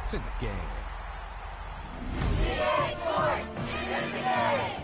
It's in the game. EA Sports is in the game!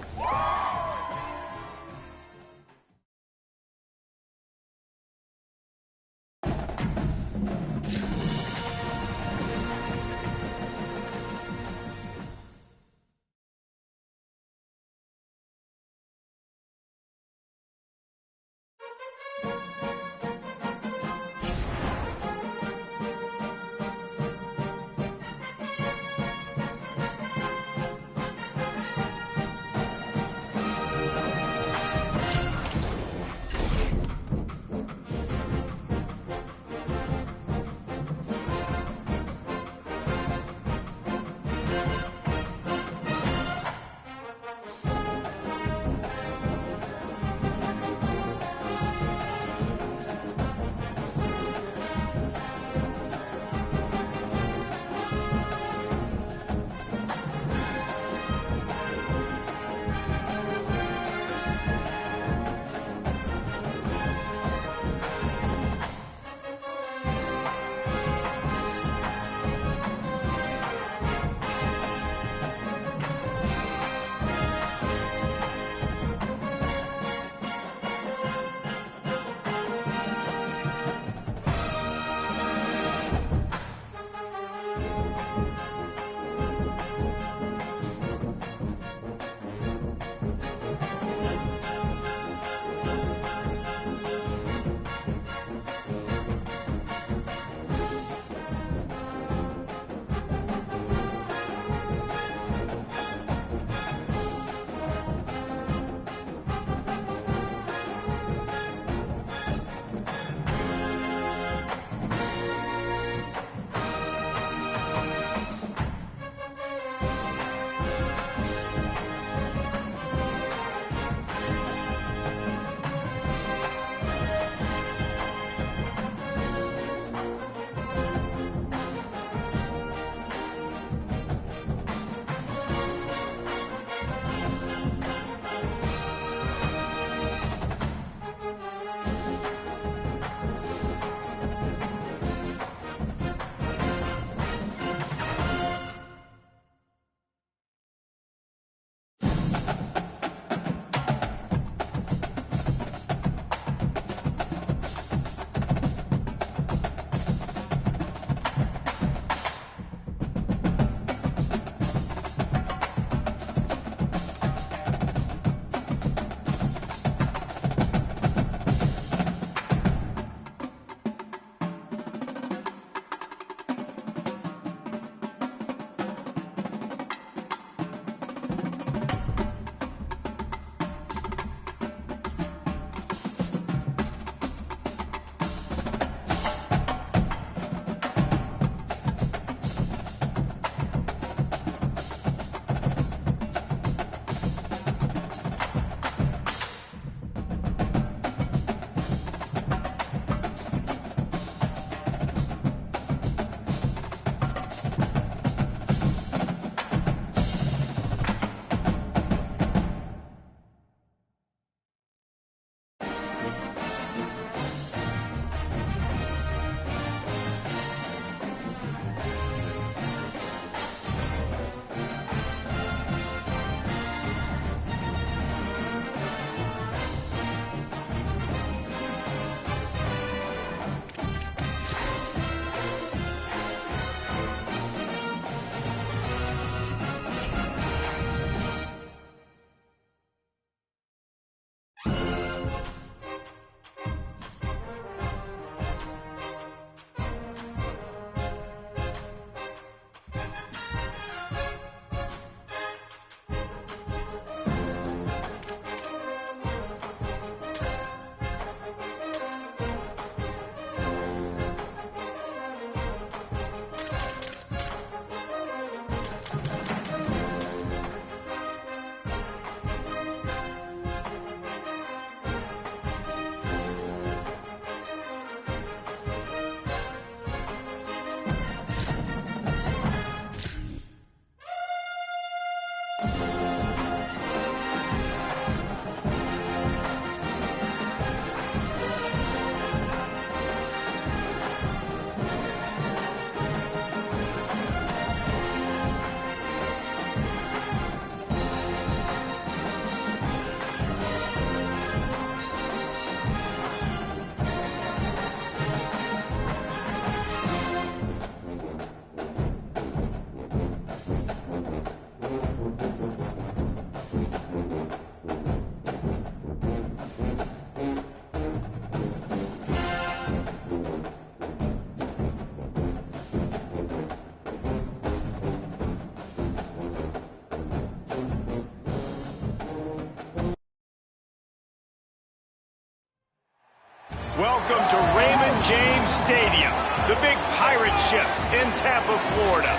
Welcome to Raymond James Stadium, the big pirate ship in Tampa, Florida.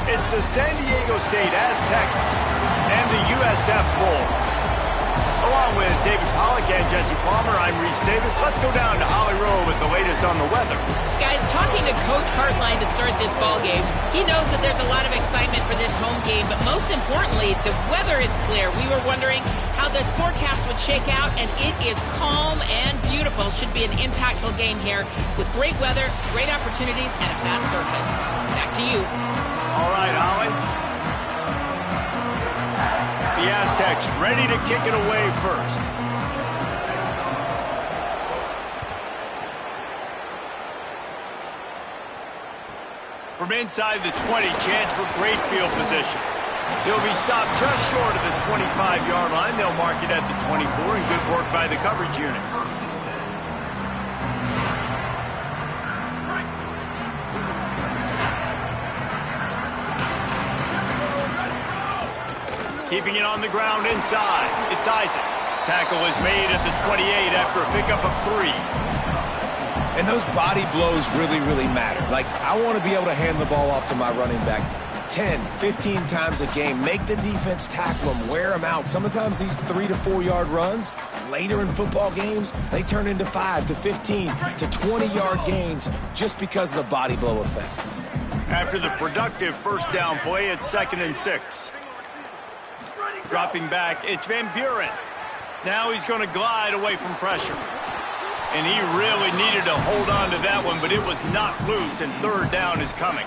It's the San Diego State Aztecs and the USF Bulls. Along with David Pollack and Jesse Palmer, I'm Reese Davis. Let's go down to Holly Rowe with the latest on the weather. Guys, talking to Coach Hartline to start this ball game, he knows that there's a lot of excitement for this home game, but most importantly, the weather is clear. We were wondering how the forecast would shake out, and it is calm and beautiful. Should be an impactful game here with great weather, great opportunities, and a fast surface. Back to you. All right, Holly. The Aztecs ready to kick it away first. From inside the 20, chance for great field position. He'll be stopped just short of the 25-yard line. They'll mark it at the 24, and good work by the coverage unit. Keeping it on the ground inside. It's Isaac. Tackle is made at the 28 after a pickup of 3. And those body blows really, really matter. Like, I want to be able to hand the ball off to my running back 10, 15 times a game. Make the defense tackle them, wear them out. Sometimes these 3 to 4 yard runs, later in football games, they turn into 5 to 15 to 20-yard gains just because of the body blow effect. After the productive first down play, it's 2nd and 6. Dropping back, it's Van Buren. Now he's going to glide away from pressure. And he really needed to hold on to that one, but it was not loose, and 3rd down is coming.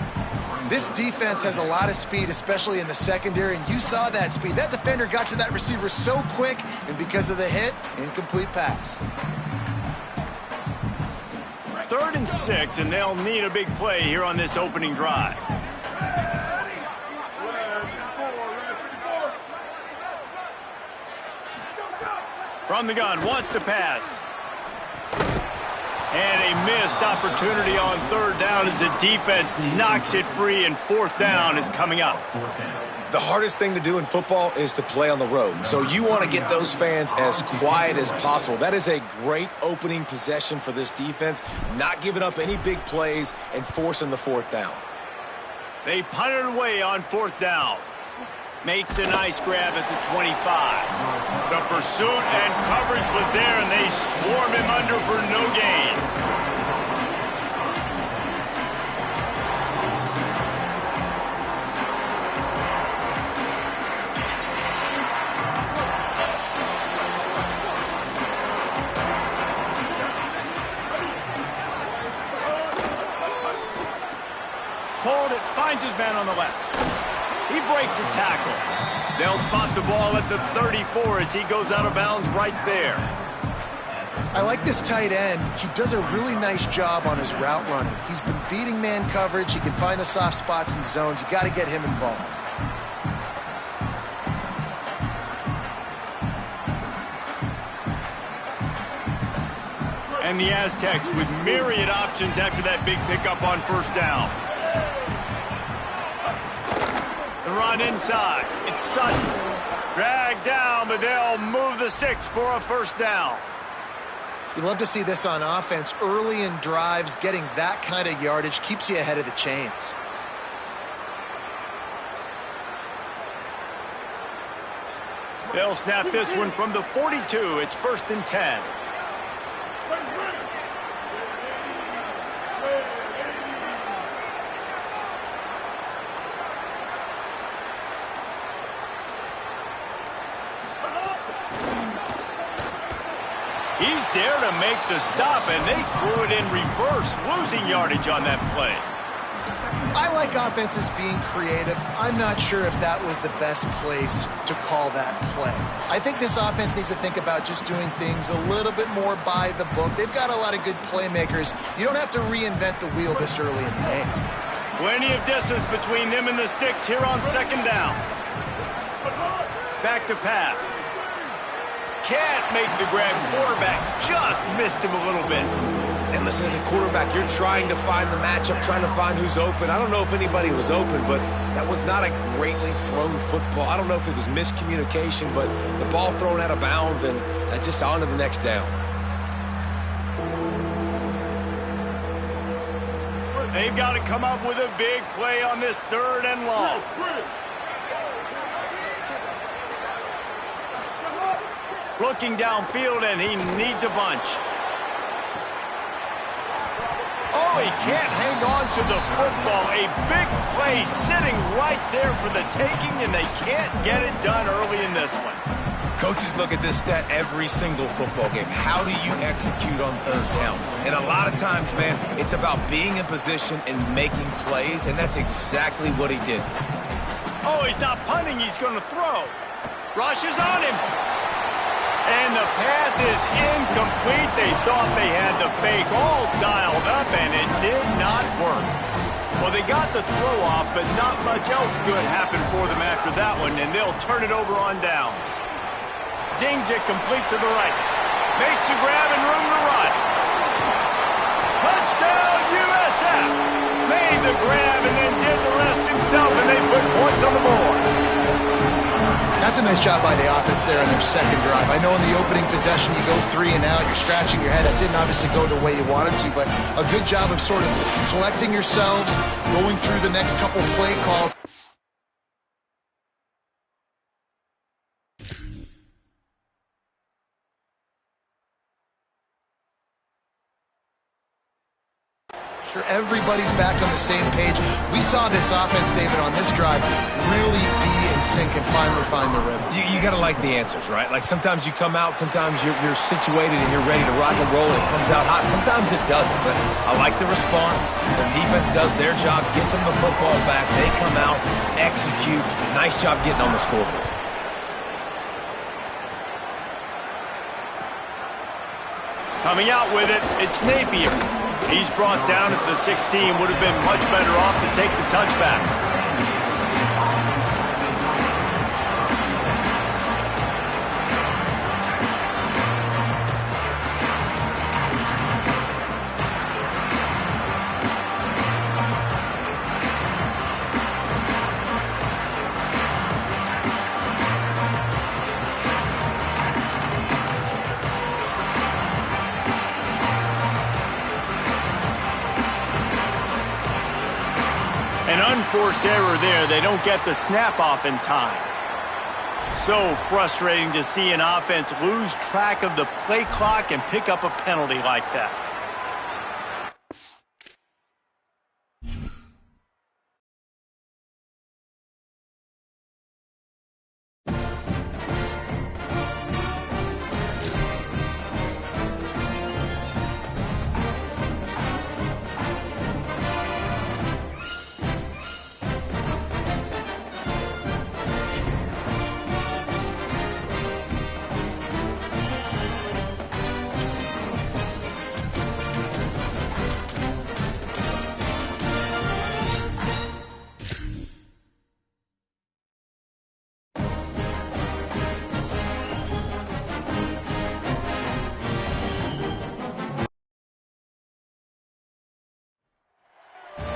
This defense has a lot of speed, especially in the secondary, and you saw that speed. That defender got to that receiver so quick, and because of the hit, incomplete pass. 3rd and 6, and they'll need a big play here on this opening drive. From the gun, wants to pass. And a missed opportunity on 3rd down as the defense knocks it free, and 4th down is coming up. The hardest thing to do in football is to play on the road. So you want to get those fans as quiet as possible. That is a great opening possession for this defense, not giving up any big plays and forcing the 4th down. They punted away on 4th down. Makes a nice grab at the 25. The pursuit and coverage was there, and they swarm him under for no gain. Pulled it, finds his man on the left. He breaks a tackle. They'll spot the ball at the 34 as he goes out of bounds right there. I like this tight end. He does a really nice job on his route running. He's been beating man coverage. He can find the soft spots and zones. You got to get him involved. And the Aztecs with myriad options after that big pickup on 1st down. The run inside. It's Sutton. Dragged down, but they'll move the sticks for a 1st down. You love to see this on offense. Early in drives, getting that kind of yardage keeps you ahead of the chains. They'll snap this one from the 42. It's 1st and 10. He's there to make the stop, and they threw it in reverse, losing yardage on that play. I like offenses being creative. I'm not sure if that was the best place to call that play. I think this offense needs to think about just doing things a little bit more by the book. They've got a lot of good playmakers. You don't have to reinvent the wheel this early in the game. Plenty of distance between them and the sticks here on 2nd down. Back to pass. Can't make the grab. Quarterback just missed him a little bit. And listen, as a quarterback, you're trying to find the matchup, trying to find who's open. I don't know if anybody was open, but that was not a greatly thrown football. I don't know if it was miscommunication, but the ball thrown out of bounds, and just on to the next down. They've got to come up with a big play on this 3rd and long. Looking downfield, and he needs a bunch. Oh, he can't hang on to the football. A big play sitting right there for the taking, and they can't get it done early in this one. Coaches look at this stat every single football game. How do you execute on 3rd down? And a lot of times, man, it's about being in position and making plays, and that's exactly what he did. Oh, he's not punting. He's going to throw. Rush is on him. And the pass is incomplete. They thought they had the fake all dialed up, and it did not work. Well, they got the throw off, but not much else good happened for them after that one, and they'll turn it over on downs. Zings it complete to the right. Makes the grab and room to run. Touchdown, USF! Made the grab and then did the rest himself, and they put points on the board. That's a nice job by the offense there on their 2nd drive. I know in the opening possession you go 3 and out, you're scratching your head. That didn't obviously go the way you wanted to, but a good job of sort of collecting yourselves, going through the next couple play calls. Sure, everybody's back on the same page. We saw this offense, David, on this drive really be in sync and finally find the rhythm. You got to like the answers, right? Like sometimes you come out, sometimes you're situated and you're ready to rock and roll and it comes out hot. Sometimes it doesn't, but I like the response. Their defense does their job, gets them the football back. They come out, execute. Nice job getting on the scoreboard. Coming out with it, it's Napier. He's brought down at the 16. Would have been much better off to take the touchback. An unforced error there. They don't get the snap off in time. So frustrating to see an offense lose track of the play clock and pick up a penalty like that.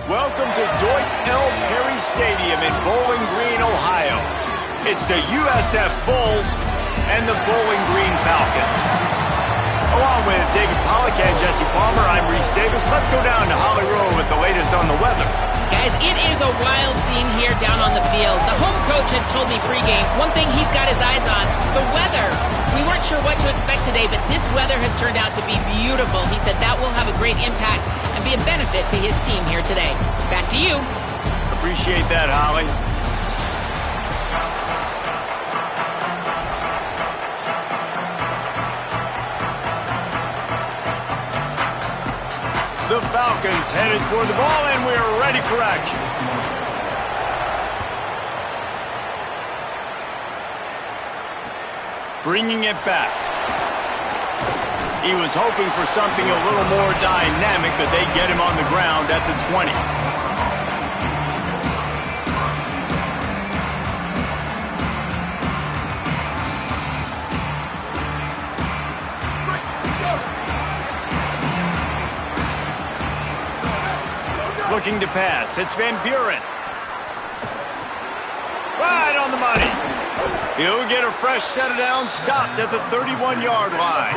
Welcome to Deutsch L. Perry Stadium in Bowling Green, Ohio. It's the USF Bulls and the Bowling Green Falcons. Along with David Pollack and Jesse Palmer, I'm Reese Davis. Let's go down to Holly Rowe with the latest on the weather. Guys, it is a wild scene here down on the field. The home coach has told me pregame, one thing he's got his eyes on, the weather. We weren't sure what to expect today, but this weather has turned out to be beautiful. He said that will have a great impact and be a benefit to his team here today. Back to you. Appreciate that, Holly. The Falcons headed toward the ball, and we're ready for action. Bringing it back. He was hoping for something a little more dynamic, but they get him on the ground at the 20. Looking to pass. It's Van Buren. Right on the money. He'll get a fresh set of downs stopped at the 31-yard line.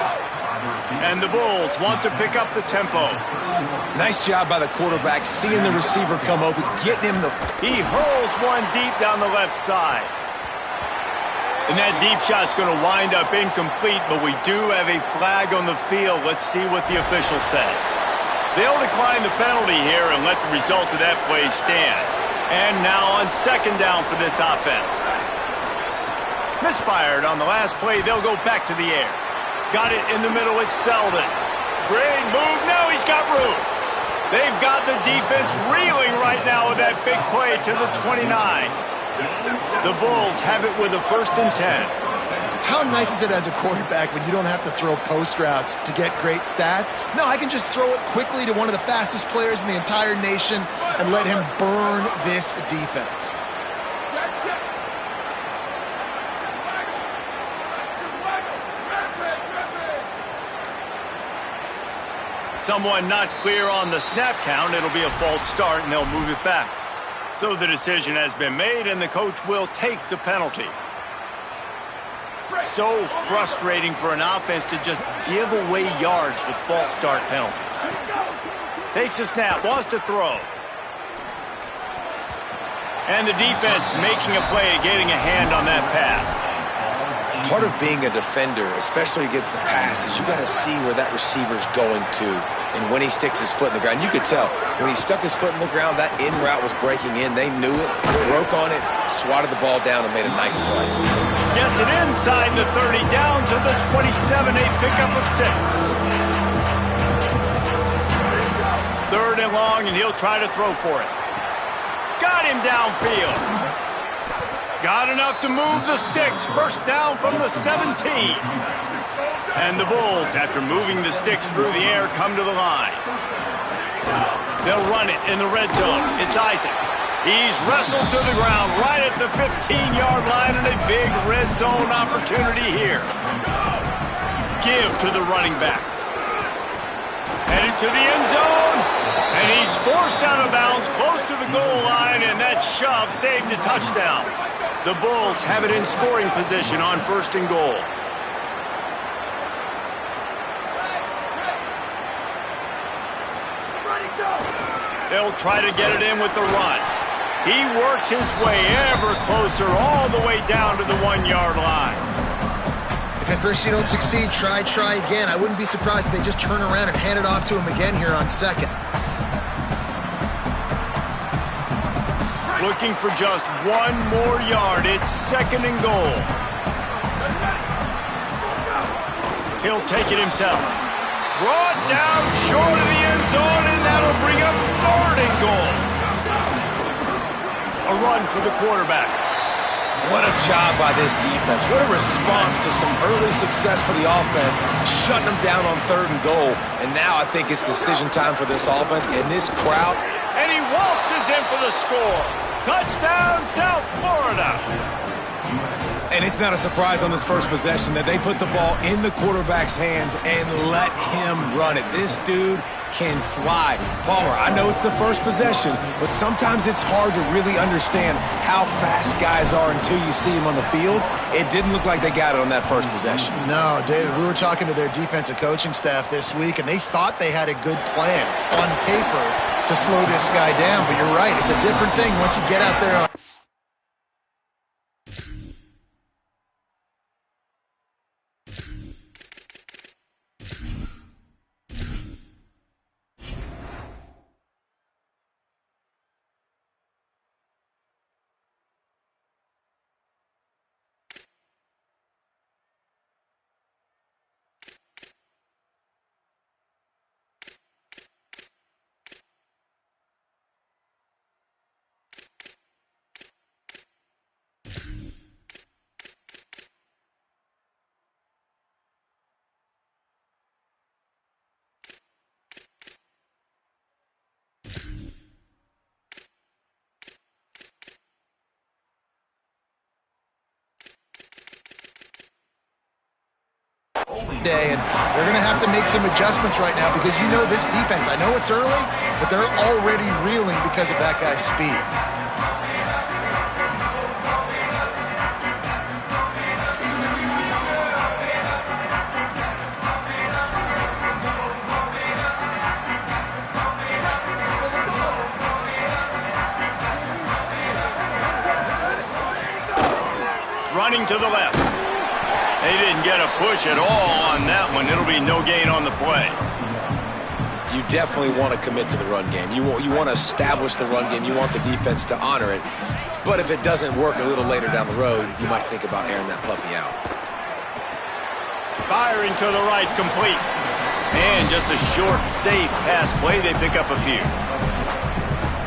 And the Bulls want to pick up the tempo. Nice job by the quarterback, seeing the receiver come open, getting him the... He hurls one deep down the left side. And that deep shot's going to wind up incomplete, but we do have a flag on the field. Let's see what the official says. They'll decline the penalty here and let the result of that play stand. And now on second down for this offense. Misfired on the last play. They'll go back to the air. Got it in the middle. It's Selden. Great move. Now he's got room. They've got the defense reeling right now with that big play to the 29. The Bulls have it with a 1st and 10. How nice is it as a quarterback when you don't have to throw post routes to get great stats? No, I can just throw it quickly to one of the fastest players in the entire nation and let him burn this defense. Someone not clear on the snap count. It'll be a false start, and they'll move it back. So the decision has been made, and the coach will take the penalty. So frustrating for an offense to just give away yards with false start penalties. Takes a snap, wants to throw. And the defense making a play, getting a hand on that pass. Part of being a defender, especially against the pass, is you got to see where that receiver's going to and when he sticks his foot in the ground. You could tell when he stuck his foot in the ground, that in route was breaking in. They knew it, broke on it, swatted the ball down, and made a nice play. Gets it inside the 30, down to the 27, a pickup of 6. 3rd and long, and he'll try to throw for it. Got him downfield. Got enough to move the sticks. 1st down from the 17. And the Bulls, after moving the sticks through the air, come to the line. They'll run it in the red zone. It's Isaac. He's wrestled to the ground right at the 15-yard line, and a big red zone opportunity here. Give to the running back. Headed to the end zone. And he's forced out of bounds close to the goal line, and that shove saved a touchdown. The Bulls have it in scoring position on 1st and goal. They'll try to get it in with the run. He works his way ever closer all the way down to the 1-yard line. If at first you don't succeed, try again. I wouldn't be surprised if they just turn around and hand it off to him again here on 2nd. Looking for just 1 more yard. It's 2nd and goal. He'll take it himself. Brought down short of the end zone, and that'll bring up 3rd and goal. A run for the quarterback. What a job by this defense. What a response to some early success for the offense, shutting them down on 3rd and goal. And now I think it's decision time for this offense and this crowd. And he waltzes in for the score. Touchdown, South Florida. And it's not a surprise on this first possession that they put the ball in the quarterback's hands and let him run it. This dude can fly. Palmer, I know it's the first possession, but sometimes it's hard to really understand how fast guys are until you see them on the field. It didn't look like they got it on that first possession. No, David, we were talking to their defensive coaching staff this week, and they thought they had a good plan on paper to slow this guy down, but you're right. It's a different thing once you get out there on day, and they're going to have to make some adjustments right now because you know this defense, I know it's early, but they're already reeling because of that guy's speed. running to the left. They didn't get a push at all on that one. It'll be no gain on the play. You definitely want to commit to the run game. You want to establish the run game. You want the defense to honor it. But if it doesn't work a little later down the road, you might think about airing that puppy out. Firing to the right, complete. And just a short, safe pass play. They pick up a few.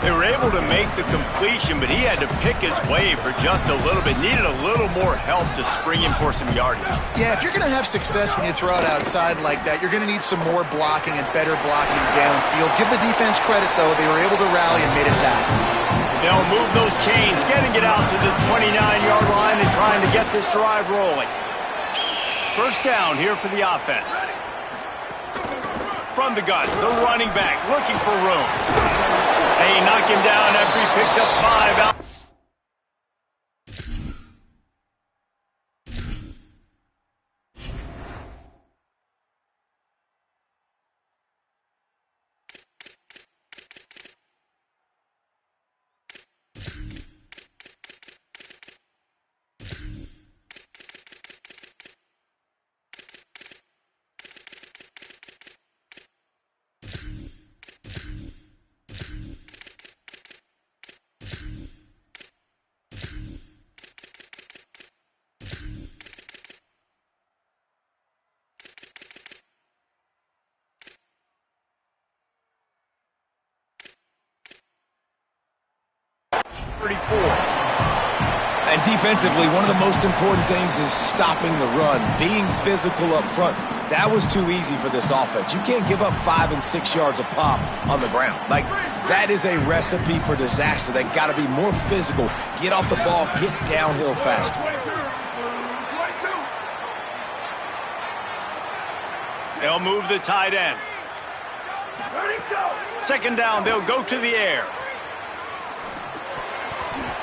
They were able to make the completion, but he had to pick his way for just a little bit. Needed a little more help to spring him for some yardage. Yeah, if you're going to have success when you throw it outside like that, you're going to need some more blocking and better blocking downfield. Give the defense credit, though. They were able to rally and made a tackle. They'll move those chains, getting it out to the 29-yard line and trying to get this drive rolling. First down here for the offense. From the gun, the running back looking for room. They knock him down after he picks up 5 out. And defensively, one of the most important things is stopping the run, being physical up front. That was too easy for this offense. You can't give up 5 and 6 yards a pop on the ground. Like, that is a recipe for disaster. They got to be more physical, get off the ball, get downhill faster. They'll move the tight end. Second down, they'll go to the air.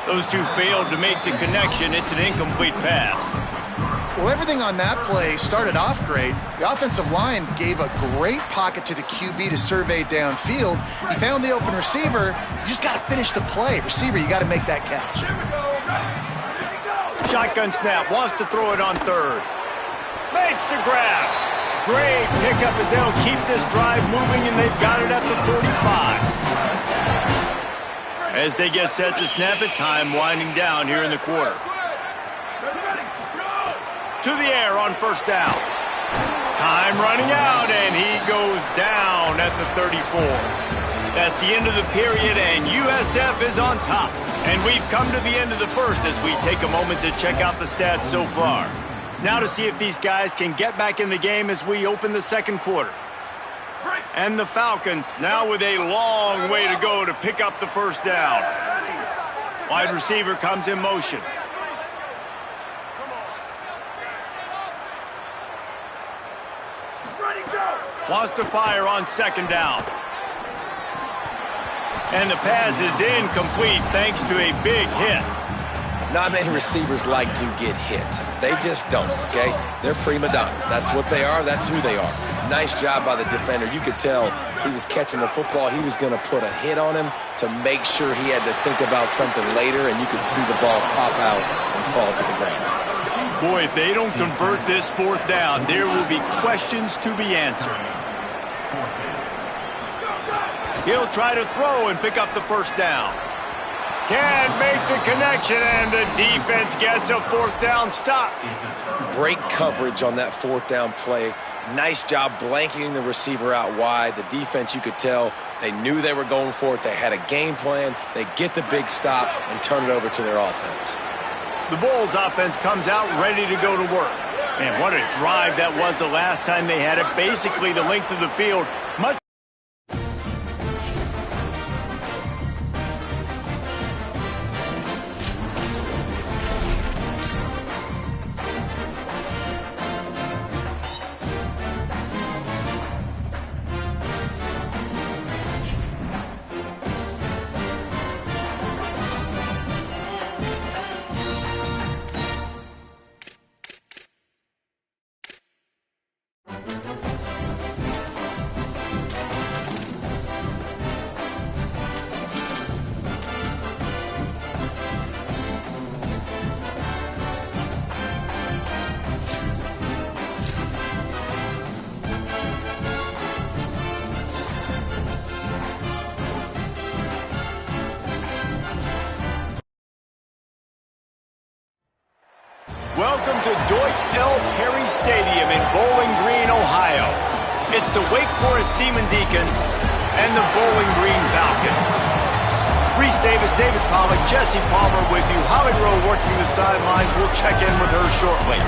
Those two failed to make the connection. It's an incomplete pass. Well, everything on that play started off great. The offensive line gave a great pocket to the QB to survey downfield. He found the open receiver. You just got to finish the play. Receiver, you got to make that catch. Shotgun snap, wants to throw it on third. Makes the grab. Great pickup as they'll keep this drive moving, and they've got it at the 45. As they get set to snap it, time winding down here in the quarter. To the air on first down. Time running out, and he goes down at the 34. That's the end of the period, and USF is on top. And we've come to the end of the first as we take a moment to check out the stats so far. Now to see if these guys can get back in the game as we open the second quarter. And the Falcons now with a long way to go to pick up the first down. Wide receiver comes in motion. Wants to fire on second down. And the pass is incomplete thanks to a big hit. Not many receivers like to get hit. They just don't, okay? They're prima donnas. That's what they are. That's who they are. Nice job by the defender. You could tell he was catching the football. He was going to put a hit on him to make sure he had to think about something later, and you could see the ball pop out and fall to the ground. Boy, if they don't convert this fourth down, there will be questions to be answered. He'll try to throw and pick up the first down. Can't make the connection, and the defense gets a fourth down stop. Great coverage on that fourth down play. Nice job blanketing the receiver out wide. The defense, you could tell, they knew they were going for it. They had a game plan. They get the big stop and turn it over to their offense. The Bulls offense comes out ready to go to work. And what a drive that was the last time they had it. Basically the length of the field. Much Welcome to Deutsch L. Perry Stadium in Bowling Green, Ohio. It's the Wake Forest Demon Deacons and the Bowling Green Falcons. Reese Davis, David Pollack, Jesse Palmer with you. Holly Rowe working the sidelines. We'll check in with her shortly.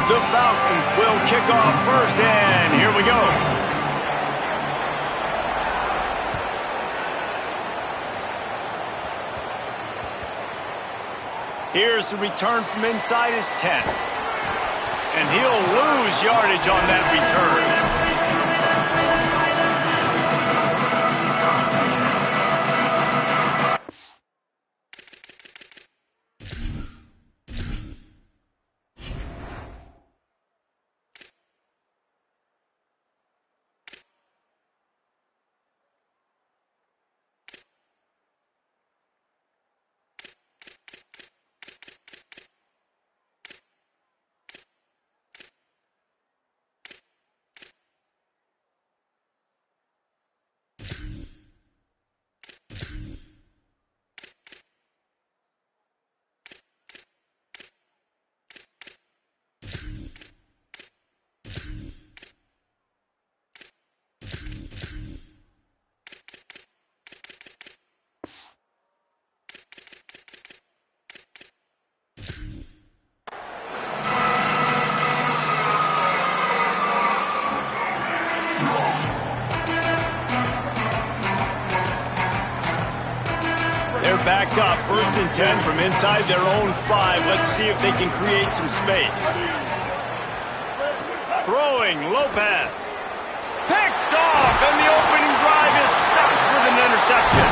The Falcons will kick off first, and here we go. Here's the return from inside his 10. And he'll lose yardage on that return. Backed up, 1st and 10 from inside their own 5. Let's see if they can create some space. Throwing, Lopez. Picked off, and the opening drive is stuck with an interception.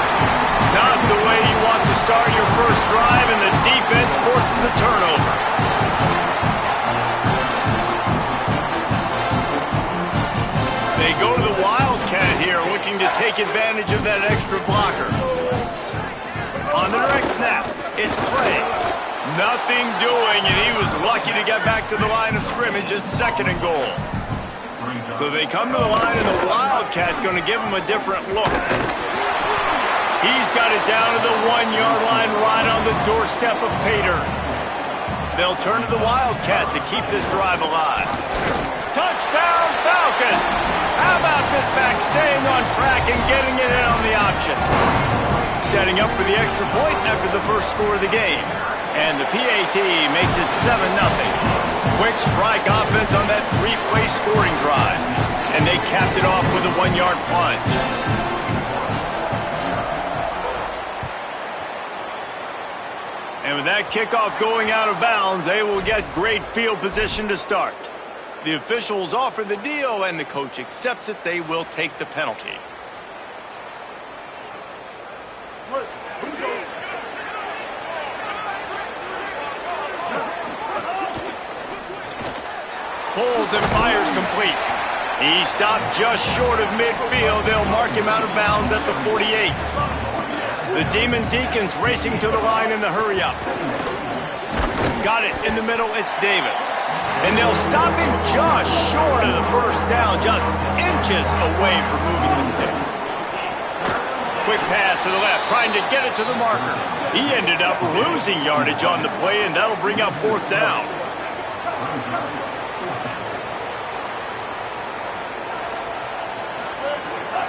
Not the way you want to start your first drive, and the defense forces a turnover. They go to the Wildcat here, looking to take advantage of that extra blocker. On the direct snap, it's Clay. Nothing doing, and he was lucky to get back to the line of scrimmage at 2nd and goal. So they come to the line, and the Wildcat going to give him a different look. He's got it down to the 1-yard line right on the doorstep of Pater. They'll turn to the Wildcat to keep this drive alive. Touchdown, Falcons! How about this back staying on track and getting it in on the option? Setting up for the extra point after the first score of the game. And the PAT makes it 7-0. Quick strike offense on that 3-play scoring drive. And they capped it off with a 1-yard plunge. And with that kickoff going out of bounds, they will get great field position to start. The officials offer the deal, and the coach accepts it. They will take the penalty. Pulls and fires complete. He stopped just short of midfield. They'll mark him out of bounds at the 48. The Demon Deacons racing to the line in the hurry-up. Got it in the middle. It's Davis. And they'll stop him just short of the first down, just inches away from moving the sticks. Quick pass to the left, trying to get it to the marker. He ended up losing yardage on the play, and that'll bring up 4th down.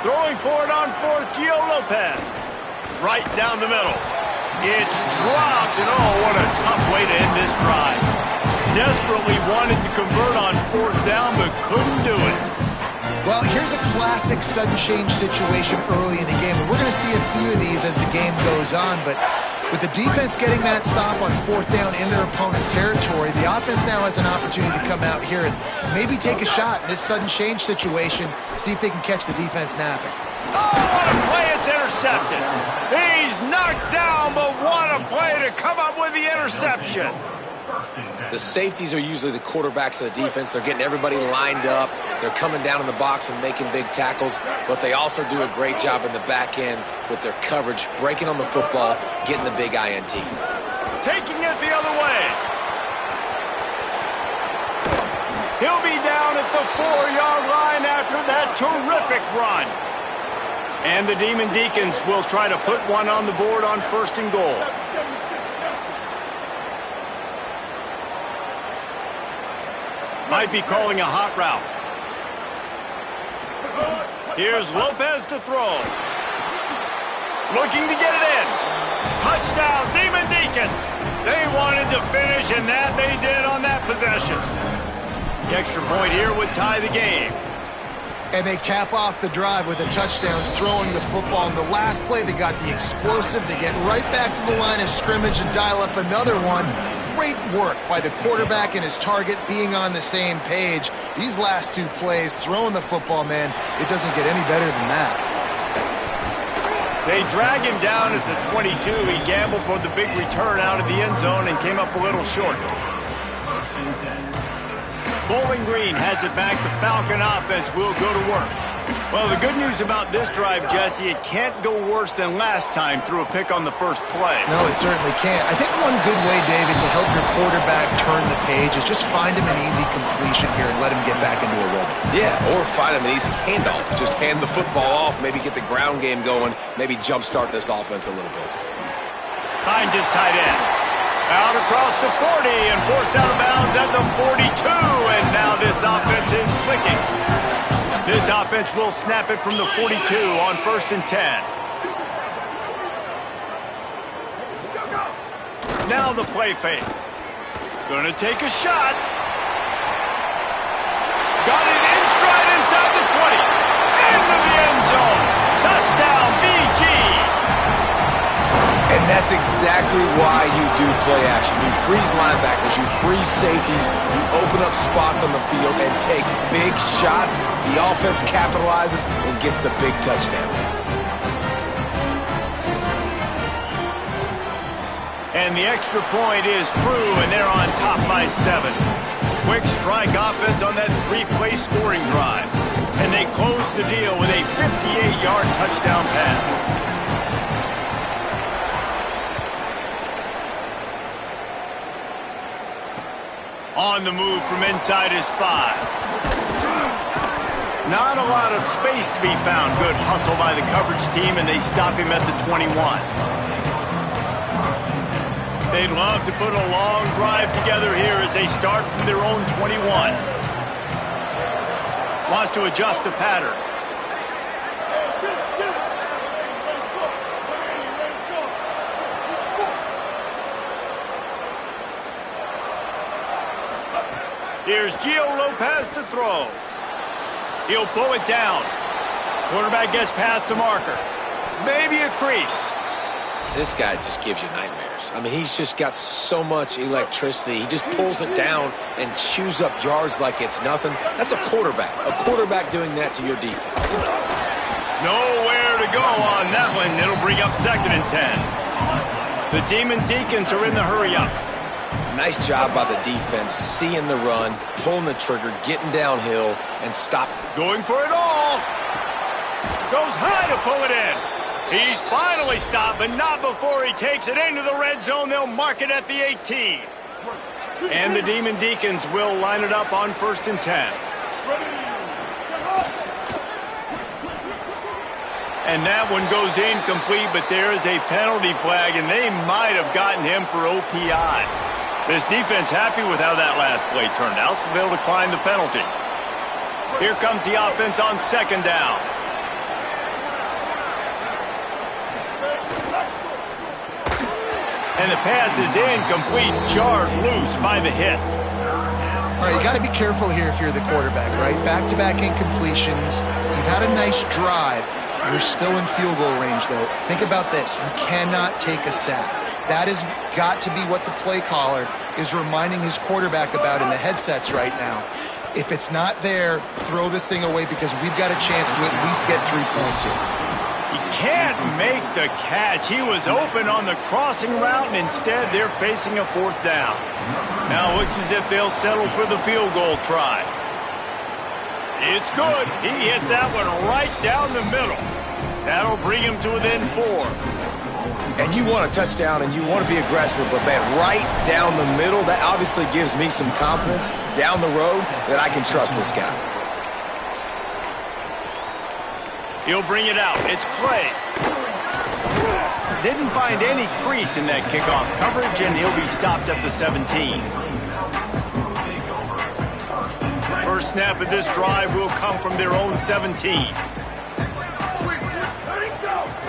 Throwing for it on 4th, Gio Lopez. Right down the middle. It's dropped, and oh, what a tough way to end this drive. Desperately wanted to convert on 4th down, but couldn't do it. Well, here's a classic sudden change situation early in the game. And we're going to see a few of these as the game goes on, but with the defense getting that stop on 4th down in their opponent territory, the offense now has an opportunity to come out here and maybe take a shot in this sudden change situation, see if they can catch the defense napping. Oh, what a play, it's intercepted. He's knocked down, but what a play to come up with the interception. The safeties are usually the quarterbacks of the defense. They're getting everybody lined up. They're coming down in the box and making big tackles, but they also do a great job in the back end with their coverage, breaking on the football, getting the big INT. Taking it the other way. He'll be down at the 4-yard line after that terrific run. And the Demon Deacons will try to put one on the board on 1st and goal. Might be calling a hot route. Here's Lopez to throw. Looking to get it in. Touchdown, Demon Deacons. They wanted to finish, and that they did on that possession. The extra point here would tie the game. And they cap off the drive with a touchdown, throwing the football. In the last play, they got the explosive. They get right back to the line of scrimmage and dial up another one. Great work by the quarterback and his target being on the same page. These last 2 plays, throwing the football, man, it doesn't get any better than that. They drag him down at the 22. He gambled for the big return out of the end zone and came up a little short. Bowling Green has it back. The Falcon offense will go to work. Well, the good news about this drive, Jesse, it can't go worse than last time through a pick on the first play. No, it certainly can't. I think one good way, David, to help your quarterback turn the page is just find him an easy completion here and let him get back into a rhythm. Yeah, or find him an easy handoff. Just hand the football off, maybe get the ground game going, maybe jumpstart this offense a little bit. Finds his tight end. Out across the 40 and forced out of bounds at the 42. And now this offense is clicking. This offense will snap it from the 42 on 1st and 10. Now the play fake. Gonna take a shot. Got it in stride inside the 20. Into the end zone. Touchdown, BG. And that's exactly why you do play action. You freeze linebackers, you freeze safeties, you open up spots on the field and take big shots. The offense capitalizes and gets the big touchdown. And the extra point is true, and they're on top by 7. Quick strike offense on that 3-play scoring drive. And they close the deal with a 58-yard touchdown pass. On the move from inside his 5. Not a lot of space to be found. Good hustle by the coverage team, and they stop him at the 21. They'd love to put a long drive together here as they start from their own 21. Wants to adjust the pattern. Here's Gio Lopez to throw. He'll pull it down. Quarterback gets past the marker. Maybe a crease. This guy just gives you nightmares. I mean, he's just got so much electricity. He just pulls it down and chews up yards like it's nothing. That's a quarterback. A quarterback doing that to your defense. Nowhere to go on that one. It'll bring up 2nd and 10. The Demon Deacons are in the hurry-up. Nice job by the defense, seeing the run, pulling the trigger, getting downhill, and stop. Going for it all. Goes high to pull it in. He's finally stopped, but not before he takes it into the red zone. They'll mark it at the 18. And the Demon Deacons will line it up on 1st and 10. And that one goes incomplete, but there is a penalty flag, and they might have gotten him for OPI. This defense happy with how that last play turned out, so they'll decline the penalty. Here comes the offense on 2nd down. And the pass is incomplete, jarred loose by the hit. All right, you got to be careful here if you're the quarterback, right? Back-to-back incompletions. You've had a nice drive. You're still in field goal range, though. Think about this. You cannot take a sack. That has got to be what the play caller is reminding his quarterback about in the headsets right now. If it's not there, throw this thing away because we've got a chance to at least get 3 points here. He can't make the catch. He was open on the crossing route, and instead they're facing a 4th down. Now it looks as if they'll settle for the field goal try. It's good. He hit that one right down the middle. That'll bring him to within 4. And you want a touchdown and you want to be aggressive, but man, right down the middle, that obviously gives me some confidence down the road that I can trust this guy. He'll bring it out. It's Clay. Didn't find any crease in that kickoff coverage, and he'll be stopped at the 17. First snap of this drive will come from their own 17.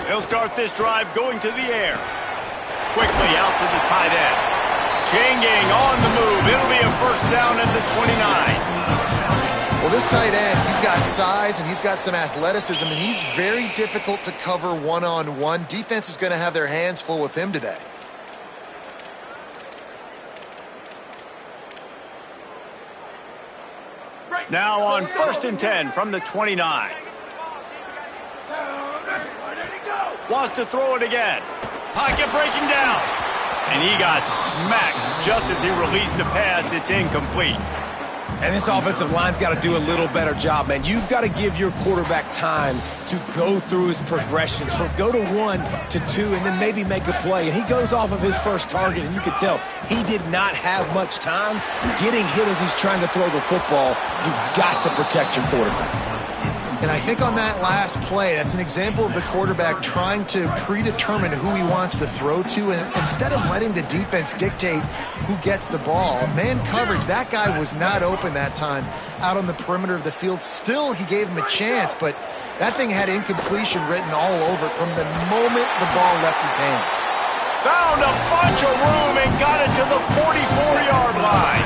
They'll start this drive going to the air. Quickly out to the tight end. Chain gang on the move. It'll be a 1st down at the 29. Well, this tight end, he's got size and he's got some athleticism, and he's very difficult to cover one-on-one. Defense is going to have their hands full with him today. Now on 1st and 10 from the 29. Wants to throw it again. Pocket breaking down. And he got smacked just as he released the pass. It's incomplete. And this offensive line's got to do a little better job, man. You've got to give your quarterback time to go through his progressions from go to 1 to 2 and then maybe make a play. And he goes off of his first target, and you can tell he did not have much time getting hit as he's trying to throw the football. You've got to protect your quarterback. And I think on that last play, that's an example of the quarterback trying to predetermine who he wants to throw to, and instead of letting the defense dictate who gets the ball. Man coverage, that guy was not open that time out on the perimeter of the field. Still, he gave him a chance, but that thing had incompletion written all over it from the moment the ball left his hand. Found a bunch of room and got it to the 44-yard line.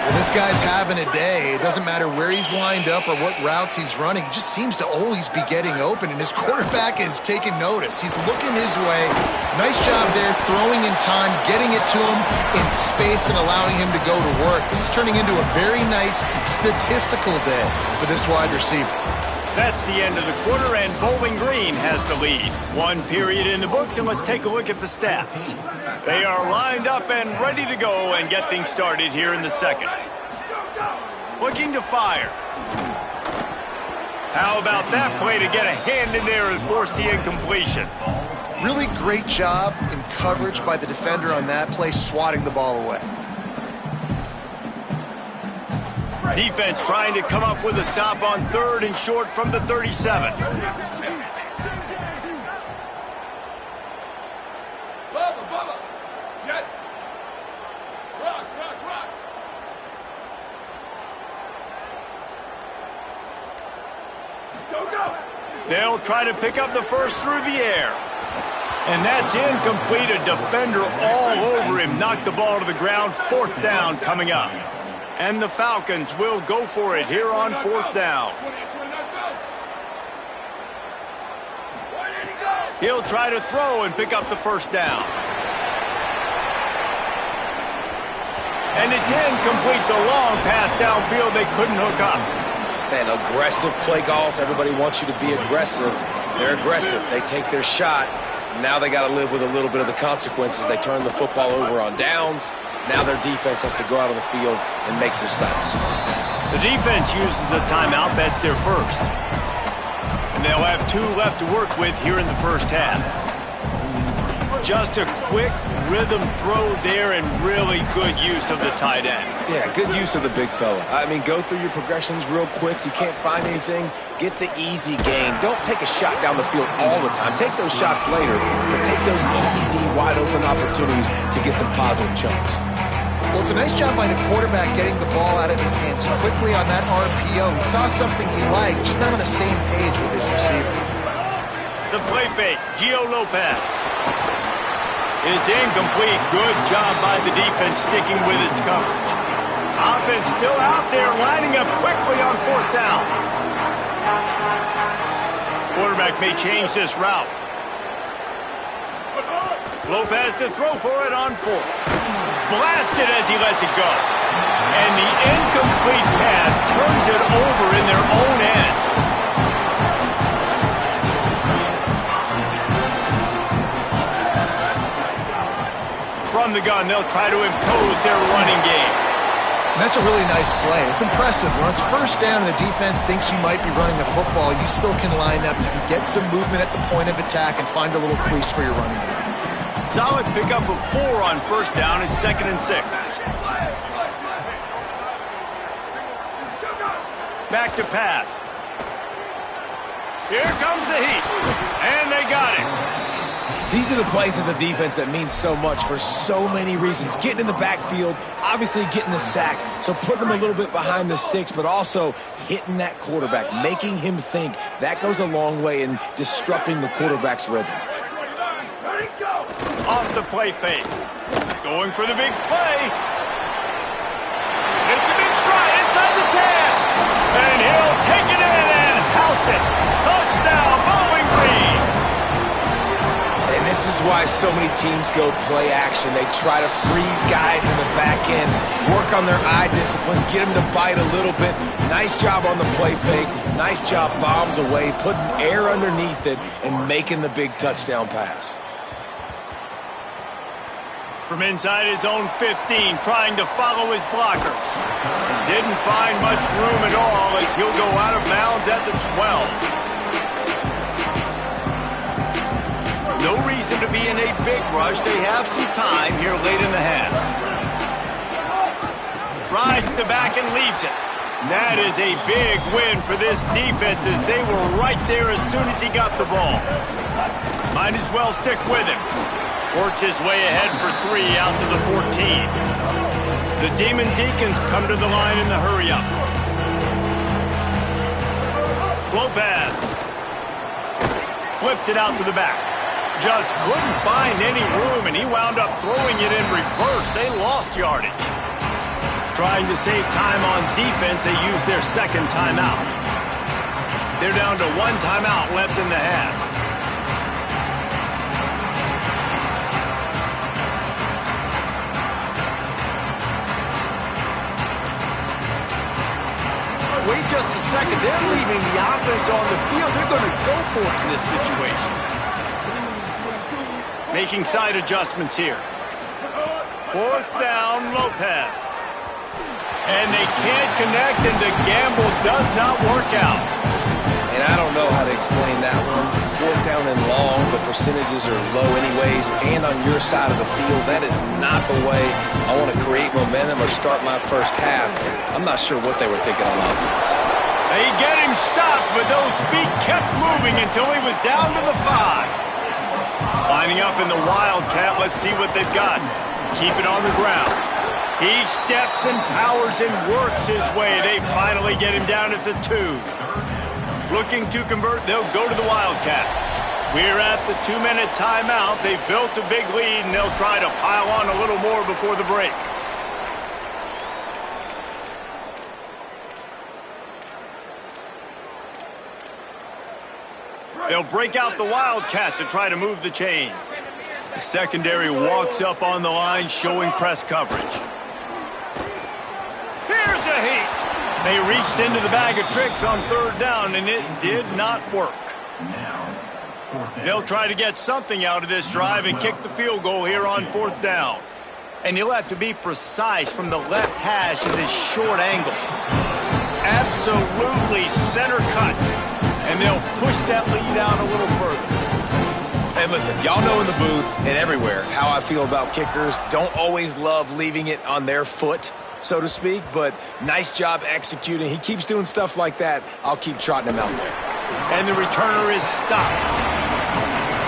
Well, this guy's having a day. It doesn't matter where he's lined up or what routes he's running. He just seems to always be getting open, and his quarterback is taking notice. He's looking his way. Nice job there, throwing in time, getting it to him in space and allowing him to go to work. This is turning into a very nice statistical day for this wide receiver. That's the end of the quarter, and Bowling Green has the lead. 1 period in the books, and let's take a look at the stats. They are lined up and ready to go and get things started here in the 2nd. Looking to fire. How about that play to get a hand in there and force the incompletion? Really great job in coverage by the defender on that play, swatting the ball away. Defense trying to come up with a stop on 3rd and short from the 37. They'll try to pick up the first through the air. And that's incomplete. A defender all over him. Knocked the ball to the ground. 4th down coming up. And the Falcons will go for it here on 4th down. He'll try to throw and pick up the 1st down. And it's incomplete. The long pass downfield they couldn't hook up. Man, aggressive play calls. Everybody wants you to be aggressive. They're aggressive. They take their shot. Now they got to live with a little bit of the consequences. They turn the football over on downs. Now their defense has to go out on the field and make some stops. The defense uses a timeout. That's their first. And they'll have 2 left to work with here in the 1st half. Just a quick rhythm throw there and really good use of the tight end. Yeah, good use of the big fella. I mean, go through your progressions real quick. You can't find anything. Get the easy gain. Don't take a shot down the field all the time. Take those shots later, but take those easy, wide-open opportunities to get some positive chunks. Well, it's a nice job by the quarterback getting the ball out of his hands quickly on that RPO. He saw something he liked, just not on the same page with his receiver. The play fake, Gio Lopez. It's incomplete. Good job by the defense sticking with its coverage. Offense still out there lining up quickly on 4th down. Quarterback may change this route. Lopez to throw for it on 4th. Blasted as he lets it go. And the incomplete pass turns it over in their own end. the gun, they'll try to impose their running game. And that's a really nice play. It's impressive. When it's first down and the defense thinks you might be running the football, you still can line up. You can get some movement at the point of attack and find a little crease for your running back. Solid pickup of 4 on first down and 2nd and 6. Back to pass. Here comes the heat. And they got it. These are the plays as a defense that mean so much for so many reasons. Getting in the backfield, obviously getting the sack, so putting them a little bit behind the sticks, but also hitting that quarterback, making him think. That goes a long way in disrupting the quarterback's rhythm. Off the play fake. Going for the big play. It's a big stride inside the 10. And he'll take it in and house it. Touchdown, Bowling Green. And this is why so many teams go play action. They try to freeze guys in the back end, work on their eye discipline, get them to bite a little bit. Nice job on the play fake. Nice job bombs away, putting air underneath it and making the big touchdown pass. From inside his own 15, trying to follow his blockers. Didn't find much room at all as he'll go out of bounds at the 12. No reason to be in a big rush. They have some time here late in the half. Rides the back and leaves it. That is a big win for this defense as they were right there as soon as he got the ball. Might as well stick with him. Works his way ahead for 3 out to the 14. The Demon Deacons come to the line in the hurry-up. Lopez flips it out to the back. Just couldn't find any room, and he wound up throwing it in reverse. They lost yardage. Trying to save time on defense, they use their 2nd timeout. They're down to 1 timeout left in the half. Wait just a second. They're leaving the offense on the field. They're going to go for it in this situation. Making side adjustments here. 4th down, Lopez. And they can't connect, and the gamble does not work out. And I don't know how to explain that one. 4th down and long, the percentages are low anyways, and on your side of the field, that is not the way I want to create momentum or start my first half. I'm not sure what they were thinking on offense. They get him stopped, but those feet kept moving until he was down to the 5. Lining up in the Wildcat, let's see what they've got. Keep it on the ground. He steps and powers and works his way. They finally get him down at the 2. Looking to convert, they'll go to the Wildcat. We're at the 2-minute timeout. They've built a big lead, and they'll try to pile on a little more before the break. They'll break out the Wildcat to try to move the chains. The secondary walks up on the line, showing press coverage. Here's a heat. They reached into the bag of tricks on 3rd down, and it did not work. They'll try to get something out of this drive and kick the field goal here on 4th down. And you'll have to be precise from the left hash at this short angle. Absolutely center cut. And they'll push that lead out a little further. And listen, y'all know in the booth and everywhere how I feel about kickers. Don't always love leaving it on their foot, so to speak, but nice job executing. He keeps doing stuff like that. I'll keep trotting him out there. And the returner is stopped.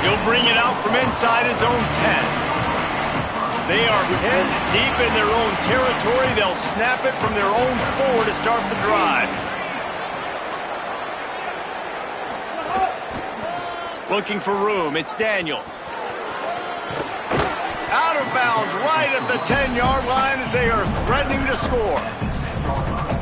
He'll bring it out from inside his own 10. They are pinned deep in their own territory. They'll snap it from their own 4 to start the drive. Looking for room, it's Daniels. Out of bounds right at the 10-yard line as they are threatening to score.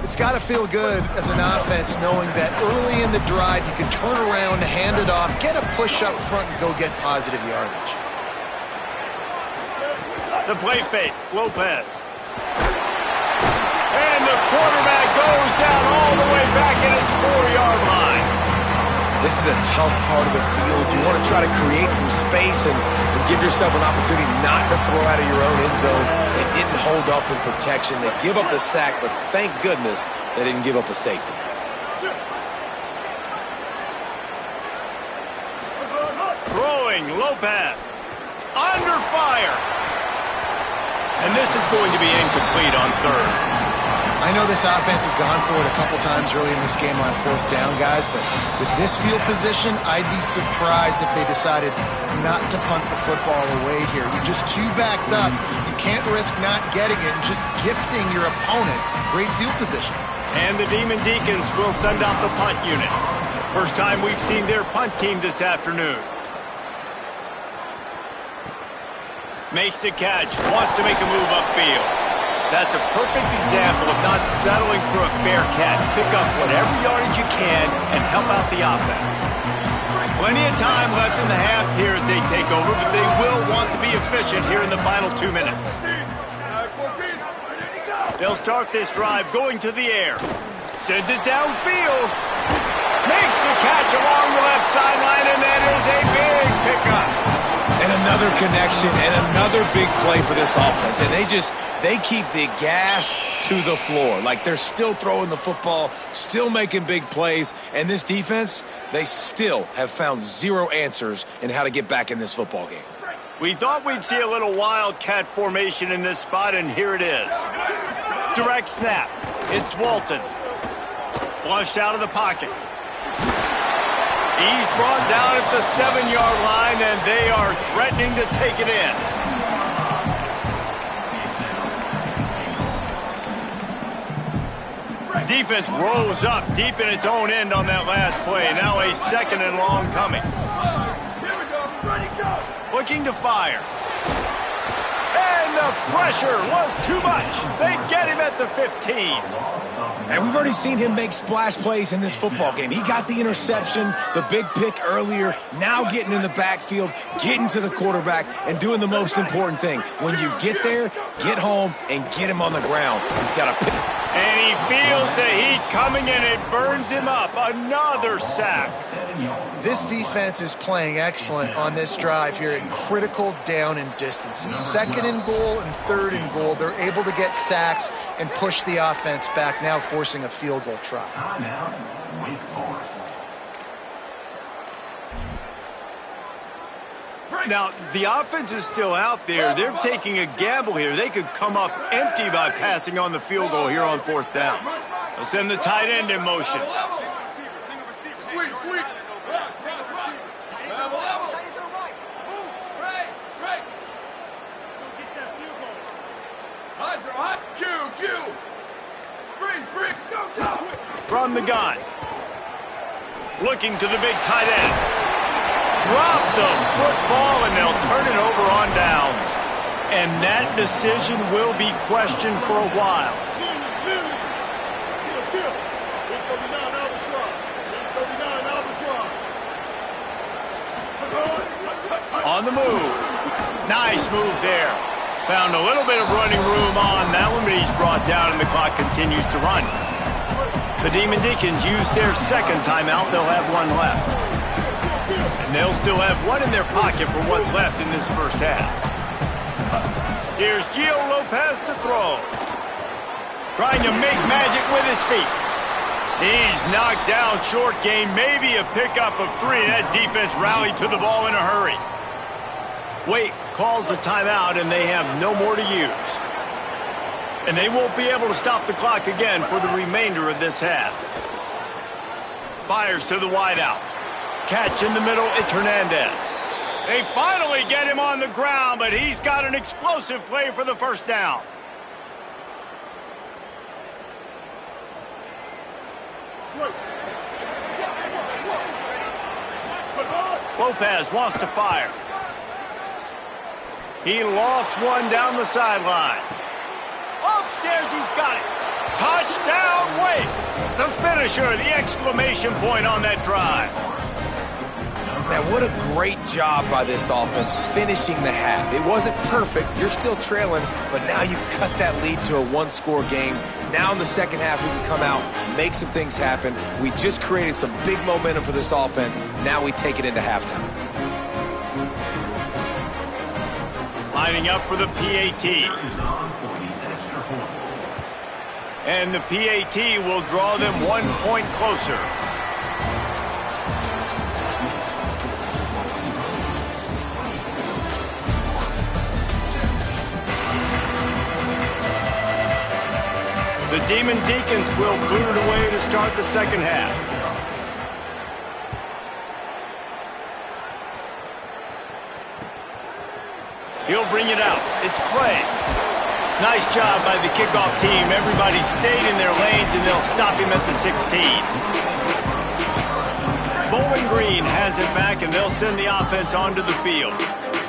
It's got to feel good as an offense knowing that early in the drive you can turn around, hand it off, get a push up front, and go get positive yardage. The play fake, Lopez. And the quarterback goes down all the way back at his 4-yard line. This is a tough part of the field. You want to try to create some space and give yourself an opportunity not to throw out of your own end zone. They didn't hold up in protection. They give up the sack, but thank goodness they didn't give up a safety. Throwing, Lopez. Under fire. And this is going to be incomplete on third. I know this offense has gone for it a couple times early in this game on fourth down, guys, but with this field position, I'd be surprised if they decided not to punt the football away here. You're just too backed up. You can't risk not getting it and just gifting your opponent great field position. And the Demon Deacons will send out the punt unit. First time we've seen their punt team this afternoon. Makes the catch, wants to make a move upfield. That's a perfect example of not settling for a fair catch. Pick up whatever yardage you can and help out the offense. Plenty of time left in the half here as they take over, but they will want to be efficient here in the final 2 minutes. They'll start this drive going to the air. Sends it downfield. Makes the catch along the left sideline, and that is a big pickup. And another connection and another big play for this offense. And they keep the gas to the floor. Like they're still throwing the football, still making big plays. And this defense, they still have found zero answers in how to get back in this football game. We thought we'd see a little wildcat formation in this spot, and here it is. Direct snap. It's Walton. Flushed out of the pocket. He's brought down at the 7-yard line, and they are threatening to take it in. Defense rose up deep in its own end on that last play. Now a 2nd and long coming. Looking to fire. And the pressure was too much. They get him at the 15. And we've already seen him make splash plays in this football game. He got the interception, the big pick earlier, now getting in the backfield, getting to the quarterback, and doing the most important thing. When you get there, get home and get him on the ground. He's got a pick. And he feels the heat coming, and it burns him up. Another sack. This defense is playing excellent on this drive here in critical down and distances. 2nd and goal and 3rd and goal. They're able to get sacks and push the offense back, now forcing a field goal try. Now, the offense is still out there. They're taking a gamble here. They could come up empty by passing on the field goal here on 4th down. They'll send the tight end in motion. From the gun. Looking to the big tight end. Drop the football, and they'll turn it over on downs. And that decision will be questioned for a while. On the move. Nice move there. Found a little bit of running room on that one, but he's brought down, and the clock continues to run. The Demon Deacons use their 2nd timeout. They'll have 1 left. And they'll still have 1 in their pocket for what's left in this first half. Here's Gio Lopez to throw. Trying to make magic with his feet. He's knocked down short game, maybe a pickup of 3. That defense rallied to the ball in a hurry. Wait calls the timeout, and they have no more to use. And they won't be able to stop the clock again for the remainder of this half. Fires to the wideout. Catch in the middle, it's Hernandez. They finally get him on the ground, but he's got an explosive play for the 1st down. Lopez wants to fire. He lofts one down the sideline. Upstairs, he's got it. Touchdown, wait. The finisher, the exclamation point on that drive. Man, what a great job by this offense finishing the half. It wasn't perfect. You're still trailing, but now you've cut that lead to a one-score game. Now in the second half, we can come out, make some things happen. We just created some big momentum for this offense. Now we take it into halftime. Lining up for the PAT. And the PAT will draw them 1 point closer. The Demon Deacons will boot it away to start the second half. He'll bring it out. It's Clay. Nice job by the kickoff team. Everybody stayed in their lanes, and they'll stop him at the 16. Bowling Green has it back, and they'll send the offense onto the field.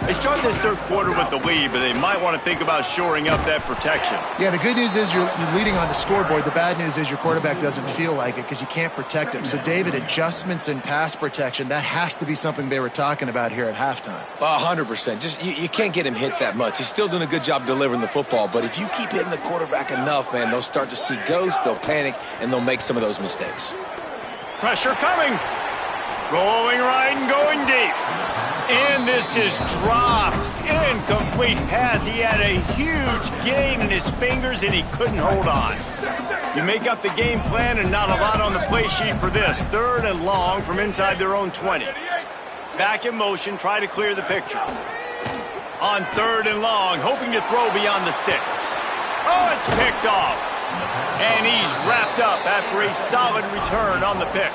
They start this third quarter with the lead, but they might want to think about shoring up that protection. Yeah, the good news is you're leading on the scoreboard. The bad news is your quarterback doesn't feel like it because you can't protect him. So, David, adjustments in pass protection, that has to be something they were talking about here at halftime. 100%. Just you can't get him hit that much. He's still doing a good job delivering the football, but if you keep hitting the quarterback enough, man, they'll start to see ghosts, they'll panic, and they'll make some of those mistakes. Pressure coming. Rolling right and going deep. And this is dropped. Incomplete pass. He had a huge gain in his fingers, and he couldn't hold on. You make up the game plan and not a lot on the play sheet for this. Third and long from inside their own 20. Back in motion, try to clear the picture. On third and long, hoping to throw beyond the sticks. Oh, it's picked off. And he's wrapped up after a solid return on the pick.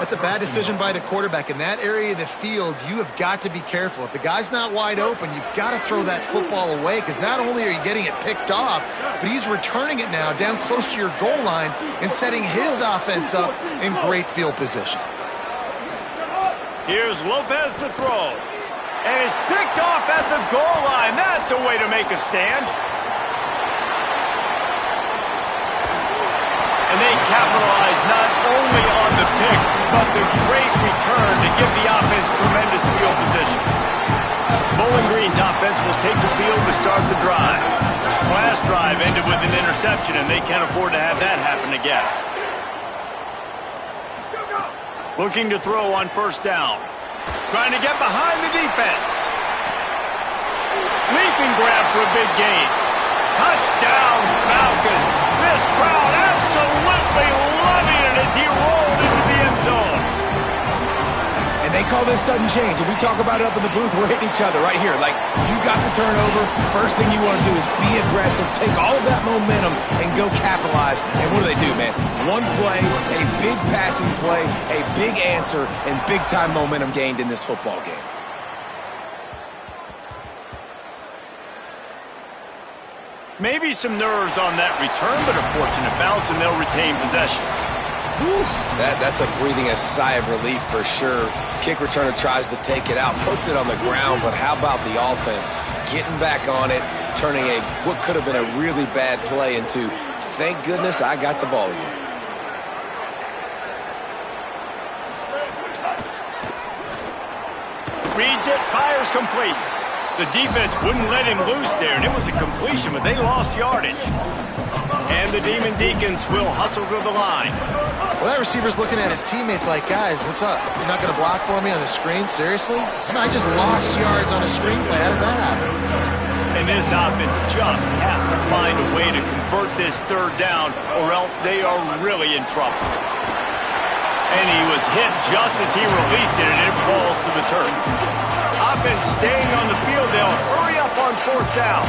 That's a bad decision by the quarterback. In that area of the field, you have got to be careful. If the guy's not wide open, you've got to throw that football away because not only are you getting it picked off, but he's returning it now down close to your goal line and setting his offense up in great field position. Here's Lopez to throw. And it's picked off at the goal line. That's a way to make a stand. And they capitalize not only on the pick, but the great return to give the offense tremendous field position. Bowling Green's offense will take the field to start the drive. Last drive ended with an interception, and they can't afford to have that happen again. Looking to throw on first down. Trying to get behind the defense. Leaping grab for a big gain. Touchdown, Falcons. This crowd absolutely loving it as he rolled into the end zone. And they call this sudden change. And we talk about it up in the booth. We're hitting each other right here. Like, you got the turnover. First thing you want to do is be aggressive, take all of that momentum, and go capitalize. And what do, man? One play, a big passing play, a big answer, and big-time momentum gained in this football game. Maybe some nerves on that return, but a fortunate bounce, and they'll retain possession. Oof, that's a breathing a sigh of relief for sure. Kick returner tries to take it out, puts it on the ground, but how about the offense? Getting back on it, turning what could have been a really bad play into, thank goodness I got the ball again. Reads it, fires complete. The defense wouldn't let him loose there, and it was a completion, but they lost yardage. And the Demon Deacons will hustle to the line. Well, that receiver's looking at his teammates like, guys, what's up? You're not going to block for me on the screen? Seriously? I mean, I just lost yards on a screen play. How does that happen? And this offense just has to find a way to convert this third down, or else they are really in trouble. And he was hit just as he released it, and it falls to the turf. Offense staying on the field. They'll hurry up on fourth down.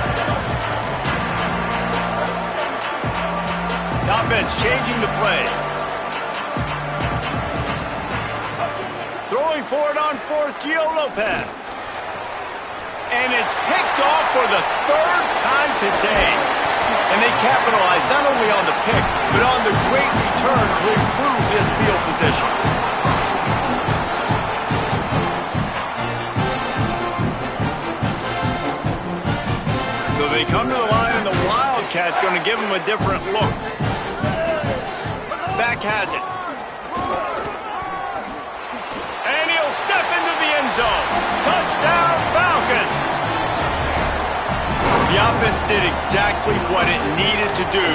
Offense changing the play. Throwing for it on fourth, Gio Lopez. And it's picked off for the third time today. And they capitalize not only on the pick, but on the great return to improve this field position. So they come to the line, and the Wildcat's going to give them a different look. Back has it. And he'll The offense did exactly what it needed to do,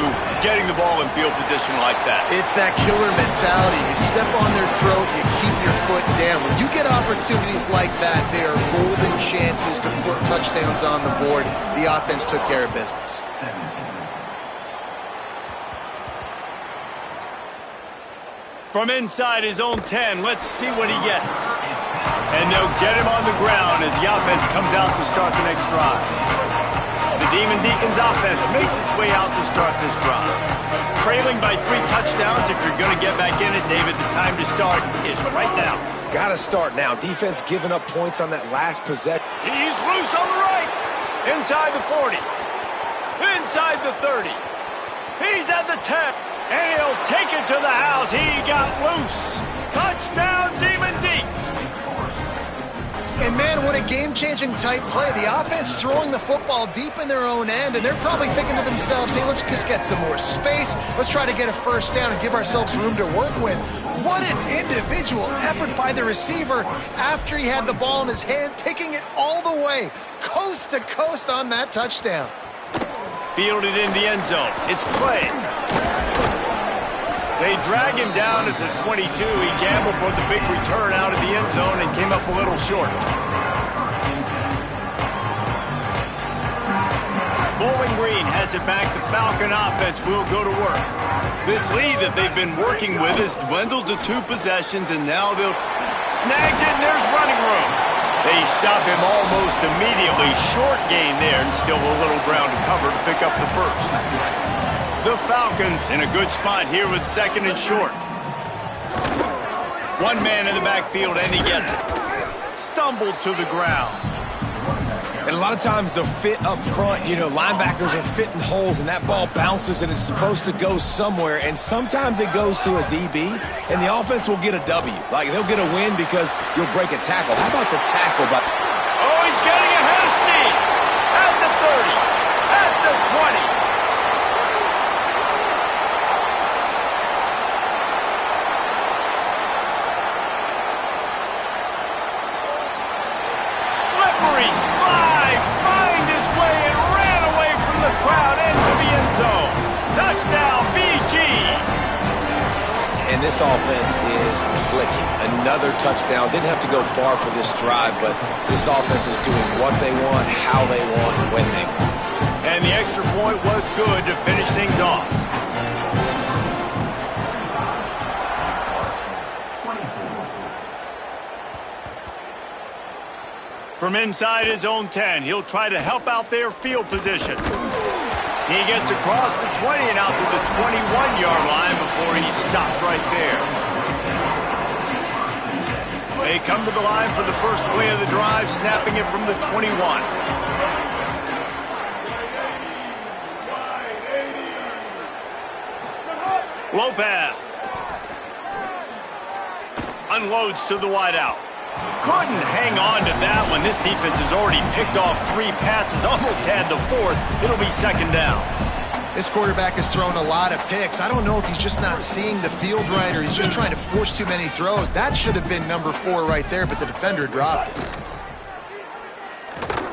getting the ball in field position like that. It's that killer mentality. You step on their throat, you keep your foot down. When you get opportunities like that, they are golden chances to put touchdowns on the board. The offense took care of business. From inside his own 10, let's see what he gets. And they'll get him on the ground as the offense comes out to start the next drive. The Demon Deacons offense makes its way out to start this drive. Trailing by 3 touchdowns, if you're going to get back in it, David, the time to start is right now. Got to start now. Defense giving up points on that last possession. He's loose on the right. Inside the 40. Inside the 30. He's at the 10. And he'll take it to the house. He got loose. Touchdown, Demon Deeks. And, man, what a game-changing type play. The offense throwing the football deep in their own end, and they're probably thinking to themselves, hey, let's just get some more space. Let's try to get a first down and give ourselves room to work with. What an individual effort by the receiver after he had the ball in his hand, taking it all the way, coast to coast on that touchdown. Fielded in the end zone. It's Clay. They drag him down at the 22. He gambled for the big return out of the end zone and came up a little short. Bowling Green has it back. The Falcon offense will go to work. This lead that they've been working with has dwindled to 2 possessions, and now they'll snag it, and there's running room. They stop him almost immediately. Short gain there, and still a little ground to cover to pick up the first. The Falcons in a good spot here with 2nd and short. 1 man in the backfield, and he gets it. Stumbled to the ground. And a lot of times the fit up front, you know, linebackers are fitting holes, and that ball bounces, and it's supposed to go somewhere, and sometimes it goes to a DB, and the offense will get a W. Like, they'll get a win because you'll break a tackle. How about the tackle? Oh, he's getting ahead of steam. At the 30. At the 20. Slippery slide, find his way and ran away from the crowd into the end zone. Touchdown, BG. And this offense is clicking. Another touchdown. Didn't have to go far for this drive, but this offense is doing what they want, how they want, when they want. And the extra point was good to finish things off. From inside his own 10, he'll try to help out their field position. He gets across the 20 and out to the 21-yard line before he's stopped right there. They come to the line for the first play of the drive, snapping it from the 21. Lopez unloads to the wideout. Couldn't hang on to that one. This defense has already picked off 3 passes, almost had the 4th. It'll be 2nd down. This quarterback has thrown a lot of picks. I don't know if he's just not seeing the field right or he's just trying to force too many throws. That should have been number 4 right there, but the defender dropped it.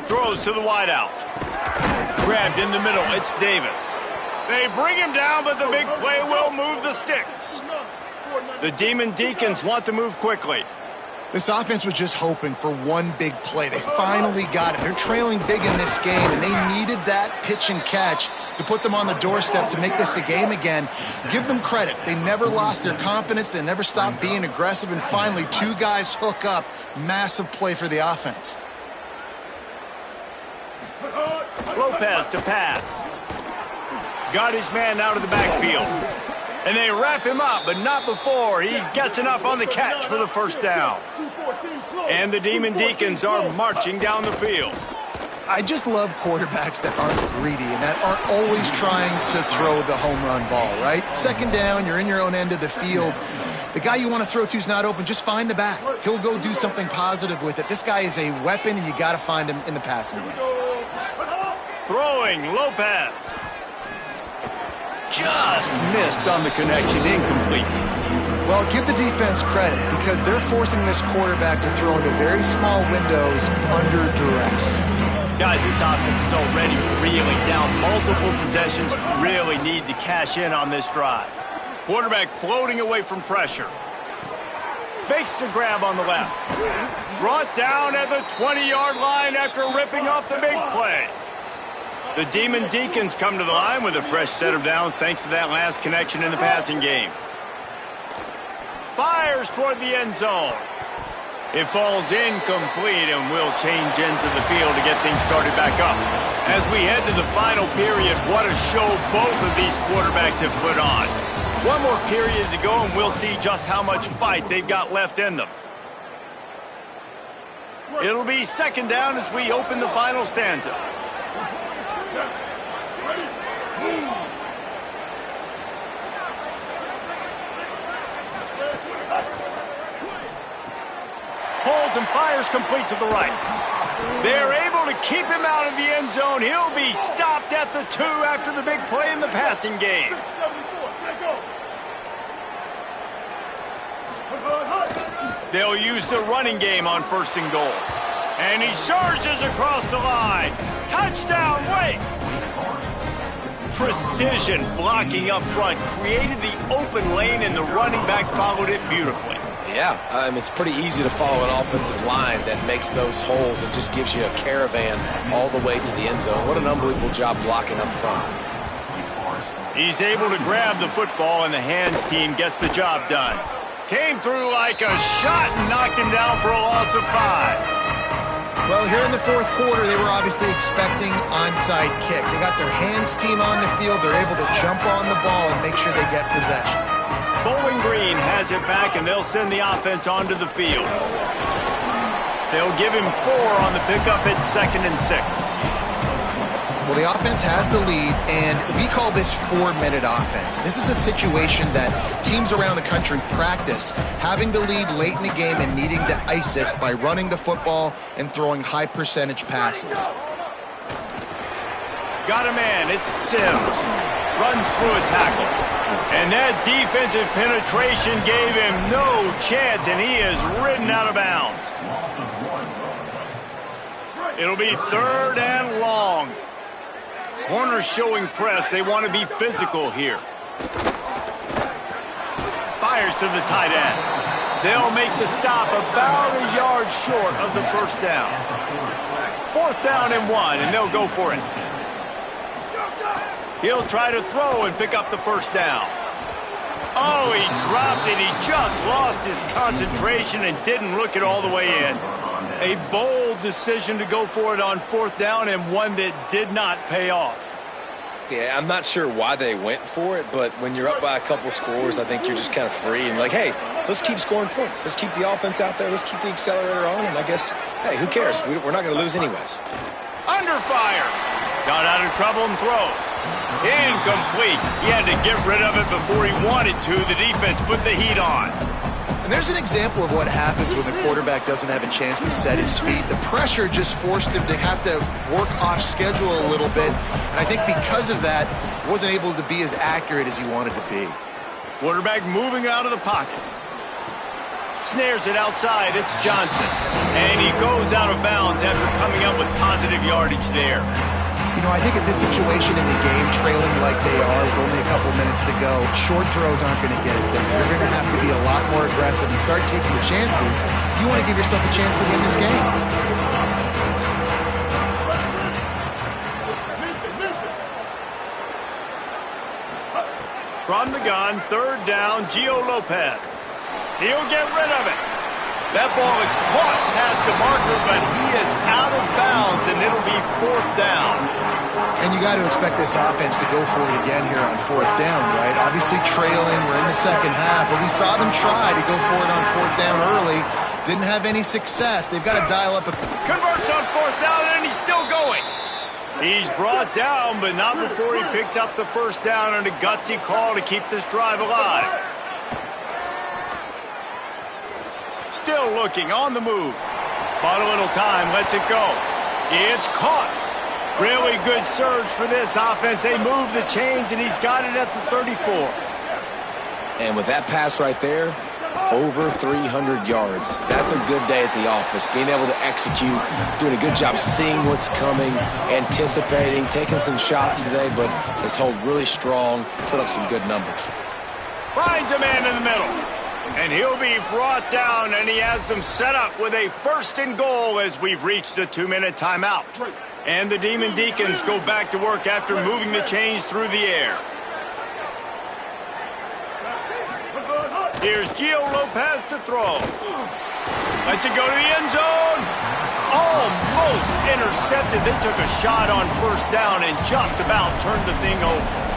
Throws to the wideout. Grabbed in the middle. It's Davis. They bring him down, but the big play will move the sticks. The Demon Deacons want to move quickly. This offense was just hoping for one big play. They finally got it. They're trailing big in this game, and they needed that pitch and catch to put them on the doorstep to make this a game again. Give them credit. They never lost their confidence. They never stopped being aggressive, and finally 2 guys hook up. Massive play for the offense. Lopez to pass. Got his man out of the backfield. And they wrap him up, but not before he gets enough on the catch for the first down. And the Demon Deacons are marching down the field. I just love quarterbacks that aren't greedy and that aren't always trying to throw the home run ball, right? 2nd down, you're in your own end of the field. The guy you want to throw to is not open. Just find the back. He'll go do something positive with it. This guy is a weapon, and you got to find him in the passing game. Throwing, Lopez. Just missed on the connection, incomplete. Well, give the defense credit because they're forcing this quarterback to throw into very small windows under duress. Guys, this offense is already reeling down multiple possessions. Really need to cash in on this drive. Quarterback floating away from pressure. Makes the grab on the left. Brought down at the 20-yard line after ripping off the big play. The Demon Deacons come to the line with a fresh set of downs thanks to that last connection in the passing game. Fires toward the end zone. It falls incomplete and will change into the field to get things started back up. As we head to the final period, what a show both of these quarterbacks have put on. One more period to go and we'll see just how much fight they've got left in them. It'll be second down as we open the final stanza. Holds and fires complete to the right. They're able to keep him out of the end zone. He'll be stopped at the 2 after the big play in the passing game. They'll use the running game on first and goal. And he surges across the line. Touchdown, Wake! Precision blocking up front created the open lane, and the running back followed it beautifully. Yeah, it's pretty easy to follow an offensive line that makes those holes and just gives you a caravan all the way to the end zone. What an unbelievable job blocking up front. He's able to grab the football, and the hands team gets the job done. Came through like a shot and knocked him down for a loss of 5. Well, here in the fourth quarter, they were obviously expecting onside kick. They got their hands team on the field. They're able to jump on the ball and make sure they get possession. Bowling Green has it back, and they'll send the offense onto the field. They'll give him 4 on the pickup at 2nd and 6. Well, the offense has the lead, and we call this 4-minute offense. This is a situation that teams around the country practice, having the lead late in the game and needing to ice it by running the football and throwing high-percentage passes. Got a man, it's Sims. Runs through a tackle. And that defensive penetration gave him no chance, and he is ridden out of bounds. It'll be 3rd and long. Corners showing press. They want to be physical here. Fires to the tight end. They'll make the stop about a yard short of the first down. 4th down and 1, and they'll go for it. He'll try to throw and pick up the first down. Oh, he dropped it. He just lost his concentration and didn't look it all the way in. A bold decision to go for it on 4th down, and one that did not pay off. Yeah, I'm not sure why they went for it, but when you're up by a couple scores, I think you're just kind of free and like, hey, let's keep scoring points. Let's keep the offense out there. Let's keep the accelerator on, and I guess, hey, who cares? We're not going to lose anyways. Under fire. Got out of trouble and throws. Incomplete. He had to get rid of it before he wanted to. The defense put the heat on. And there's an example of what happens when the quarterback doesn't have a chance to set his feet. The pressure just forced him to have to work off schedule a little bit. And I think because of that, he wasn't able to be as accurate as he wanted to be. Quarterback moving out of the pocket. Snares it outside. It's Johnson. And he goes out of bounds after coming up with positive yardage there. You know, I think at this situation in the game, trailing like they are with only a couple minutes to go, short throws aren't going to get it done. You're going to have to be a lot more aggressive and start taking chances if you want to give yourself a chance to win this game. From the gun, 3rd down, Gio Lopez. He'll get rid of it. That ball is caught past the marker, but he is out of bounds, and it'll be 4th down. And you got to expect this offense to go for it again here on 4th down, right? Obviously trailing, we're in the second half, but we saw them try to go for it on 4th down early. Didn't have any success. They've got to dial up a... Converts on 4th down, and he's still going. He's brought down, but not before he picks up the first down on a gutsy call to keep this drive alive. Still looking, on the move. Bought a little time, lets it go. It's caught. Really good surge for this offense. They move the chains, and he's got it at the 34. And with that pass right there, Over 300 yards. That's a good day at the office. Being able to execute, doing a good job seeing what's coming, anticipating, taking some shots today, but has held really strong, put up some good numbers. Finds a man in the middle. And he'll be brought down, and he has them set up with a 1st and goal as we've reached the 2-minute timeout. And the Demon Deacons go back to work after moving the chains through the air. Here's Gio Lopez to throw. Lets it go to the end zone. Almost intercepted. They took a shot on 1st down and just about turned the thing over.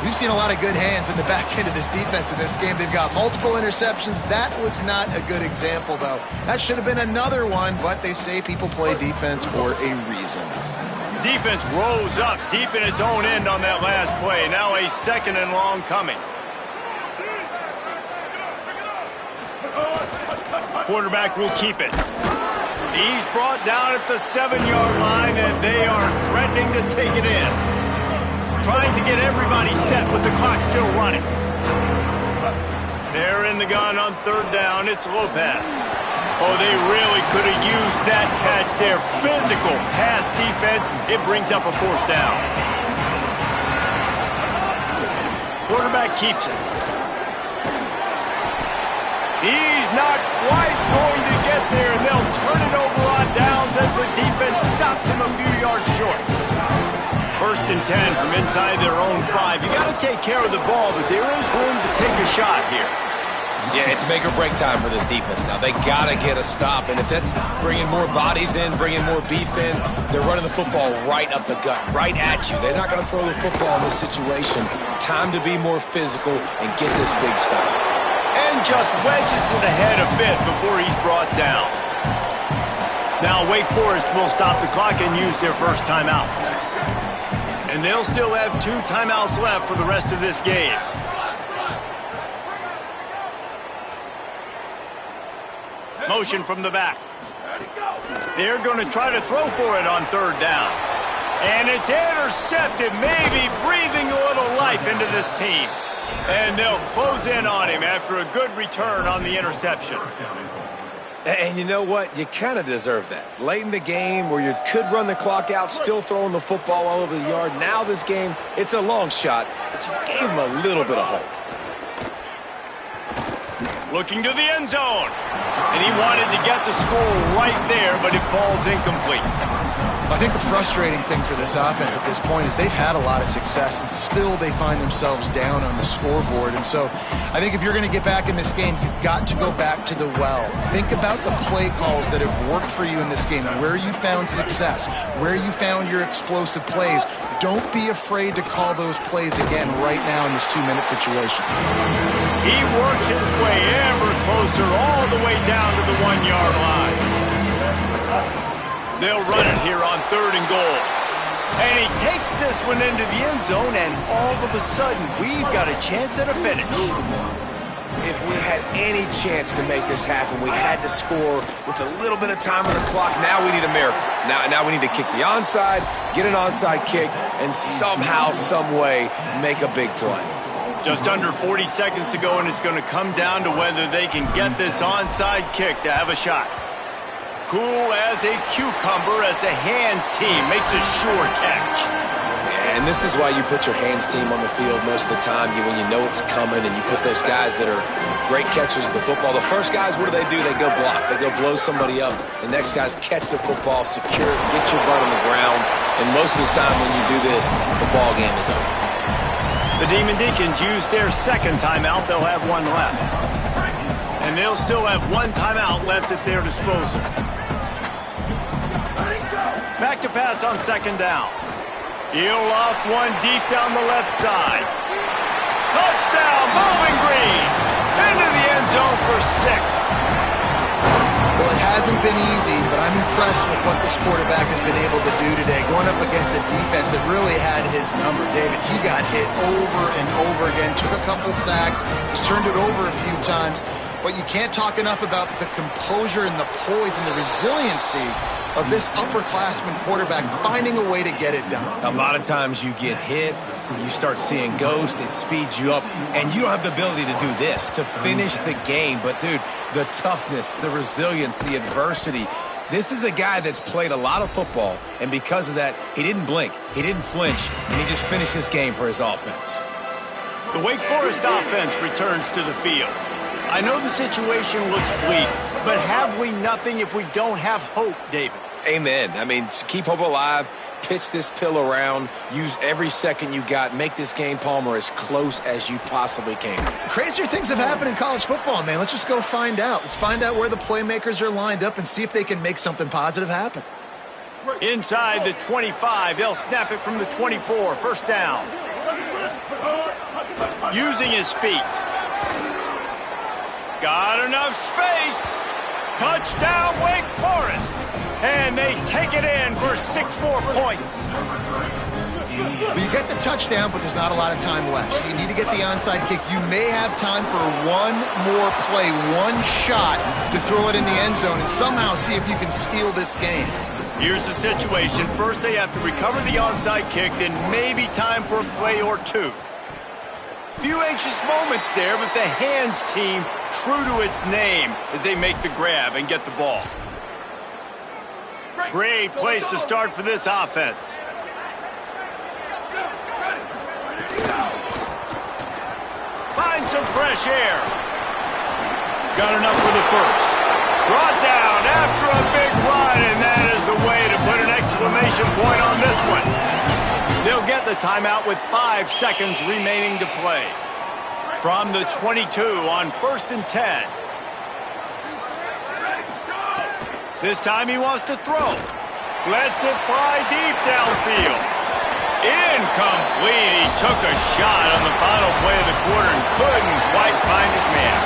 We've seen a lot of good hands in the back end of this defense in this game. They've got multiple interceptions. That was not a good example, though. That should have been another one, but they say people play defense for a reason. Defense rose up deep in its own end on that last play. Now a 2nd and long coming. Quarterback will keep it. He's brought down at the 7-yard line, and they are threatening to take it in. Trying to get everybody set with the clock still running. They're in the gun on 3rd down. It's Lopez. Oh, they really could have used that catch there. Physical pass defense. It brings up a 4th down. Quarterback keeps it. He's not quite going to get there, and they'll turn it over on downs as the defense stops him a few yards short. 1st and 10 from inside their own 5. You got to take care of the ball, but there is room to take a shot here. Yeah, it's make or break time for this defense now. They got to get a stop, and if that's bringing more bodies in, bringing more beef in, they're running the football right up the gut, right at you. They're not going to throw the football in this situation. Time to be more physical and get this big stop. And just wedges it ahead a bit before he's brought down. Now Wake Forest will stop the clock and use their 1st timeout. And they'll still have 2 timeouts left for the rest of this game. Motion from the back. They're going to try to throw for it on 3rd down. And it's intercepted, maybe breathing a little life into this team. And they'll close in on him after a good return on the interception. And you know what? You kind of deserve that. Late in the game where you could run the clock out, still throwing the football all over the yard. Now this game, it's a long shot, but you gave him a little bit of hope. Looking to the end zone. And he wanted to get the score right there, but it falls incomplete. I think the frustrating thing for this offense at this point is they've had a lot of success, and still they find themselves down on the scoreboard. And so I think if you're going to get back in this game, you've got to go back to the well. Think about the play calls that have worked for you in this game, where you found success, where you found your explosive plays. Don't be afraid to call those plays again right now in this 2-minute situation. He works his way ever closer all the way down to the 1-yard line. They'll run it here on 3rd and goal. And he takes this one into the end zone, and all of a sudden, we've got a chance at a finish. If we had any chance to make this happen, we had to score with a little bit of time on the clock. Now we need a miracle. Now we need to kick the onside, get an onside kick, and somehow, some way, make a big play. Just under 40 seconds to go, and it's going to come down to whether they can get this onside kick to have a shot. Cool as a cucumber as the hands team makes a sure catch. And this is why you put your hands team on the field most of the time, when you know it's coming, and you put those guys that are great catchers of the football. The first guys, what do? They go block. They go blow somebody up. The next guys catch the football, secure it, get your butt on the ground. And most of the time when you do this, the ball game is over. The Demon Deacons use their 2nd timeout. They'll have 1 left. And they'll still have 1 timeout left at their disposal. Back to pass on 2nd down. He'll loft one deep down the left side. Touchdown, Bowling Green! Into the end zone for 6. Well, it hasn't been easy, but I'm impressed with what this quarterback has been able to do today, going up against a defense that really had his number. David, he got hit over and over again, took a couple sacks, he's turned it over a few times, but you can't talk enough about the composure and the poise and the resiliency of this upperclassman quarterback finding a way to get it done. A lot of times you get hit, You start seeing ghost, it speeds you up, and you don't have the ability to do this, to finish the game. But, dude, the toughness, the resilience, the adversity, this is a guy that's played a lot of football, and because of that, he didn't blink, he didn't flinch, and he just finished this game for his offense. The Wake Forest offense returns to the field. I know the situation looks bleak, but have we nothing if we don't have hope, David? Amen. I mean, keep hope alive, pitch this pill around, use every second you got, make this game, Palmer, as close as you possibly can. Crazier things have happened in college football, man. Let's just go find out. Let's find out where the playmakers are lined up and see if they can make something positive happen. Inside the 25, they'll snap it from the 24, first down. Using his feet. Got enough space. Touchdown, Wake Forest. And they take it in for 6 more points. Well, you get the touchdown, but there's not a lot of time left. So you need to get the onside kick. You may have time for one more play, one shot to throw it in the end zone and somehow see if you can steal this game. Here's the situation. First, they have to recover the onside kick, then maybe time for a play or two. Few anxious moments there, but the hands team true to its name as they make the grab and get the ball. Great place to start for this offense. Find some fresh air. Got enough for the first. Brought down after a big run, and that is the way to put an exclamation point on this one. They'll get the timeout with 5 seconds remaining to play. From the 22 on 1st and 10. This time he wants to throw. Lets it fly deep downfield. Incomplete. He took a shot on the final play of the quarter and couldn't quite find his man.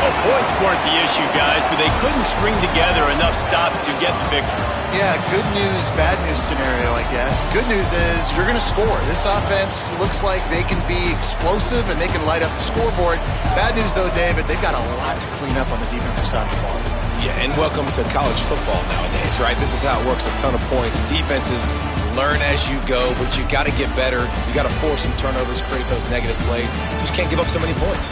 Well, points weren't the issue, guys, but they couldn't string together enough stops to get the victory. Yeah, good news, bad news scenario, I guess. Good news is you're going to score. This offense looks like they can be explosive and they can light up the scoreboard. Bad news, though, David, they've got a lot to clean up on the defensive side of the ball. Yeah, and welcome to college football nowadays, right? This is how it works, a ton of points. Defenses learn as you go, but you got to get better. You got to force some turnovers, create those negative plays. You just can't give up so many points.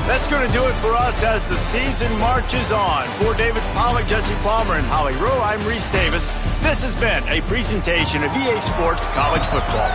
That's going to do it for us as the season marches on. For David Pollack, Jesse Palmer, and Holly Rowe, I'm Reese Davis. This has been a presentation of EA Sports College Football.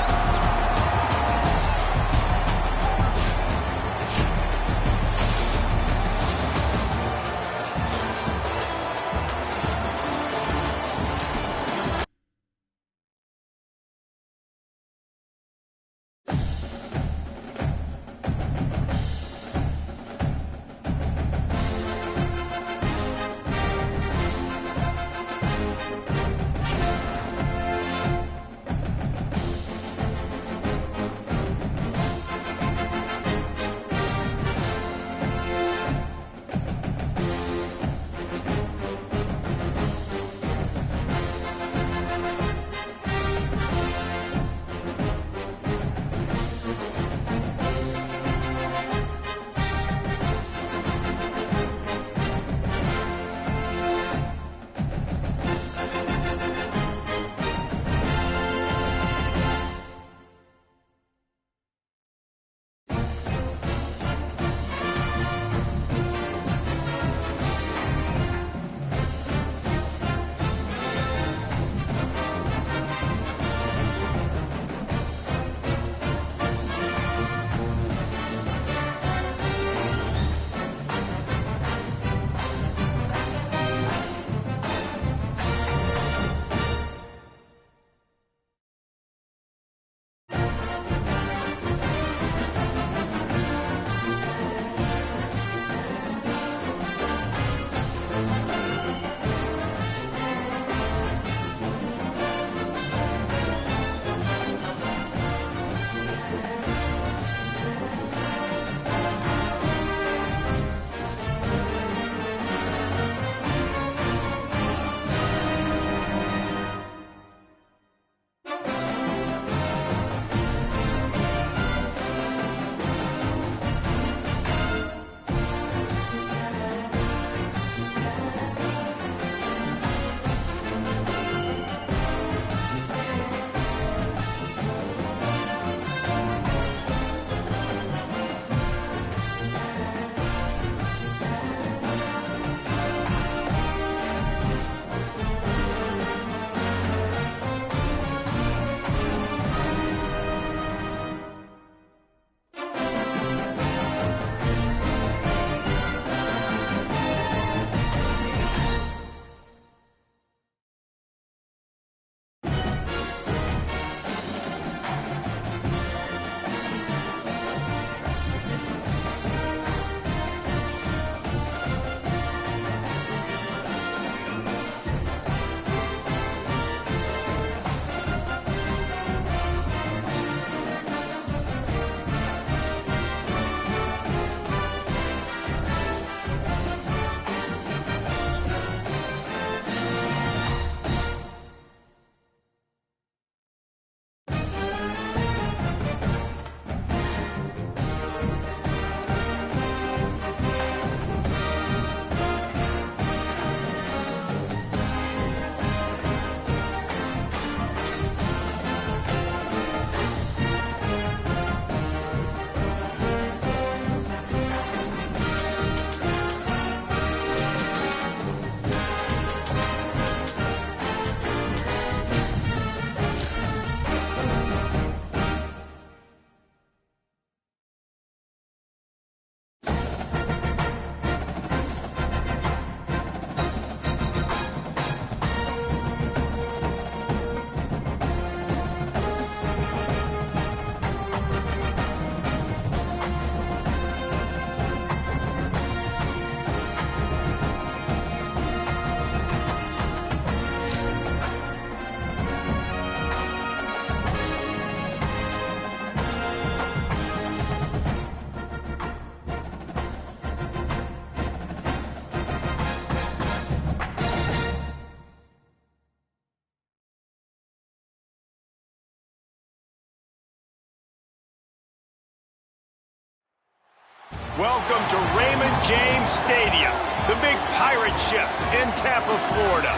Welcome to Raymond James Stadium, the big pirate ship in Tampa, Florida.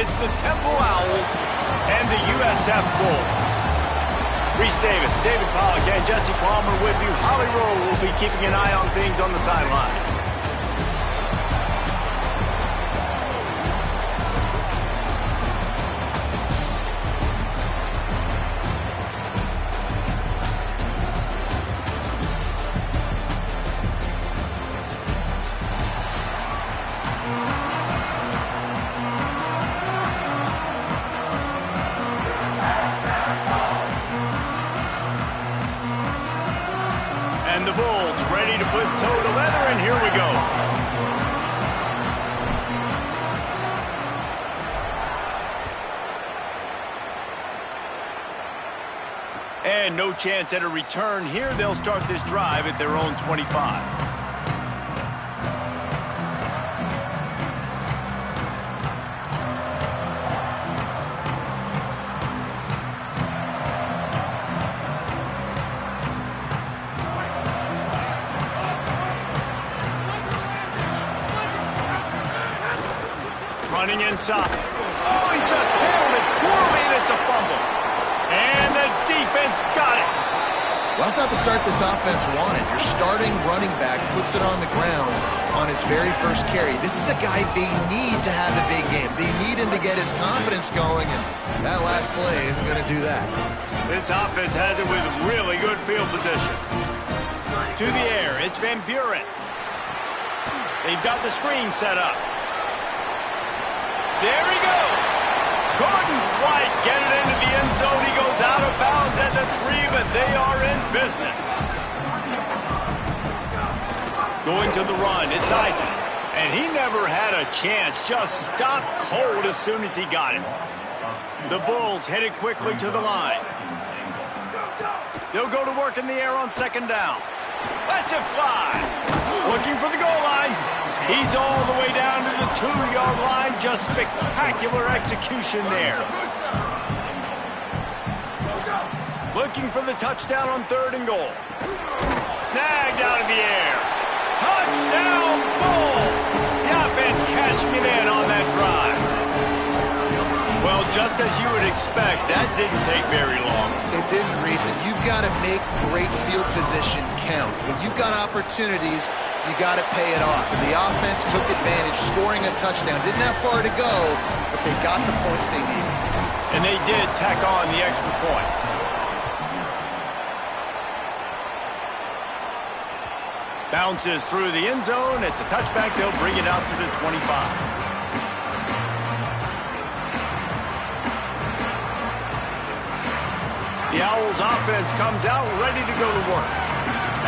It's the Temple Owls and the USF Bulls. Reese Davis, David Pollack, and Jesse Palmer with you. Holly Rowe will be keeping an eye on things on the sideline. And the Bulls ready to put toe to leather, and here we go. And no chance at a return here. They'll start this drive at their own 25. Running inside. Oh, he just handled it poorly, and it's a fumble. And the defense got it. Well, that's not the start this offense wanted. Your starting running back puts it on the ground on his very first carry. This is a guy they need to have a big game. They need him to get his confidence going, and that last play isn't going to do that. This offense has it with really good field position. To the air, it's Van Buren. They've got the screen set up. There he goes. Couldn't quite get it into the end zone. He goes out of bounds at the 3, but they are in business. Going to the run, it's Isaac. And he never had a chance. Just stopped cold as soon as he got it. The Bulls headed quickly to the line. They'll go to work in the air on second down. Lets it fly. Looking for the goal line. He's all the way down to the 2-yard line. Just spectacular execution there. Looking for the touchdown on 3rd and goal. Snagged out of the air. Touchdown, Bulls! The offense cashing it in on that drive. Well, just as you would expect, that didn't take very long. It didn't, Reese, and you've got to make great field position count. When you've got opportunities, you got to pay it off. And the offense took advantage, scoring a touchdown. Didn't have far to go, but they got the points they needed. And they did tack on the extra point. Bounces through the end zone. It's a touchback. They'll bring it out to the 25. The Owls offense comes out ready to go to work.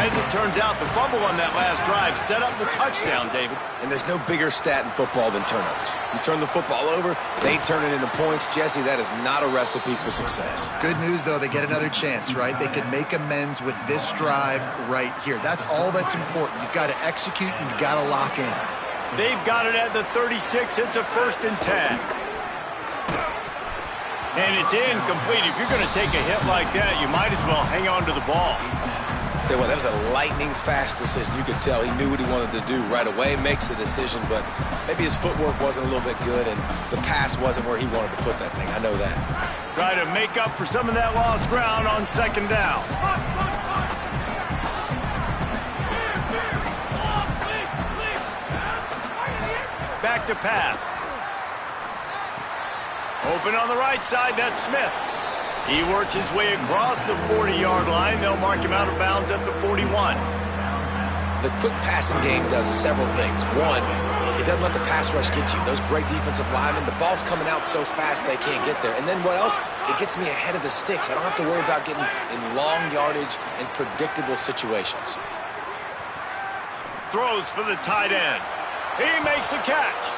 As it turns out, the fumble on that last drive set up the touchdown, David. And there's no bigger stat in football than turnovers. You turn the football over, they turn it into points. Jesse, that is not a recipe for success. Good news, though, they get another chance, right? They could make amends with this drive right here. That's all that's important. You've got to execute and you've got to lock in. They've got it at the 36. It's a 1st and 10. And it's incomplete. If you're going to take a hit like that, you might as well hang on to the ball. Tell you what, that was a lightning-fast decision. You could tell he knew what he wanted to do right away, makes the decision, but maybe his footwork wasn't a little bit good, and the pass wasn't where he wanted to put that thing. I know that. Try to make up for some of that lost ground on 2nd down. Back to pass. Open on the right side, that's Smith. He works his way across the 40-yard line. They'll mark him out of bounds at the 41. The quick passing game does several things. One, it doesn't let the pass rush get you. Those great defensive linemen, the ball's coming out so fast they can't get there. And then what else? It gets me ahead of the sticks. I don't have to worry about getting in long yardage and predictable situations. Throws for the tight end. He makes a catch.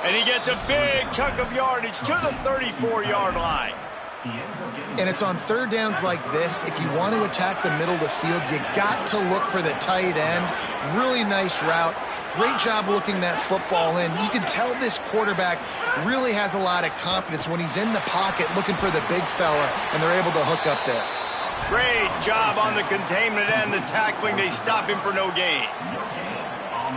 And he gets a big chunk of yardage to the 34-yard line. And it's on 3rd downs like this. If you want to attack the middle of the field, you got to look for the tight end. Really nice route. Great job looking that football in. You can tell this quarterback really has a lot of confidence when he's in the pocket looking for the big fella, and they're able to hook up there. Great job on the containment and the tackling. They stop him for no gain.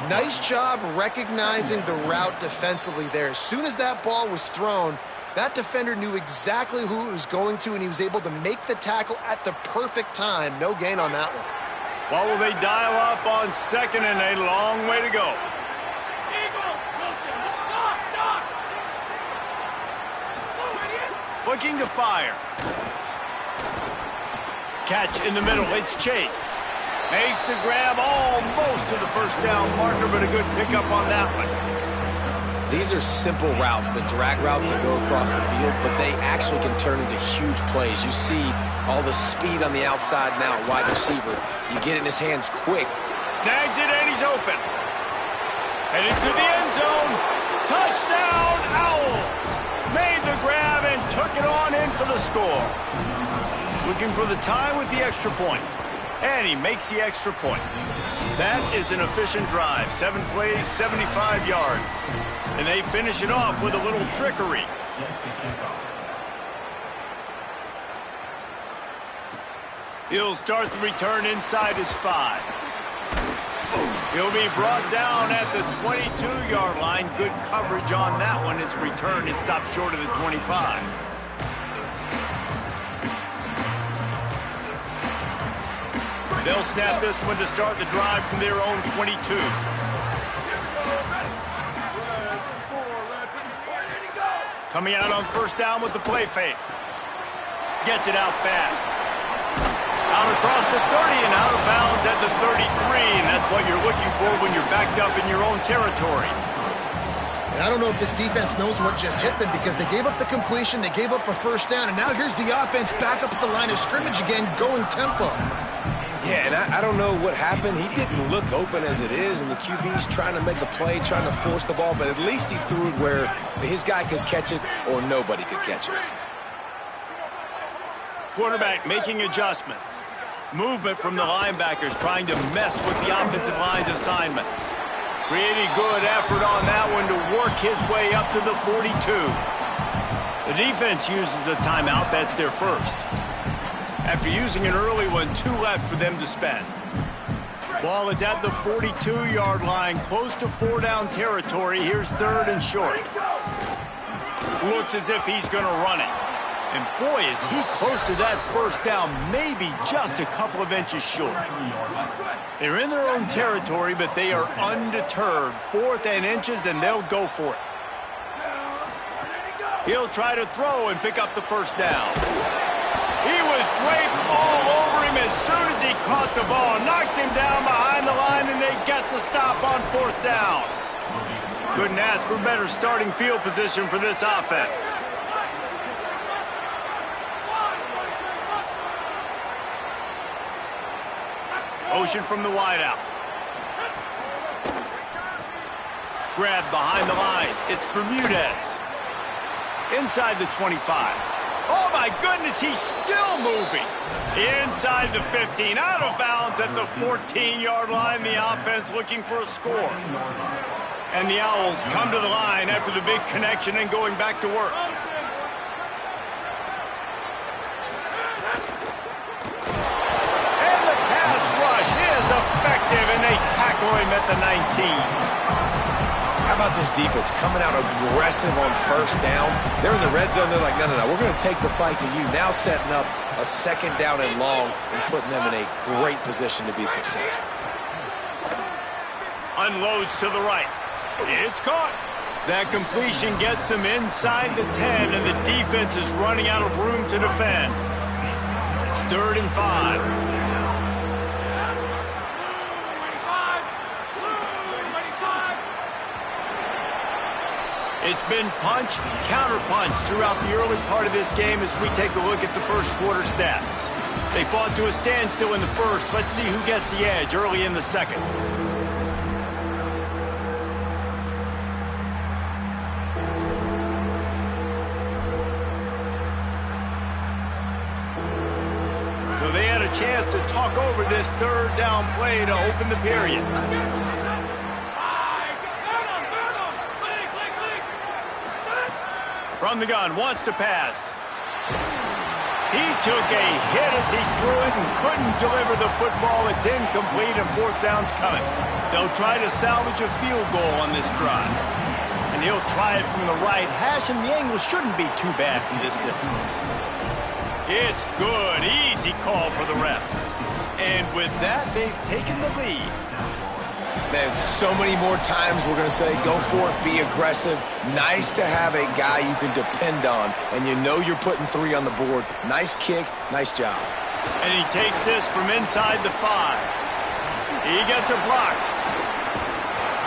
Nice job recognizing the route defensively there. As soon as that ball was thrown, that defender knew exactly who it was going to, and he was able to make the tackle at the perfect time. No gain on that one. What will they dial up on second and a long way to go? Looking to fire. Catch in the middle. It's Chase. Makes the grab almost to the first down marker, but a good pickup on that one. These are simple routes, the drag routes that go across the field, but they actually can turn into huge plays. You see all the speed on the outside now, wide receiver. You get it in his hands quick. Snags it, and he's open. Headed to the end zone. Touchdown, Owls. Made the grab and took it on in for the score. Looking for the tie with the extra point. And he makes the extra point. That is an efficient drive. 7 plays, 75 yards. And they finish it off with a little trickery. He'll start the return inside his 5. He'll be brought down at the 22-yard line. Good coverage on that one. His return is stopped short of the 25. They'll snap this one to start the drive from their own 22. Coming out on first down with the play fake. Gets it out fast. Out across the 30 and out of bounds at the 33. And that's what you're looking for when you're backed up in your own territory. And I don't know if this defense knows what just hit them, because they gave up the completion, they gave up a first down, and now here's the offense back up at the line of scrimmage again, going tempo. Yeah, and I don't know what happened. He didn't look open as it is, and the QB's trying to make a play, trying to force the ball, but at least he threw it where his guy could catch it or nobody could catch it. Quarterback making adjustments. Movement from the linebackers trying to mess with the offensive line's assignments. Pretty good effort on that one to work his way up to the 42. The defense uses a timeout. That's their first. After using an early one, 2 left for them to spend. Ball is at the 42-yard line, close to 4-down territory. Here's third and short. Looks as if he's going to run it. And boy, is he close to that first down, maybe just a couple of inches short. They're in their own territory, but they are undeterred. 4th and inches, and they'll go for it. He'll try to throw and pick up the first down. He was draped all over him as soon as he caught the ball. Knocked him down behind the line, and they get the stop on 4th down. Couldn't ask for better starting field position for this offense. Motion from the wideout. Grab behind the line. It's Bermudez. Inside the 25. Oh, my goodness, he's still moving. Inside the 15. Out of bounds at the 14-yard line. The offense looking for a score. And the Owls come to the line after the big connection and going back to work. Effective, and they tackle him at the 19. How about this defense coming out aggressive on first down? They're in the red zone. They're like, no, we're going to take the fight to you. Now setting up a second down and long and putting them in a great position to be successful. Unloads to the right. It's caught. That completion gets them inside the 10, and the defense is running out of room to defend. It's 3rd and 5. It's been punch, counter-punch throughout the early part of this game as we take a look at the first quarter stats. They fought to a standstill in the first. Let's see who gets the edge early in the second. So they had a chance to talk over this 3rd down play to open the period. From the gun, wants to pass. He took a hit as he threw it and couldn't deliver the football. It's incomplete and fourth down's coming. They'll try to salvage a field goal on this drive. And he'll try it from the right hash, and the angle shouldn't be too bad from this distance. It's good. Easy call for the refs. And with that, they've taken the lead. Man, so many more times we're going to say, go for it, be aggressive. Nice to have a guy you can depend on, and you know you're putting 3 on the board. Nice kick, nice job. And he takes this from inside the 5. He gets a block.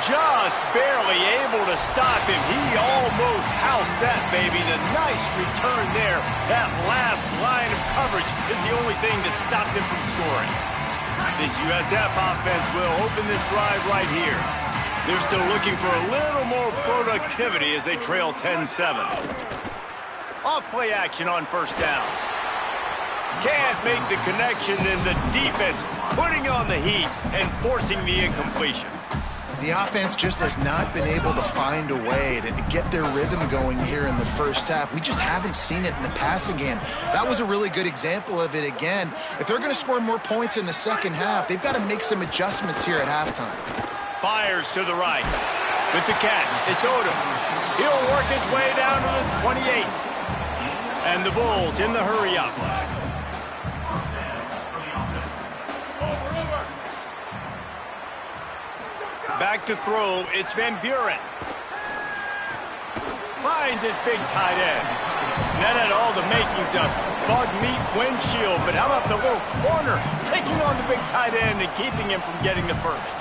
Just barely able to stop him. He almost housed that, baby. The nice return there. That last line of coverage is the only thing that stopped him from scoring. This USF offense will open this drive right here. They're still looking for a little more productivity as they trail 10-7. Off-play action on first down. Can't make the connection, and the defense putting on the heat and forcing the incompletion. The offense just has not been able to find a way to get their rhythm going here in the first half. We just haven't seen it in the passing game. That was a really good example of it again. If they're going to score more points in the second half, they've got to make some adjustments here at halftime. Fires to the right. With the catch, it's Odom. He'll work his way down to the 28. And the Bulls in the hurry-up. Back to throw, it's Van Buren. Finds his big tight end. That had all the makings of bug meat windshield, but how about the little corner taking on the big tight end and keeping him from getting the first?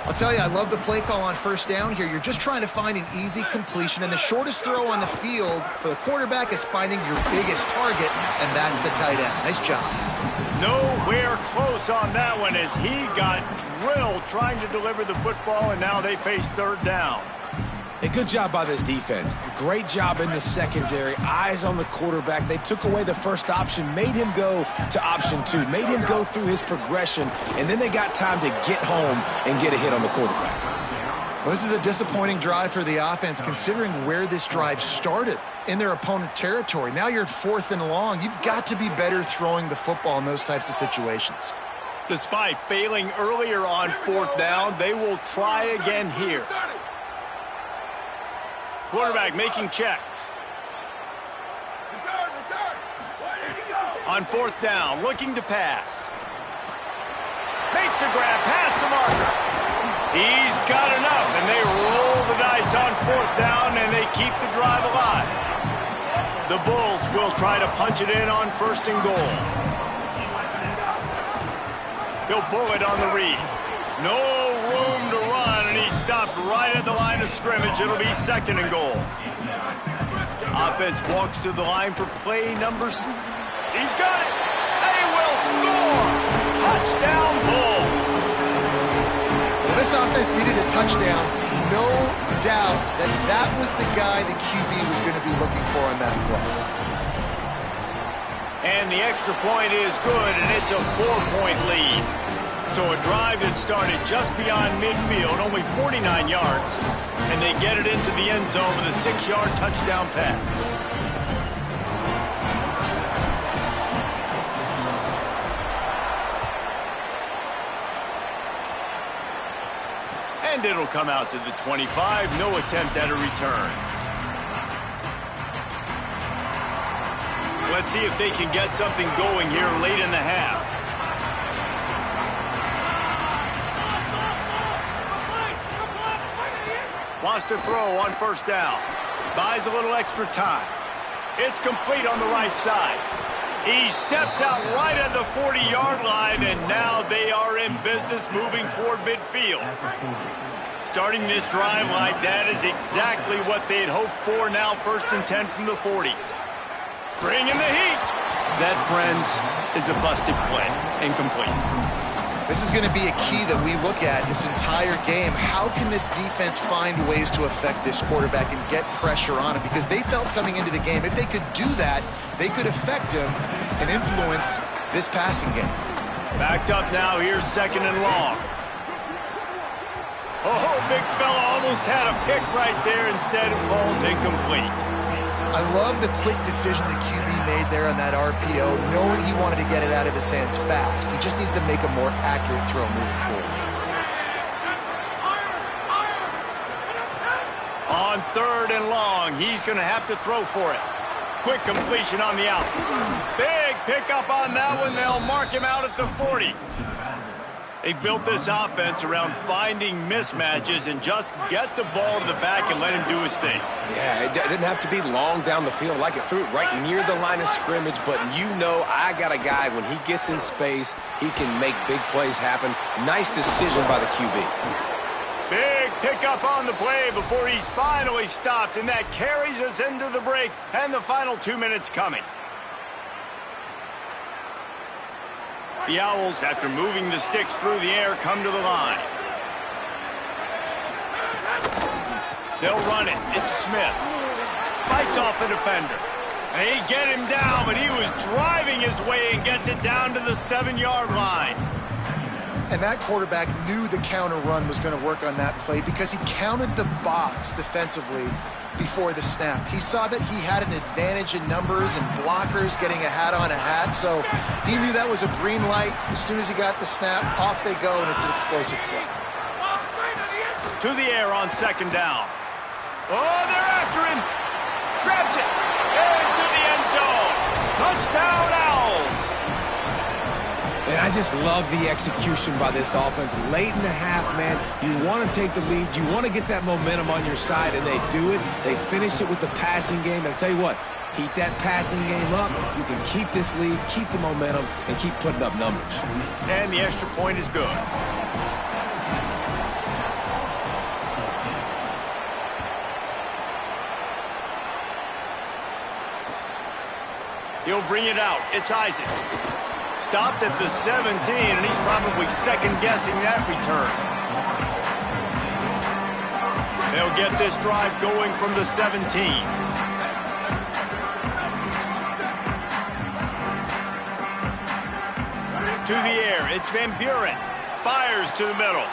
I'll tell you, I love the play call on first down here. You're just trying to find an easy completion, and the shortest throw on the field for the quarterback is finding your biggest target, and that's the tight end. Nice job. Nowhere close on that one as he got drilled trying to deliver the football, and now they face third down. A good job by this defense. Great job in the secondary. Eyes on the quarterback. They took away the first option, made him go to option 2, made him go through his progression, and then they got time to get home and get a hit on the quarterback. Well, this is a disappointing drive for the offense considering where this drive started in their opponent territory. Now you're at 4th and long. You've got to be better throwing the football in those types of situations. Despite failing earlier on 4th down, they will try again here. Quarterback making checks. On 4th down, looking to pass. Makes a grab past the marker. He's got enough, and they roll the dice on 4th down, and they keep the drive alive. The Bulls will try to punch it in on 1st and goal. He'll pull it on the read. No room to run, and he stopped right at the line of scrimmage. It'll be 2nd and goal. Offense walks to the line for play number 6. He's got it. They will score. Touchdown, Bulls. This offense needed a touchdown. No doubt that that was the guy the QB was going to be looking for on that play. And the extra point is good, and it's a 4-point lead. So a drive that started just beyond midfield, only 49 yards, and they get it into the end zone with a 6-yard touchdown pass. And it'll come out to the 25. No attempt at a return. Let's see if they can get something going here late in the half. Wants to throw on 1st down. Buys a little extra time. It's complete on the right side. He steps out right at the 40-yard line, and now they are in business moving toward midfield. Starting this drive like that is exactly what they had hoped for. Now 1st and 10 from the 40. Bring in the heat. That, friends, is a busted play. Incomplete. This is going to be a key that we look at this entire game. How can this defense find ways to affect this quarterback and get pressure on him? Because they felt coming into the game, if they could do that, they could affect him and influence this passing game. Backed up now, here's 2nd and long. Oh, big fella almost had a pick right there. Instead, it falls incomplete. I love the quick decision the QB made there on that RPO, knowing he wanted to get it out of his hands fast. He just needs to make a more accurate throw moving forward. On 3rd and long, he's going to have to throw for it. Quick completion on the out. Big pickup on that one. They'll mark him out at the 40. They've built this offense around finding mismatches and just get the ball to the back and let him do his thing. Yeah, it didn't have to be long down the field. Like it threw it right near the line of scrimmage, but you know I got a guy, when he gets in space, he can make big plays happen. Nice decision by the QB. Big pickup on the play before he's finally stopped, and that carries us into the break and the final 2 minutes coming. The Owls, after moving the sticks through the air, come to the line. They'll run it. It's Smith. Fights off a defender. They get him down, but he was driving his way and gets it down to the 7-yard line. And that quarterback knew the counter run was going to work on that play because he counted the box defensively before the snap. He saw that he had an advantage in numbers and blockers getting a hat on a hat, so he knew that was a green light. As soon as he got the snap, off they go, and it's an explosive play. To the air on 2nd down. Oh, they're after him. Grabs it. Into the end zone. Touchdown, Owls. And I just love the execution by this offense. Late in the half, man, you want to take the lead. You want to get that momentum on your side, and they do it. They finish it with the passing game. And I'll tell you what, keep that passing game up. You can keep this lead, keep the momentum, and keep putting up numbers. And the extra point is good. He'll bring it out. It's Isaac. Stopped at the 17, and he's probably second-guessing that return. They'll get this drive going from the 17. To the air, it's Van Buren. Fires to the middle.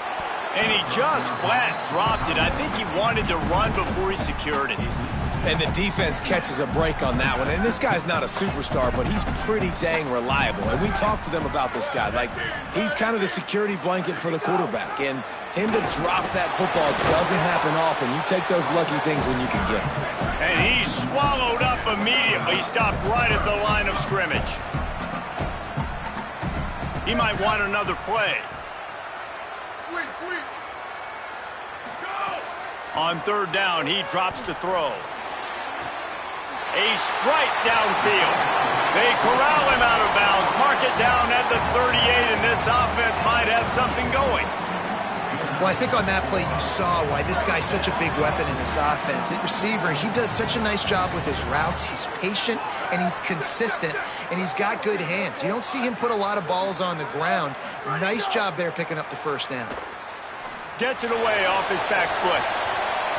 And he just flat dropped it. I think he wanted to run before he secured it. And the defense catches a break on that one. And this guy's not a superstar, but he's pretty dang reliable. And we talked to them about this guy. Like, he's kind of the security blanket for the quarterback. And him to drop that football doesn't happen often. You take those lucky things when you can get them. And he swallowed up immediately. Stopped right at the line of scrimmage. He might want another play. Sweet. Go! On 3rd down, he drops to throw. A strike downfield. They corral him out of bounds, mark it down at the 38, and this offense might have something going. Well, I think on that play you saw why this guy's such a big weapon in this offense. At receiver, he does such a nice job with his routes. He's patient, and he's consistent, and he's got good hands. You don't see him put a lot of balls on the ground. Nice job there picking up the 1st down. Gets it away off his back foot.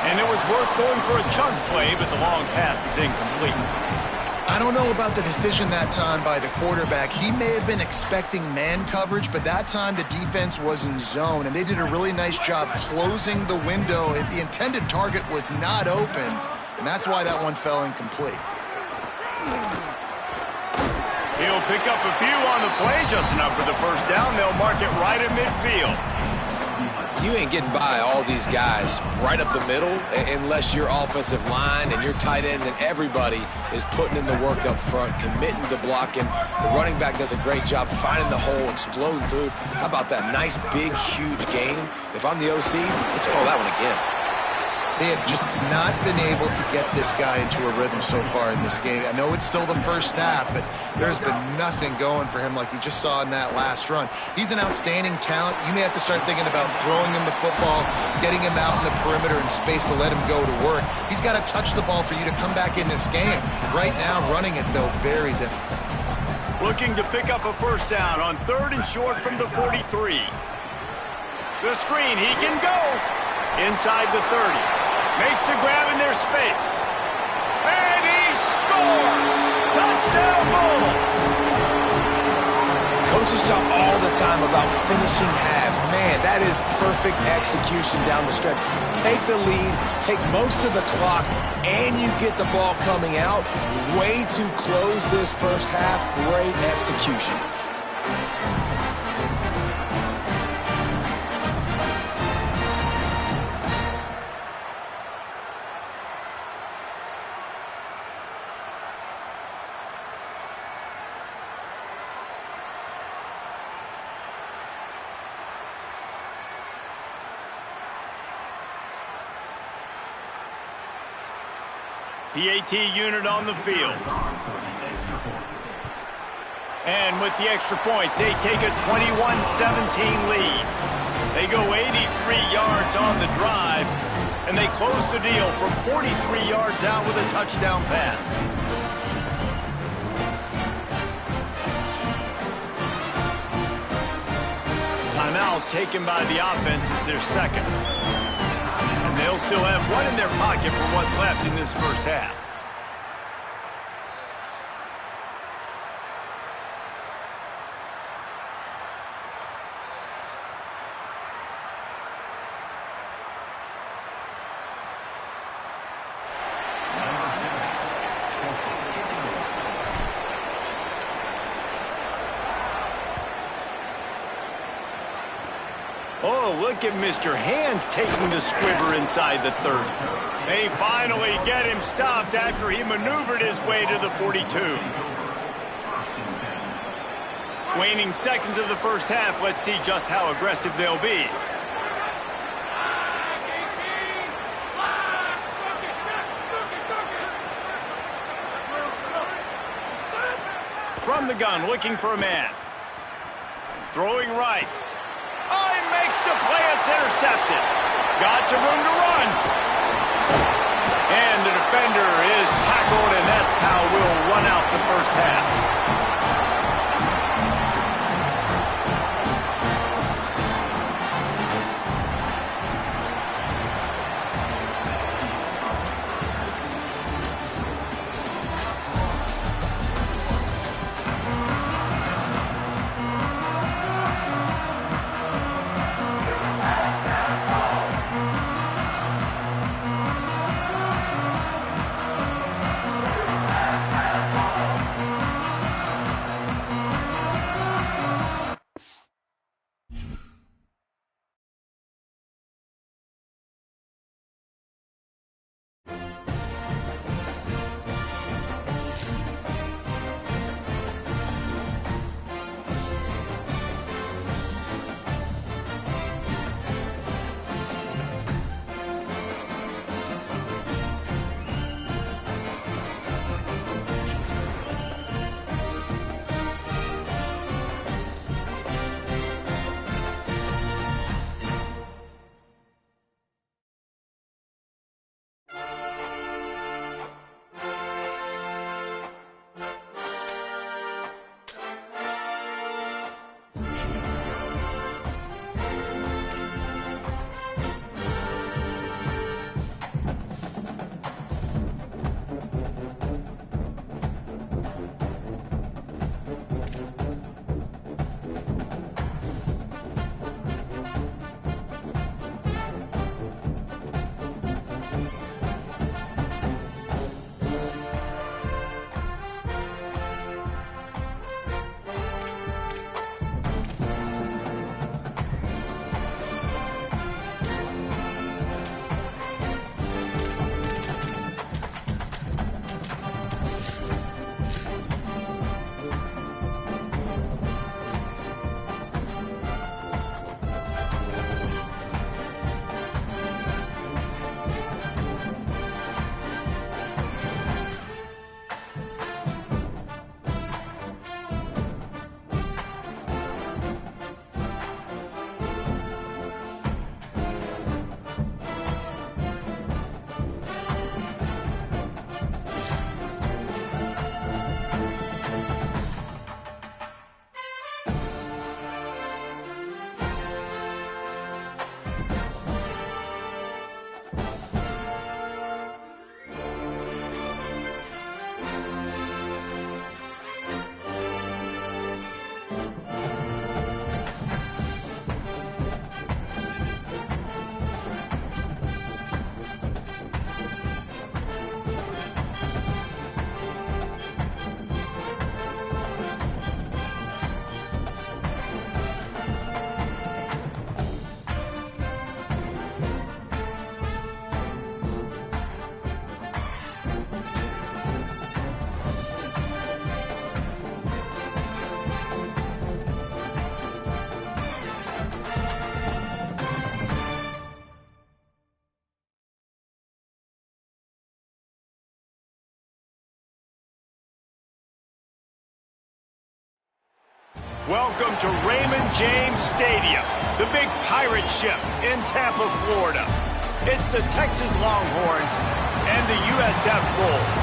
And it was worth going for a chunk play, but the long pass is incomplete. I don't know about the decision that time by the quarterback. He may have been expecting man coverage, but that time the defense was in zone, and they did a really nice job closing the window. The intended target was not open, and that's why that one fell incomplete. He'll pick up a few on the play, just enough for the 1st down. They'll mark it right at midfield. You ain't getting by all these guys right up the middle unless your offensive line and your tight ends and everybody is putting in the work up front, committing to blocking. The running back does a great job finding the hole, exploding through. How about that nice, big, huge gain? If I'm the OC, let's call that one again. They have just not been able to get this guy into a rhythm so far in this game. I know it's still the 1st half, but there's been nothing going for him like you just saw in that last run. He's an outstanding talent. You may have to start thinking about throwing him the football, getting him out in the perimeter and space to let him go to work. He's got to touch the ball for you to come back in this game. Right now, running it, though, very difficult. Looking to pick up a 1st down on 3rd and short from the 43. The screen, he can go. Inside the 30. Makes the grab in their space. And he scores! Touchdown, Bulls! Coaches just talk all the time about finishing halves. Man, that is perfect execution down the stretch. Take the lead, take most of the clock, and you get the ball coming out. Way to close this first half. Great execution. The AT unit on the field. And with the extra point, they take a 21-17 lead. They go 83 yards on the drive, and they close the deal from 43 yards out with a touchdown pass. Timeout taken by the offense is their second. And they'll still have one in their pocket for what's left in this first half. Oh, look at Mr. Hands taking the squibber inside the 30. They finally get him stopped after he maneuvered his way to the 42. Waning seconds of the first half, let's see just how aggressive they'll be. From the gun, looking for a man. Throwing right. Oh, he makes the play. It's intercepted. Got some room to run. And the defender is tackled, and that's how we'll run out the first half. Welcome to Raymond James Stadium, the big pirate ship in Tampa, Florida. It's the Texas Longhorns and the USF Bulls.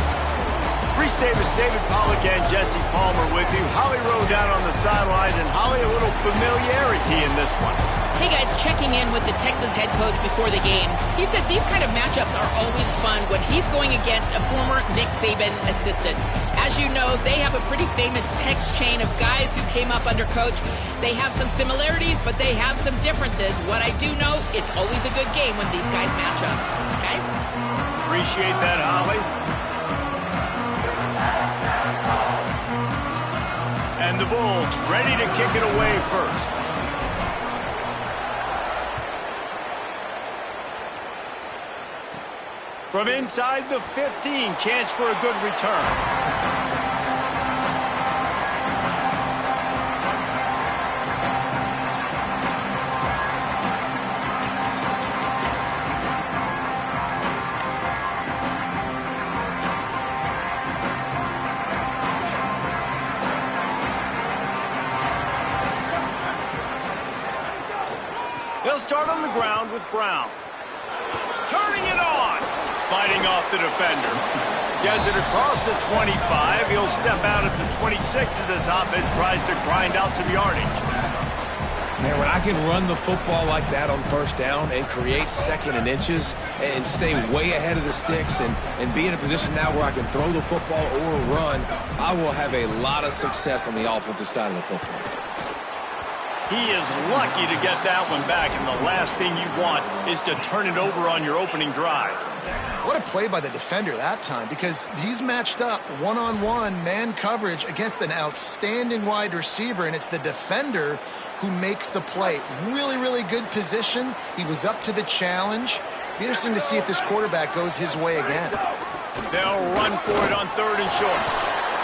Reese Davis, David Pollack, and Jesse Palmer with you. Holly Rowe down on the sidelines, and Holly, a little familiarity in this one. Hey guys, checking in with the Texas head coach before the game. He said these kind of matchups are always fun when he's going against a former Nick Saban assistant. As you know, they have a pretty famous text chain of guys who came up under coach. They have some similarities, but they have some differences. What I do know, it's always a good game when these guys match up. Guys? Appreciate that, Holly. And the Bulls ready to kick it away first. From inside the 15, chance for a good return. They'll start on the ground with Brown. Turning it on. Fighting off the defender. Gets it across the 25. He'll step out at the 26 as this offense tries to grind out some yardage. Man, when I can run the football like that on first down and create second and inches and stay way ahead of the sticks and be in a position now where I can throw the football or run, I will have a lot of success on the offensive side of the football. He is lucky to get that one back, and the last thing you want is to turn it over on your opening drive. What a play by the defender that time, because he's matched up one-on-one man coverage against an outstanding wide receiver, and it's the defender who makes the play. Really, really good position. He was up to the challenge. Be interesting to see if this quarterback goes his way again. They'll run for it on 3rd and short.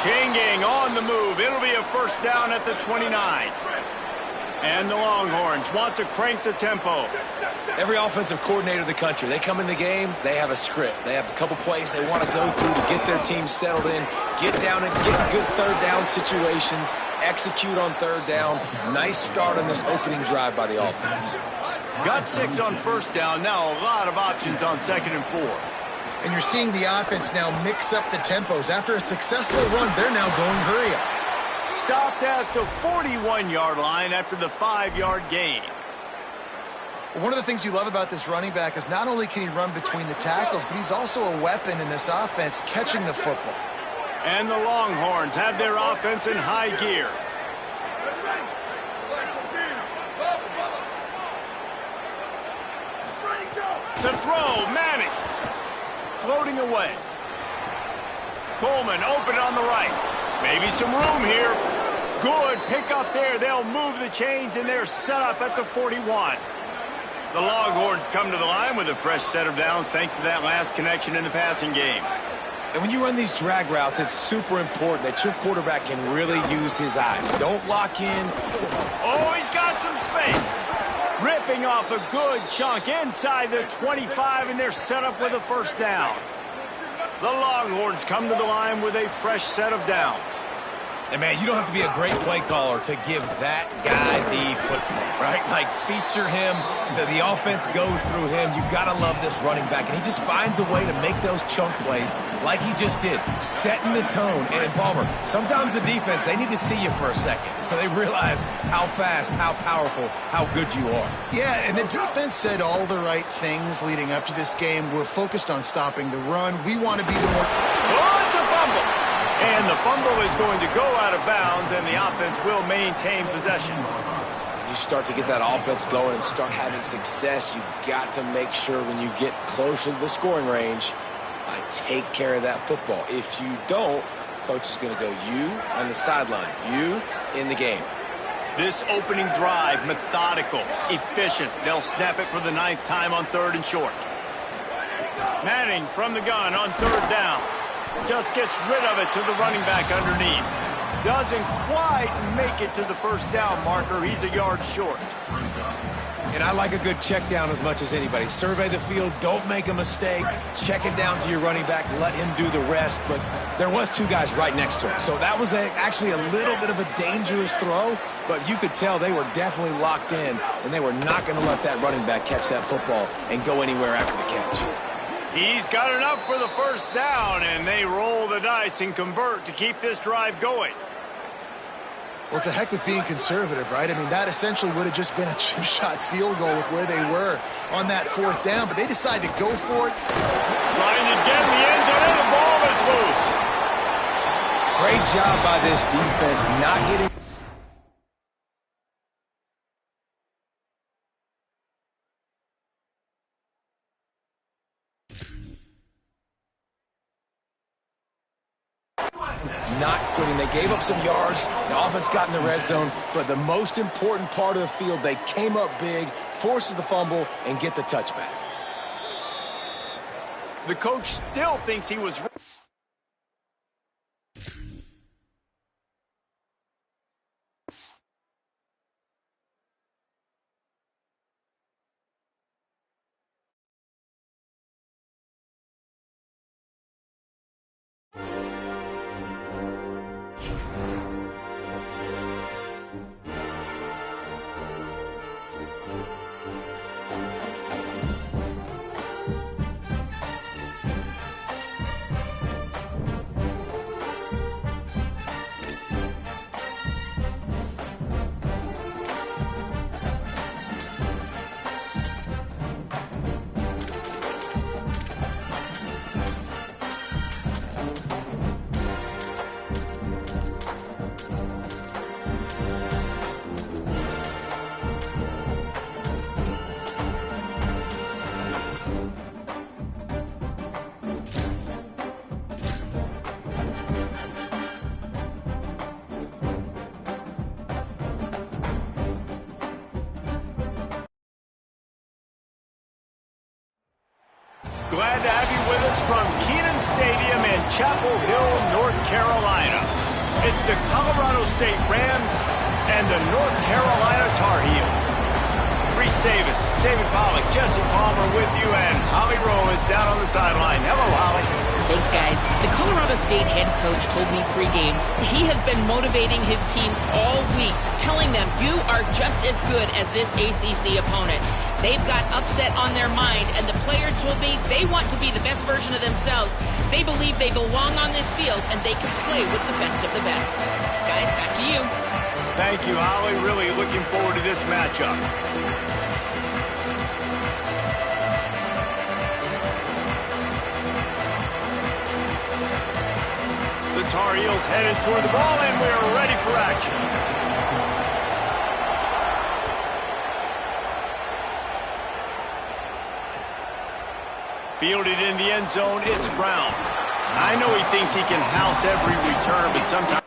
Chain gang on the move. It'll be a first down at the 29. And the Longhorns want to crank the tempo. Every offensive coordinator in the country, they come in the game, they have a script. They have a couple plays they want to go through to get their team settled in, get down and get good third down situations, execute on third down. Nice start on this opening drive by the offense. Got 6 on first down. Now a lot of options on 2nd and 4. And you're seeing the offense now mix up the tempos. After a successful run, they're now going hurry up. Stopped at the 41-yard line after the 5-yard gain. One of the things you love about this running back is not only can he run between the tackles, but he's also a weapon in this offense catching the football. And the Longhorns have their offense in high gear. To throw, Manning. Floating away. Coleman open on the right. Maybe some room here. Good pick up there. They'll move the chains, and they're set up at the 41. The Longhorns come to the line with a fresh set of downs thanks to that last connection in the passing game. And when you run these drag routes, it's super important that your quarterback can really use his eyes. Don't lock in. Oh, he's got some space. Ripping off a good chunk inside the 25, and they're set up with a first down. The Longhorns come to the line with a fresh set of downs. And, man, you don't have to be a great play caller to give that guy the football, right? Like, feature him. The offense goes through him. You've got to love this running back. And he just finds a way to make those chunk plays like he just did, setting the tone. And, Palmer, sometimes the defense, they need to see you for a second so they realize how fast, how powerful, how good you are. Yeah, and the defense said all the right things leading up to this game. We're focused on stopping the run. We want to be the more... Oh, it's a fumble. And the fumble is going to go out of bounds, and the offense will maintain possession. When you start to get that offense going and start having success, you've got to make sure when you get closer to the scoring range, take care of that football. If you don't, coach is going to go you on the sideline, you in the game. This opening drive, methodical, efficient. They'll snap it for the 9th time on 3rd and short. Manning from the gun on 3rd down. Just gets rid of it to the running back underneath. Doesn't quite make it to the first down marker. He's a yard short. And I like a good check down as much as anybody. Survey the field, don't make a mistake. Check it down to your running back, let him do the rest. But there was two guys right next to him. So that was actually a little bit of a dangerous throw, but you could tell they were definitely locked in, and they were not going to let that running back catch that football and go anywhere after the catch. He's got enough for the first down, and they roll the dice and convert to keep this drive going. Well, to heck with being conservative, right? I mean, that essentially would have just been a chip shot field goal with where they were on that fourth down, but they decided to go for it. Trying to get in the end zone, and the ball is loose. Great job by this defense not getting... Not quitting. They gave up some yards. The offense got in the red zone. But the most important part of the field, they came up big, forces the fumble, and get the touchback. The coach still thinks he was... Glad to have you with us from Kenan Stadium in Chapel Hill, North Carolina. It's the Colorado State Rams and the North Carolina Tar Heels. Reese Davis, David Pollack, Jesse Palmer with you, and Holly Rowe is down on the sideline. Hello, Holly. Thanks, guys. The Colorado State head coach told me pregame he has been motivating his team all week, telling them you are just as good as this ACC opponent. They've got upset on their mind, and the player told me they want to be the best version of themselves. They believe they belong on this field, and they can play with the best of the best. Guys, back to you. Thank you, Holly. Really looking forward to this matchup. The Tar Heels headed toward the ball, and we're ready for action. Fielded in the end zone, it's Brown. I know he thinks he can house every return, but sometimes...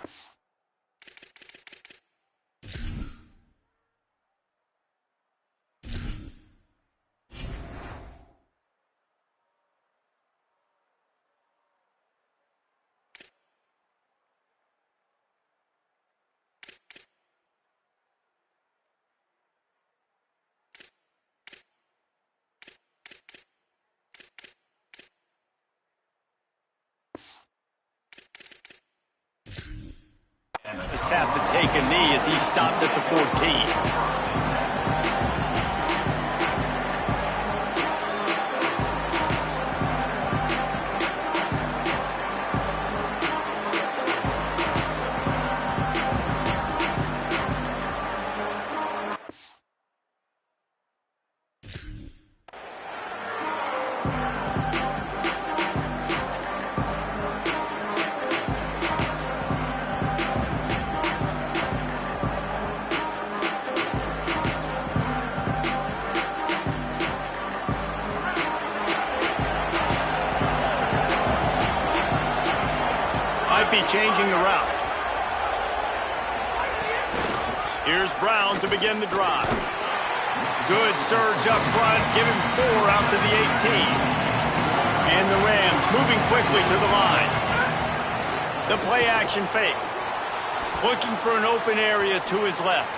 Just have to take a knee as he stopped at the 14. Be changing the route. Here's Brown to begin the drive. Good surge up front, giving 4 out to the 18. And the Rams moving quickly to the line. The play action fake. Looking for an open area to his left.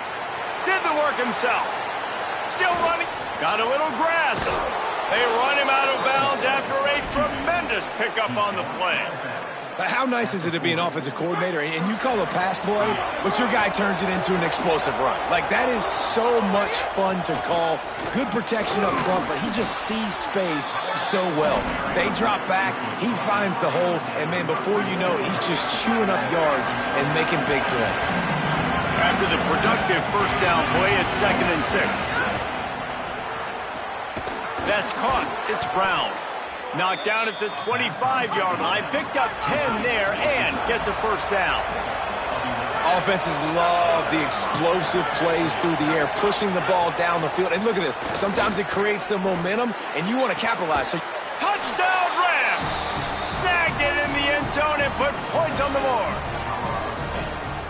Did the work himself. Still running. Got a little grass. They run him out of bounds after a tremendous pickup on the play. How nice is it to be an offensive coordinator and you call a pass play, but your guy turns it into an explosive run? Like, that is so much fun to call. Good protection up front, but he just sees space so well. They drop back, he finds the holes, and man, before you know it, he's just chewing up yards and making big plays. After the productive first down play, it's 2nd and 6. That's caught. It's Brown. Knocked down at the 25-yard line. Picked up 10 there and gets a first down. Offenses love the explosive plays through the air, pushing the ball down the field. And look at this. Sometimes it creates some momentum, and you want to capitalize. So, touchdown Rams! Snagged it in the end zone and put points on the board.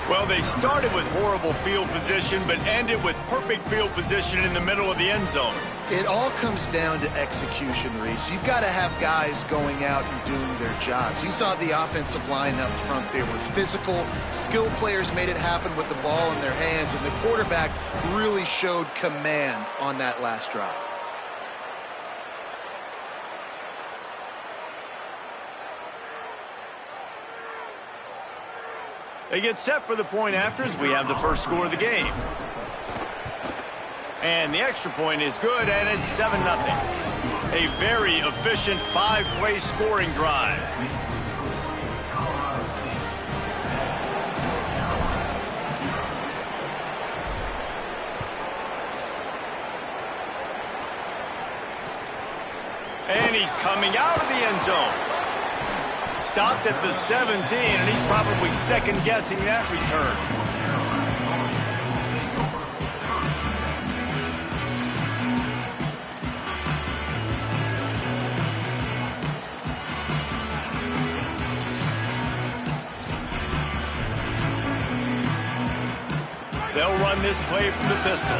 Well, they started with horrible field position, but ended with perfect field position in the middle of the end zone. It all comes down to execution, Reese. You've got to have guys going out and doing their jobs. You saw the offensive line up front. They were physical. Skilled players made it happen with the ball in their hands, and the quarterback really showed command on that last drive. They get set for the point after as we have the first score of the game. And the extra point is good, and it's 7-0. A very efficient 5-play scoring drive. And he's coming out of the end zone. Stopped at the 17, and he's probably second-guessing that return. They'll run this play from the pistol.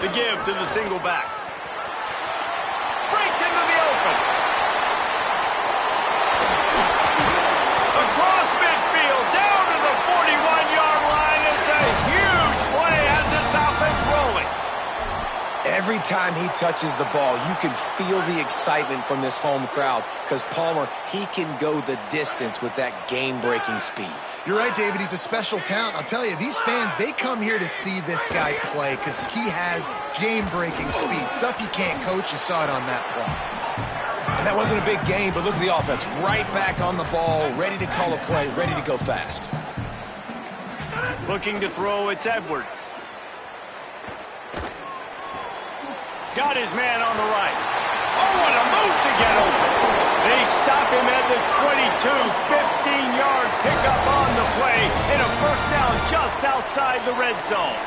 The give to the single back. Breaks into the open. Across midfield, down to the 41-yard line is a huge play as this offense rolling. Every time he touches the ball, you can feel the excitement from this home crowd because Palmer, he can go the distance with that game-breaking speed. You're right, David. He's a special talent. I'll tell you, these fans, they come here to see this guy play because he has game-breaking speed. Stuff you can't coach. You saw it on that play. And that wasn't a big game, but look at the offense. Right back on the ball, ready to call a play, ready to go fast. Looking to throw, it's Edwards. Got his man on the right. Oh, what a move to get open. They stop him at the 22, 15-yard pickup on the play, and a first down just outside the red zone.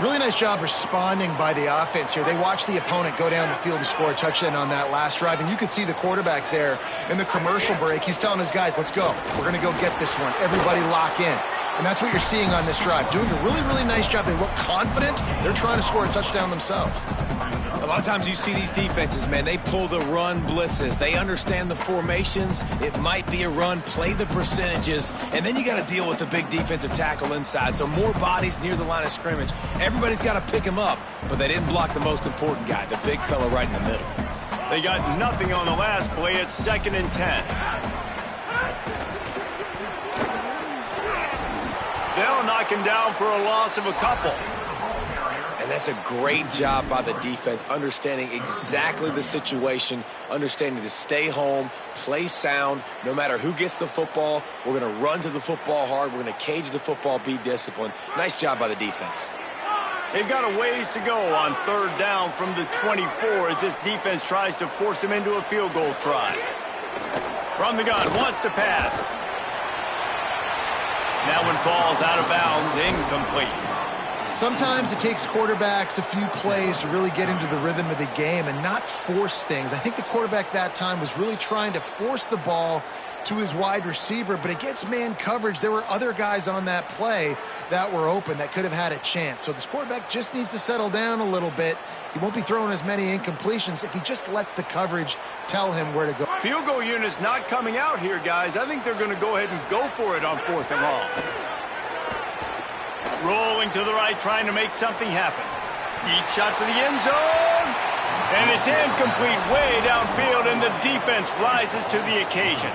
Really nice job responding by the offense here. They watched the opponent go down the field and score a touchdown on that last drive, and you could see the quarterback there in the commercial break. He's telling his guys, let's go. We're going to go get this one. Everybody lock in. And that's what you're seeing on this drive. Doing a really, really nice job. They look confident. They're trying to score a touchdown themselves. A lot of times you see these defenses, man, they pull the run blitzes. They understand the formations. It might be a run, play the percentages, and then you got to deal with the big defensive tackle inside. So more bodies near the line of scrimmage. Everybody's got to pick him up, but they didn't block the most important guy, the big fella right in the middle. They got nothing on the last play. It's 2nd and 10. They'll knock him down for a loss of a couple. And that's a great job by the defense, understanding exactly the situation, understanding to stay home, play sound, no matter who gets the football. We're going to run to the football hard. We're going to cage the football, be disciplined. Nice job by the defense. They've got a ways to go on 3rd down from the 24 as this defense tries to force him into a field goal try. From the gun, wants to pass. That one falls out of bounds, incomplete. Sometimes it takes quarterbacks a few plays to really get into the rhythm of the game and not force things. I think the quarterback that time was really trying to force the ball to his wide receiver, but against man coverage, there were other guys on that play that were open that could have had a chance. So this quarterback just needs to settle down a little bit. He won't be throwing as many incompletions if he just lets the coverage tell him where to go. Field goal unit's not coming out here, guys. I think they're going to go ahead and go for it on 4th and long. Rolling to the right, trying to make something happen. Deep shot for the end zone. And it's incomplete, way downfield, and the defense rises to the occasion.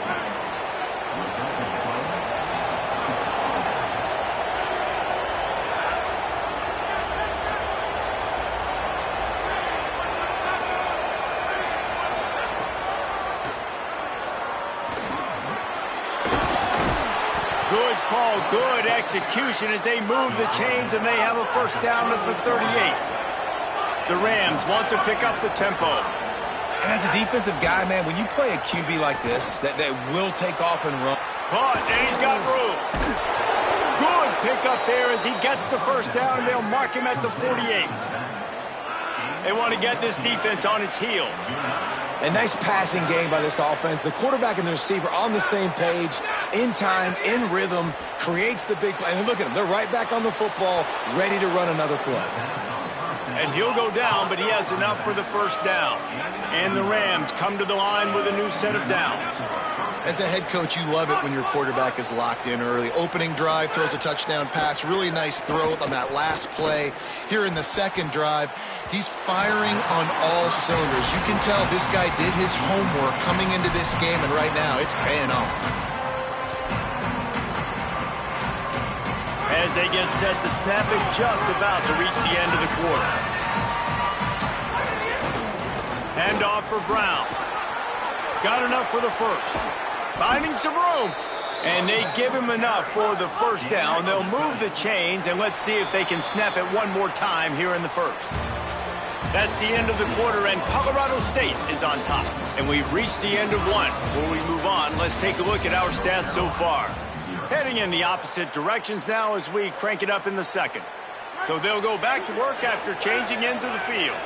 Good call, good execution as they move the chains, and they have a first down at the 38. The Rams want to pick up the tempo. And as a defensive guy, man, when you play a QB like this, that will take off and run. Caught, and he's got room. Good pickup there as he gets the first down, and they'll mark him at the 48. They want to get this defense on its heels. A nice passing game by this offense. The quarterback and the receiver on the same page, in time, in rhythm, creates the big play. And look at them. They're right back on the football, ready to run another play. And he'll go down, but he has enough for the first down. And the Rams come to the line with a new set of downs. As a head coach, you love it when your quarterback is locked in early. Opening drive, throws a touchdown pass. Really nice throw on that last play. Here in the second drive, he's firing on all cylinders. You can tell this guy did his homework coming into this game, and right now it's paying off. As they get set to snap it, just about to reach the end of the quarter. Hand off for Brown. Got enough for the first. Finding some room. And they give him enough for the first down. They'll move the chains, and let's see if they can snap it one more time here in the first. That's the end of the quarter, and Colorado State is on top. And we've reached the end of one. Before we move on, let's take a look at our stats so far. Heading in the opposite directions now as we crank it up in the second. So they'll go back to work after changing into the field.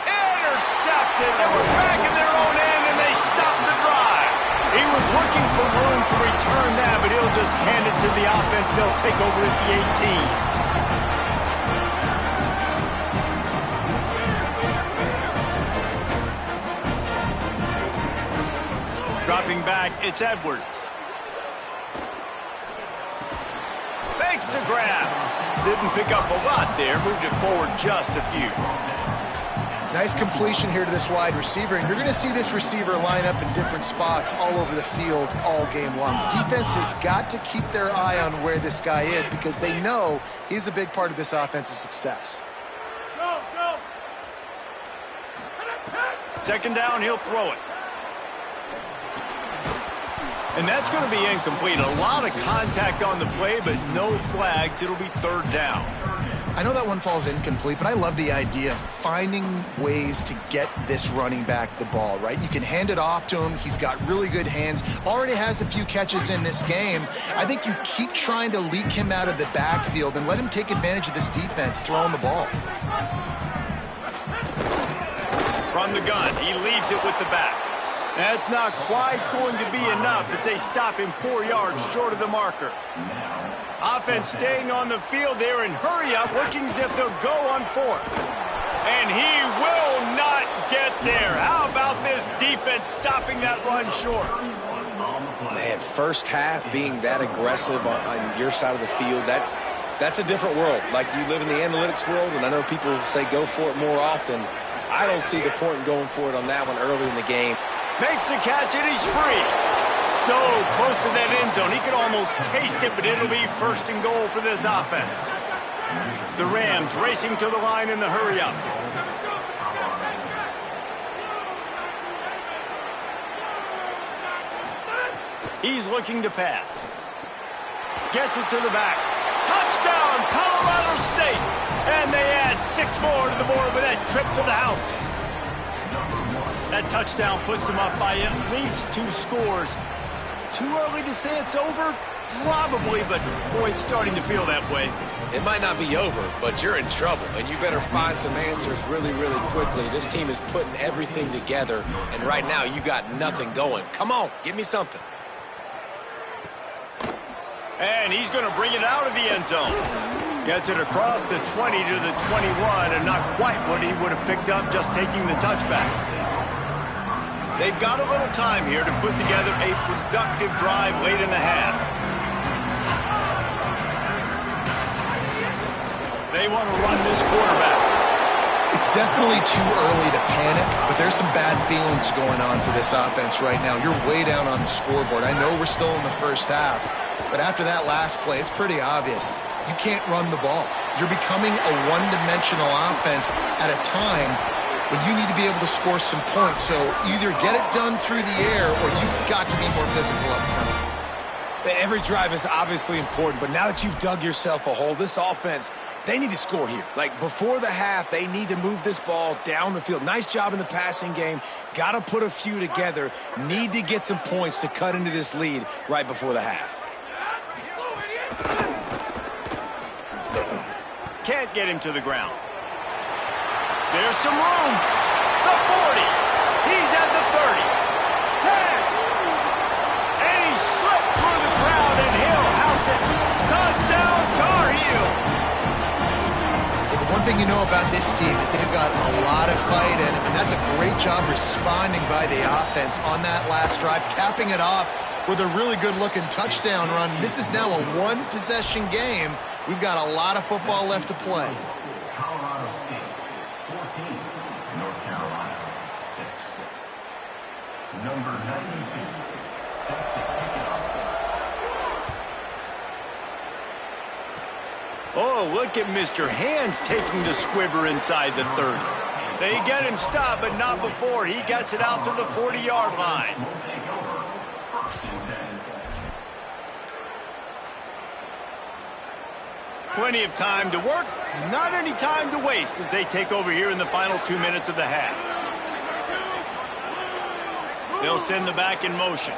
Intercepted. They were back in their own end, and they stopped the drive. He was looking for room to return that, but he'll just hand it to the offense. They'll take over at the 18. Dropping back, it's Edwards. Fakes to grab. Didn't pick up a lot there. Moved it forward just a few. Nice completion here to this wide receiver, and you're going to see this receiver line up in different spots all over the field all game long. Defense has got to keep their eye on where this guy is because they know he's a big part of this offense's success. Go! Second down, he'll throw it. And that's going to be incomplete. A lot of contact on the play, but no flags. It'll be third down. I know that one falls incomplete, but I love the idea of finding ways to get this running back the ball, right? You can hand it off to him. He's got really good hands. Already has a few catches in this game. I think you keep trying to leak him out of the backfield and let him take advantage of this defense throwing the ball. From the gun, he leaves it with the back. That's not quite going to be enough as they stop him 4 yards short of the marker. Offense staying on the field there and hurry up, looking as if they'll go on fourth. And he will not get there. How about this defense stopping that run short? Man, first half being that aggressive on your side of the field, that's a different world. Like, you live in the analytics world, and I know people say go for it more often. I don't see the point in going for it on that one early in the game. Makes the catch, and he's free. So close to that end zone. He could almost taste it, but it'll be first and goal for this offense. The Rams racing to the line in the hurry-up. He's looking to pass. Gets it to the back. Touchdown, Colorado State. And they add 6 more to the board with that trip to the house. That touchdown puts them up by at least 2 scores. Too early to say it's over? Probably, but boy, it's starting to feel that way. It might not be over, but you're in trouble, and you better find some answers really, really quickly. This team is putting everything together, and right now you got nothing going. Come on, give me something. And he's going to bring it out of the end zone. Gets it across the 20 to the 21, and not quite what he would have picked up just taking the touchback. They've got a little time here to put together a productive drive late in the half. They want to run this quarterback. It's definitely too early to panic, but there's some bad feelings going on for this offense right now. You're way down on the scoreboard. I know we're still in the first half, but after that last play, it's pretty obvious. You can't run the ball. You're becoming a one-dimensional offense at a time when you need to be able to score some points. So either get it done through the air or you've got to be more physical up front. Every drive is obviously important, but now that you've dug yourself a hole, this offense, they need to score here. Like, before the half, they need to move this ball down the field. Nice job in the passing game. Got to put a few together. Need to get some points to cut into this lead right before the half. Can't get him to the ground. There's some room. The 40. He's at the 30. 10. And he slipped through the crowd, and he'll house it. Touchdown, Tar Heel. One thing you know about this team is they've got a lot of fight in them, and that's a great job responding by the offense on that last drive, capping it off with a really good-looking touchdown run. This is now a one-possession game. We've got a lot of football left to play. Colorado State, 14. North Carolina, 6. Number 92, set to kick it off. Oh, look at Mr. Hands taking the squibber inside the 30. They get him stopped, but not before he gets it out to the 40-yard line. Will take over. First and 10. Plenty of time to work, not any time to waste as they take over here in the final 2 minutes of the half. They'll send the back in motion.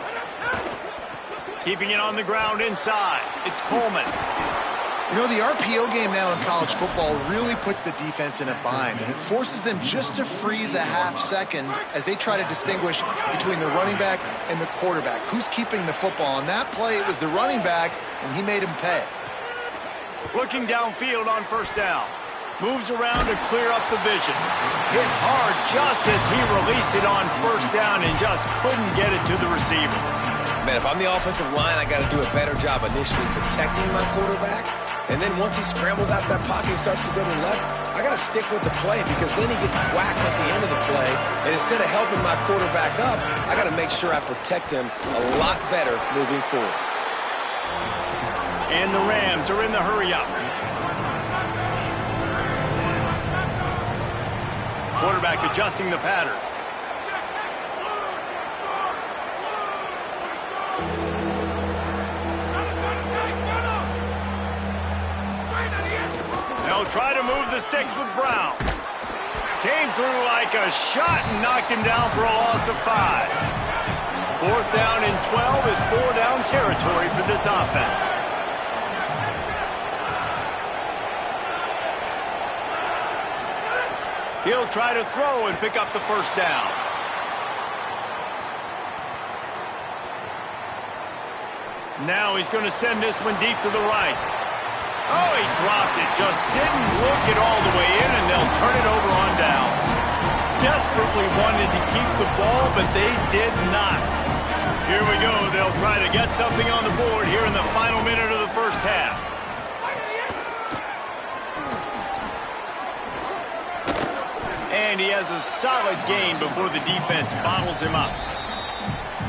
Keeping it on the ground inside. It's Coleman. You know, the RPO game now in college football really puts the defense in a bind, and it forces them just to freeze a half second as they try to distinguish between the running back and the quarterback. Who's keeping the football? On that play, it was the running back, and he made him pay. Looking downfield on first down. Moves around to clear up the vision. Hit hard just as he released it on first down and just couldn't get it to the receiver. Man, if I'm the offensive line, I got to do a better job initially protecting my quarterback. And then once he scrambles out of that pocket and starts to go to the left, I got to stick with the play because then he gets whacked at the end of the play. And instead of helping my quarterback up, I got to make sure I protect him a lot better moving forward. And the Rams are in the hurry-up. Quarterback adjusting the pattern. They'll try to move the sticks with Brown. Came through like a shot and knocked him down for a loss of 5. 4th down and 12 is 4-down territory for this offense. He'll try to throw and pick up the first down. Now he's going to send this one deep to the right. Oh, he dropped it. Just didn't look it all the way in, and they'll turn it over on downs. Desperately wanted to keep the ball, but they did not. Here we go. They'll try to get something on the board here in the final minute of the first half. And he has a solid gain before the defense bottles him up.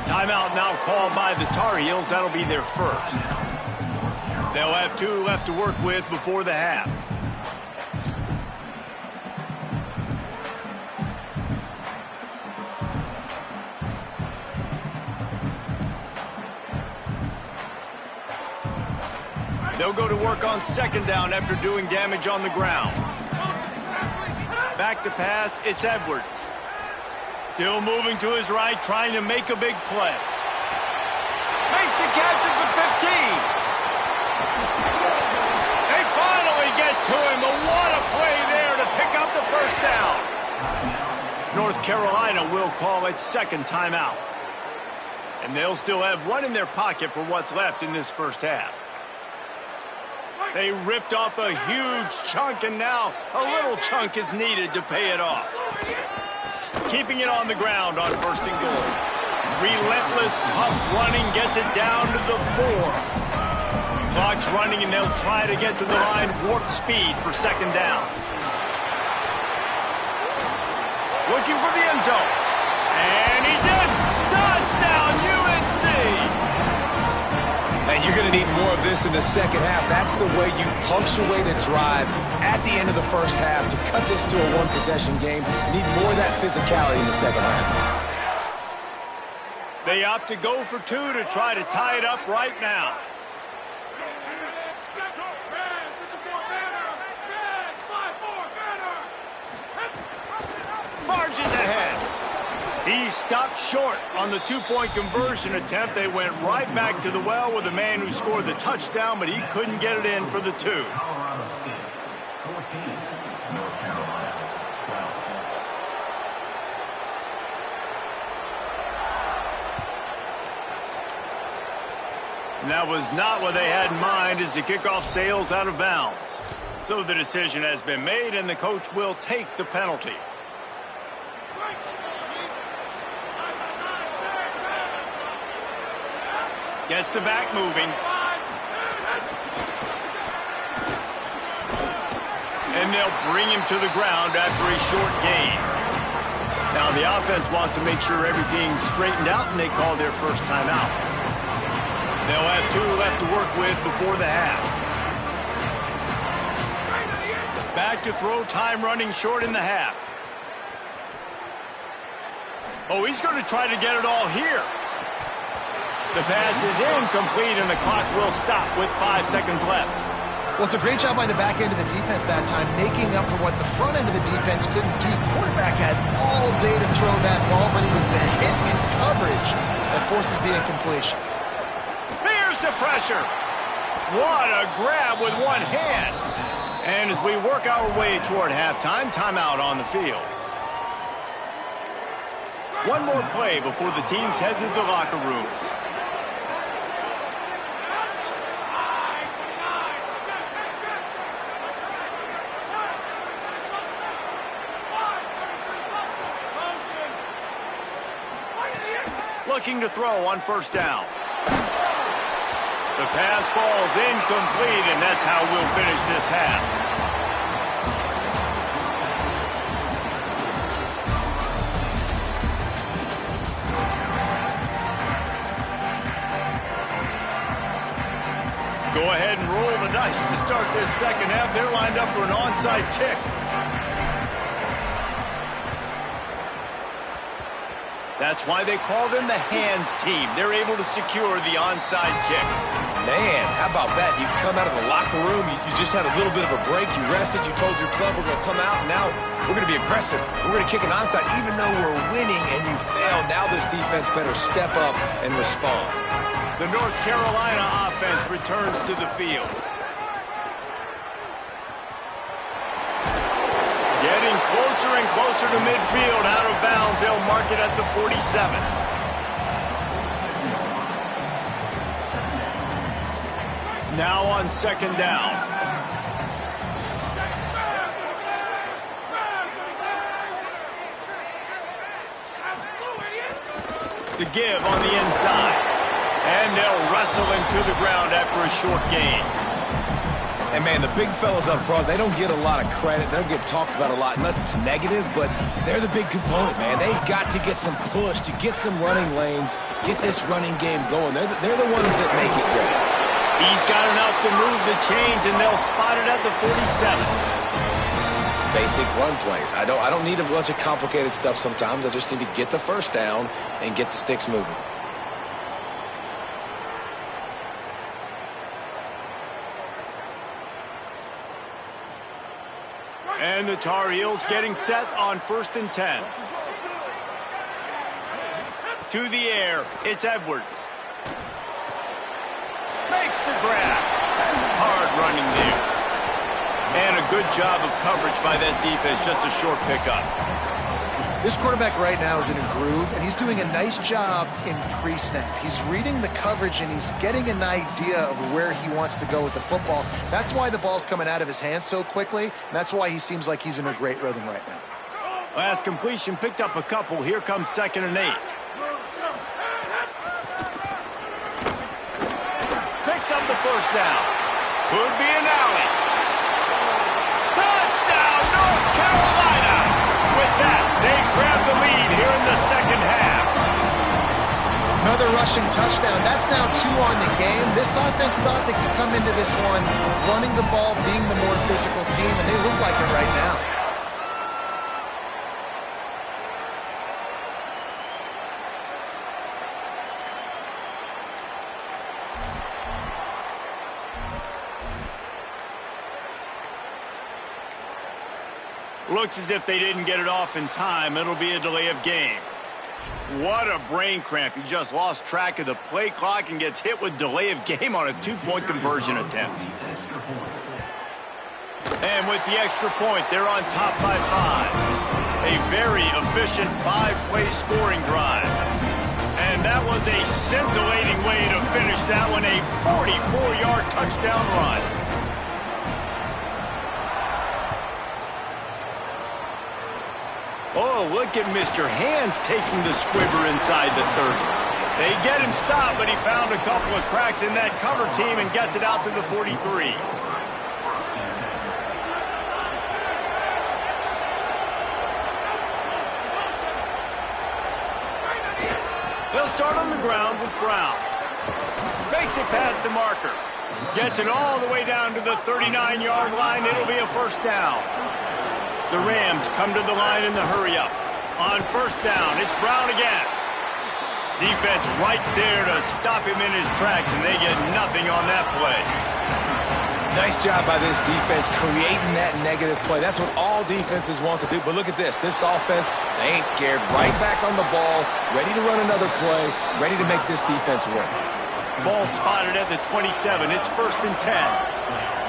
Timeout now called by the Tar Heels. That'll be their first. They'll have 2 left to work with before the half. They'll go to work on second down after doing damage on the ground. Back to pass, it's Edwards. Still moving to his right, trying to make a big play. Makes a catch at the 15. They finally get to him, but what a play there to pick up the first down. North Carolina will call its second timeout. And they'll still have 1 in their pocket for what's left in this first half. They ripped off a huge chunk, and now a little chunk is needed to pay it off. keeping it on the ground on 1st and goal. Relentless, tough running gets it down to the 4. Clock's running, and they'll try to get to the line warp speed for 2nd down. Looking for the end zone. And he's in. Touchdown, UNC! And you're going to need more of this in the 2nd half. That's the way you punctuate a drive at the end of the 1st half to cut this to a one-possession game. You need more of that physicality in the 2nd half. They opt to go for 2 to try to tie it up right now. Marches ahead. He stopped short on the 2-point conversion attempt. They went right back to the well with the man who scored the touchdown, but he couldn't get it in for the 2. Colorado State, 14. North Carolina, 12. And that was not what they had in mind as the kickoff sails out of bounds. So the decision has been made, and the coach will take the penalty. Gets the back moving. And they'll bring him to the ground after a short gain. Now the offense wants to make sure everything's straightened out, and they call their first timeout. They'll have 2 left to work with before the half. Back to throw, time running short in the half. Oh, he's going to try to get it all here. The pass is incomplete, and the clock will stop with 5 seconds left. Well, it's a great job by the back end of the defense that time, making up for what the front end of the defense couldn't do. The quarterback had all day to throw that ball, but it was the hit in coverage that forces the incompletion. Here's the pressure. What a grab with one hand. And as we work our way toward halftime, timeout on the field. One more play before the teams head to the locker rooms. Looking to throw on 1st down. The pass falls incomplete, and that's how we'll finish this half. Go ahead and roll the dice to start this 2nd half. They're lined up for an onside kick. That's why they call them the hands team. They're able to secure the onside kick. Man, how about that? You come out of the locker room, you just had a little bit of a break, you rested, you told your club we're going to come out, and now we're going to be aggressive. We're going to kick an onside even though we're winning and you failed. Now this defense better step up and respond. The North Carolina offense returns to the field. Getting closer and closer to midfield, out of bounds. They'll mark it at the 47. Now on 2nd down. The give on the inside. And they'll wrestle him to the ground after a short gain. And, man, the big fellas up front, they don't get a lot of credit. They don't get talked about a lot unless it's negative, but they're the big component, man. They've got to get some push, to get some running lanes, get this running game going. They're the ones that make it go. He's got enough to move the chains, and they'll spot it at the 47. Basic run plays. I don't need a bunch of complicated stuff sometimes. I just need to get the 1st down and get the sticks moving. And the Tar Heels getting set on 1st and 10. To the air, it's Edwards. Makes the grab. Hard running there. And a good job of coverage by that defense, just a short pickup. This quarterback right now is in a groove, and he's doing a nice job in pre-snap. He's reading the coverage, and he's getting an idea of where he wants to go with the football. That's why the ball's coming out of his hands so quickly, and that's why he seems like he's in a great rhythm right now. Last completion picked up a couple. Here comes 2nd and 8. Picks up the first down. Could be an alley. Touchdown, North Carolina! With that, they grab the lead here in the second half. Another rushing touchdown. That's now 2 on the game. This offense thought they could come into this one running the ball, being the more physical team, and they look like it right now. Looks as if they didn't get it off in time. It'll be a delay of game. What a brain cramp. He just lost track of the play clock and gets hit with delay of game on a 2-point conversion attempt. And with the extra point, they're on top by 5. A very efficient 5-play scoring drive. And that was a scintillating way to finish that one, a 44-yard touchdown run. Oh, look at Mr. Hands taking the squibber inside the 30. They get him stopped, but he found a couple of cracks in that cover team and gets it out to the 43. They'll start on the ground with Brown. Makes it past the marker. Gets it all the way down to the 39-yard line. It'll be a first down. The Rams come to the line in the hurry-up. On first down, it's Brown again. Defense right there to stop him in his tracks, and they get nothing on that play. Nice job by this defense creating that negative play. That's what all defenses want to do. But look at this. This offense, they ain't scared. Right back on the ball, ready to run another play, ready to make this defense work. Ball spotted at the 27. It's 1st and 10.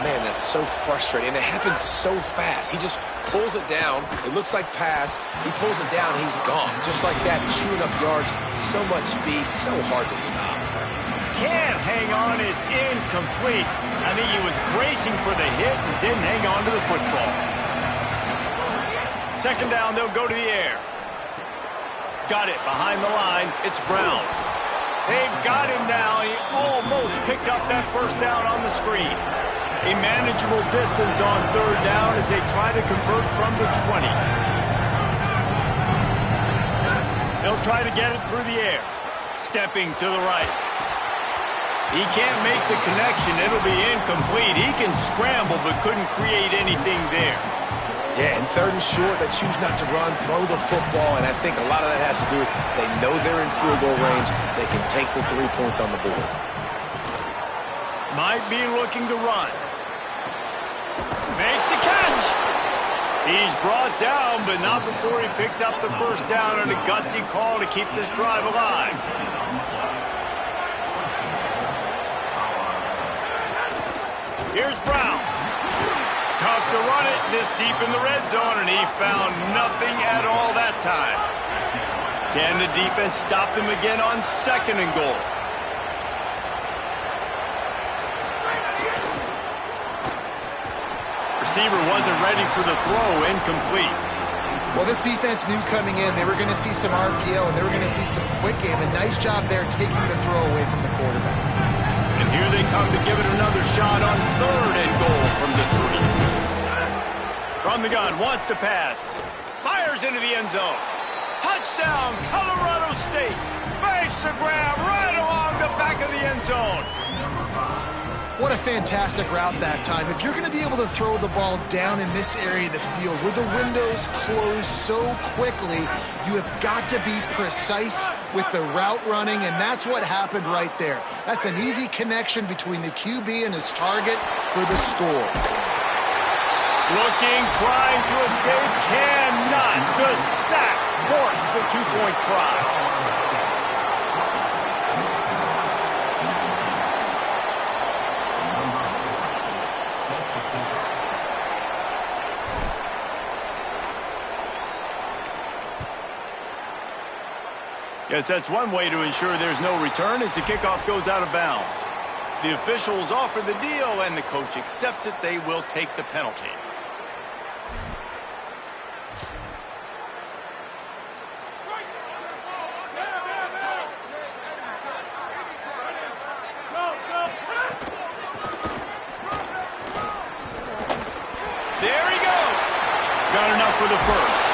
Man, that's so frustrating. And it happens so fast. He just pulls it down. It looks like pass. He pulls it down. He's gone. Just like that, chewing up yards. So much speed. So hard to stop. Can't hang on. It's incomplete. I think he was bracing for the hit and didn't hang on to the football. 2nd down, they'll go to the air. Got it behind the line. It's Brown. They've got him now. He almost picked up that first down on the screen. A manageable distance on 3rd down as they try to convert from the 20. They'll try to get it through the air. Stepping to the right. He can't make the connection. It'll be incomplete. He can scramble but couldn't create anything there. Yeah, and 3rd and short, they choose not to run, throw the football, and I think a lot of that has to do with they know they're in field goal range. They can take the 3 points on the board. Might be looking to run. Makes the catch. He's brought down, but not before he picks up the first down on a gutsy call to keep this drive alive. Here's Brown. Tough to run it this deep in the red zone, and he found nothing at all that time. Can the defense stop them again on 2nd and goal? Receiver wasn't ready for the throw, incomplete. Well, this defense knew coming in they were going to see some RPO and they were going to see some quick game. A nice job there taking the throw away from the quarterback. And here they come to give it another shot on 3rd and goal from the 3. From the gun, wants to pass. Fires into the end zone. Touchdown, Colorado State. Makes the grab right along the back of the end zone. What a fantastic route that time. If you're going to be able to throw the ball down in this area of the field where the windows close so quickly, you have got to be precise with the route running, and that's what happened right there. That's an easy connection between the QB and his target for the score. Looking, trying to escape, cannot. The sack thwarts the 2-point try. Yes, that's one way to ensure there's no return as the kickoff goes out of bounds. The officials offer the deal, and the coach accepts it. They will take the penalty. got enough for the first.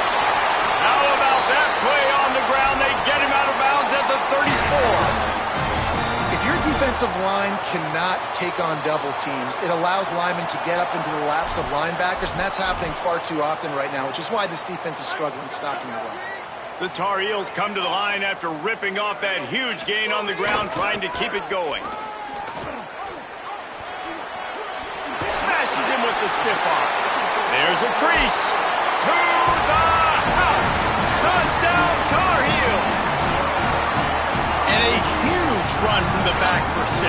How about that play on the ground? They get him out of bounds at the 34. If your defensive line cannot take on double teams, it allows linemen to get up into the laps of linebackers, and that's happening far too often right now, which is why this defense is struggling stopping the run. The Tar Heels come to the line after ripping off that huge gain on the ground, trying to keep it going. Smashes him with the stiff arm. There's a crease. To the house. Touchdown, Tar Heels. And a huge run from the back for 6.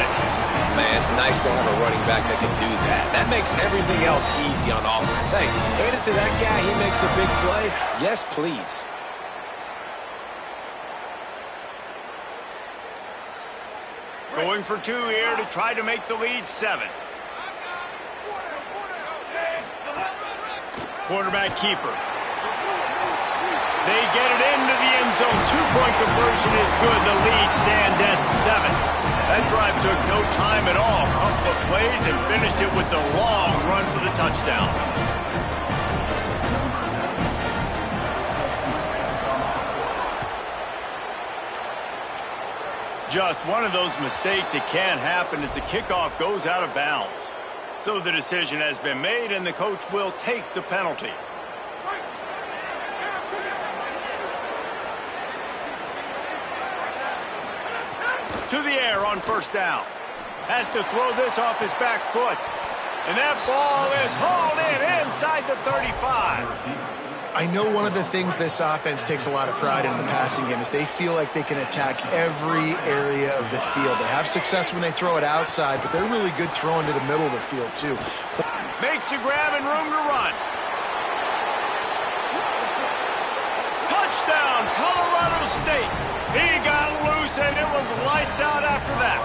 Man, it's nice to have a running back that can do that. That makes everything else easy on offense. Hey, hand it to that guy. He makes a big play. Yes, please. Going for 2 here to try to make the lead 7. Quarterback keeper. They get it into the end zone. 2-point conversion is good. The lead stands at 7. That drive took no time at all. Couple of plays and finished it with the long run for the touchdown. Just one of those mistakes that can happen as the kickoff goes out of bounds. So the decision has been made, and the coach will take the penalty. To the air on first down. Has to throw this off his back foot. And that ball is hauled in inside the 35. I know one of the things this offense takes a lot of pride in the passing game is they feel like they can attack every area of the field. They have success when they throw it outside, but they're really good throwing to the middle of the field, too. Makes a grab and room to run. Touchdown, Colorado State. He got loose, and it was lights out after that.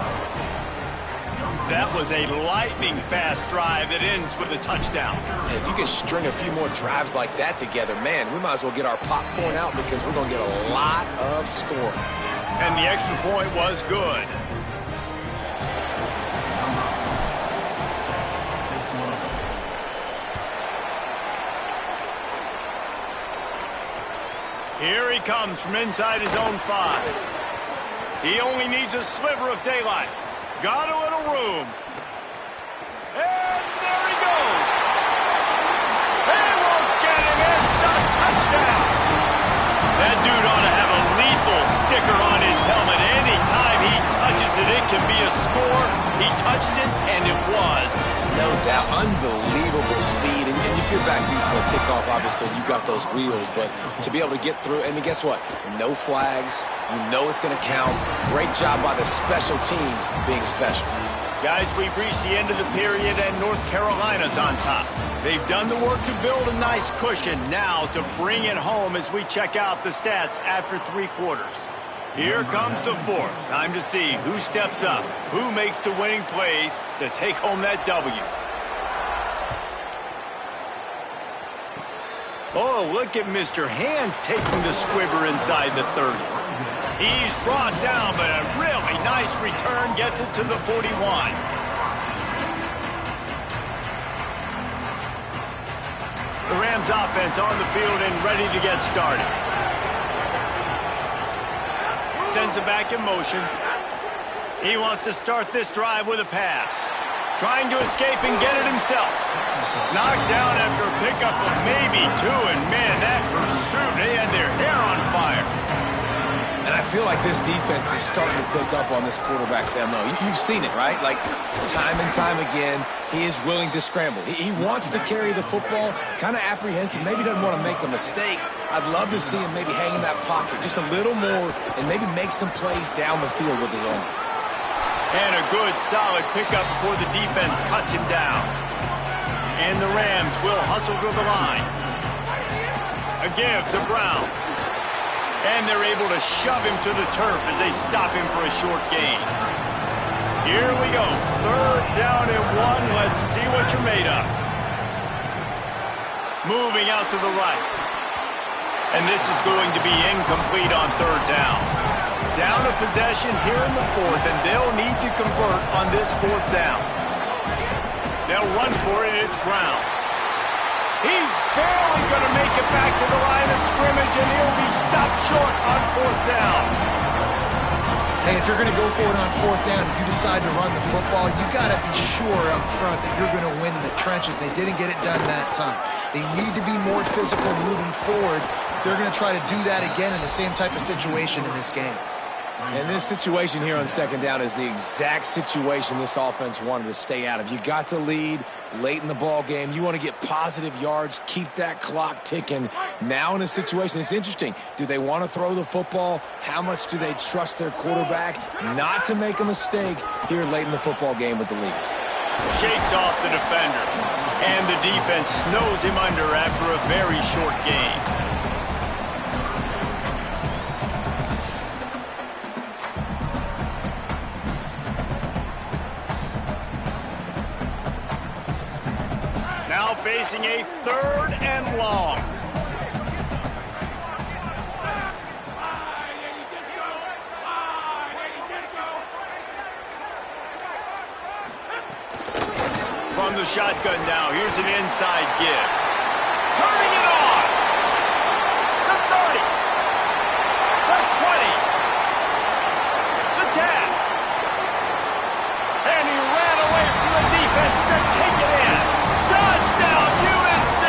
That was a lightning-fast drive that ends with a touchdown. If you can string a few more drives like that together, man, we might as well get our popcorn out because we're going to get a lot of scoring. And the extra point was good. Here he comes from inside his own 5. He only needs a sliver of daylight. Got a little room. And there he goes. They won't get him. It's a touchdown. That dude ought to have a lethal sticker on his helmet. Anytime he touches it, it can be a score. He touched it, and it was. No doubt. Unbelievable speed. And if you're back deep for a kickoff, obviously, you've got those wheels. But to be able to get through, and guess what? No flags. You know it's going to count. Great job by the special teams being special. Guys, we've reached the end of the period, and North Carolina's on top. They've done the work to build a nice cushion. Now to bring it home as we check out the stats after 3 quarters. Here comes the 4th. Time to see who steps up, who makes the winning plays to take home that W. Oh, look at Mr. Hands taking the squibber inside the 30. He's brought down, but a really nice return gets it to the 41. The Rams offense on the field and ready to get started. Sends it back in motion. He wants to start this drive with a pass. Trying to escape and get it himself. Knocked down after a pickup of maybe 2, and man, that pursuit, they had their hair on fire. And I feel like this defense is starting to pick up on this quarterback, Sam. No, you've seen it, right? Like, time and time again, he is willing to scramble. He wants to carry the football, kind of apprehensive, maybe doesn't want to make a mistake. I'd love to see him maybe hang in that pocket just a little more and maybe make some plays down the field with his arm. And a good, solid pickup before the defense cuts him down. And the Rams will hustle to the line. A give to Brown. And they're able to shove him to the turf as they stop him for a short gain. Here we go. 3rd down and 1. Let's see what you're made of. Moving out to the right. And this is going to be incomplete on 3rd down. Down a possession here in the 4th, and they'll need to convert on this 4th down. They'll run for it, it's Brown. He's barely going to make it back to the line of scrimmage, and he'll be stopped short on 4th down. Hey, if you're going to go for it on 4th down, if you decide to run the football, you got to be sure up front that you're going to win in the trenches. They didn't get it done that time. They need to be more physical moving forward. They're going to try to do that again in the same type of situation in this game. And this situation here on 2nd down is the exact situation this offense wanted to stay out of. You got the lead late in the ball game. You want to get positive yards, keep that clock ticking. Now in a situation, it's interesting. Do they want to throw the football? How much do they trust their quarterback not to make a mistake here late in the football game with the lead? Shakes off the defender, and the defense snows him under after a very short game. Now facing a 3rd and long. From the shotgun now, here's an inside give. Turning it on. The 30. The 20. The 10. And he ran away from the defense to take it in. Touchdown, UNC!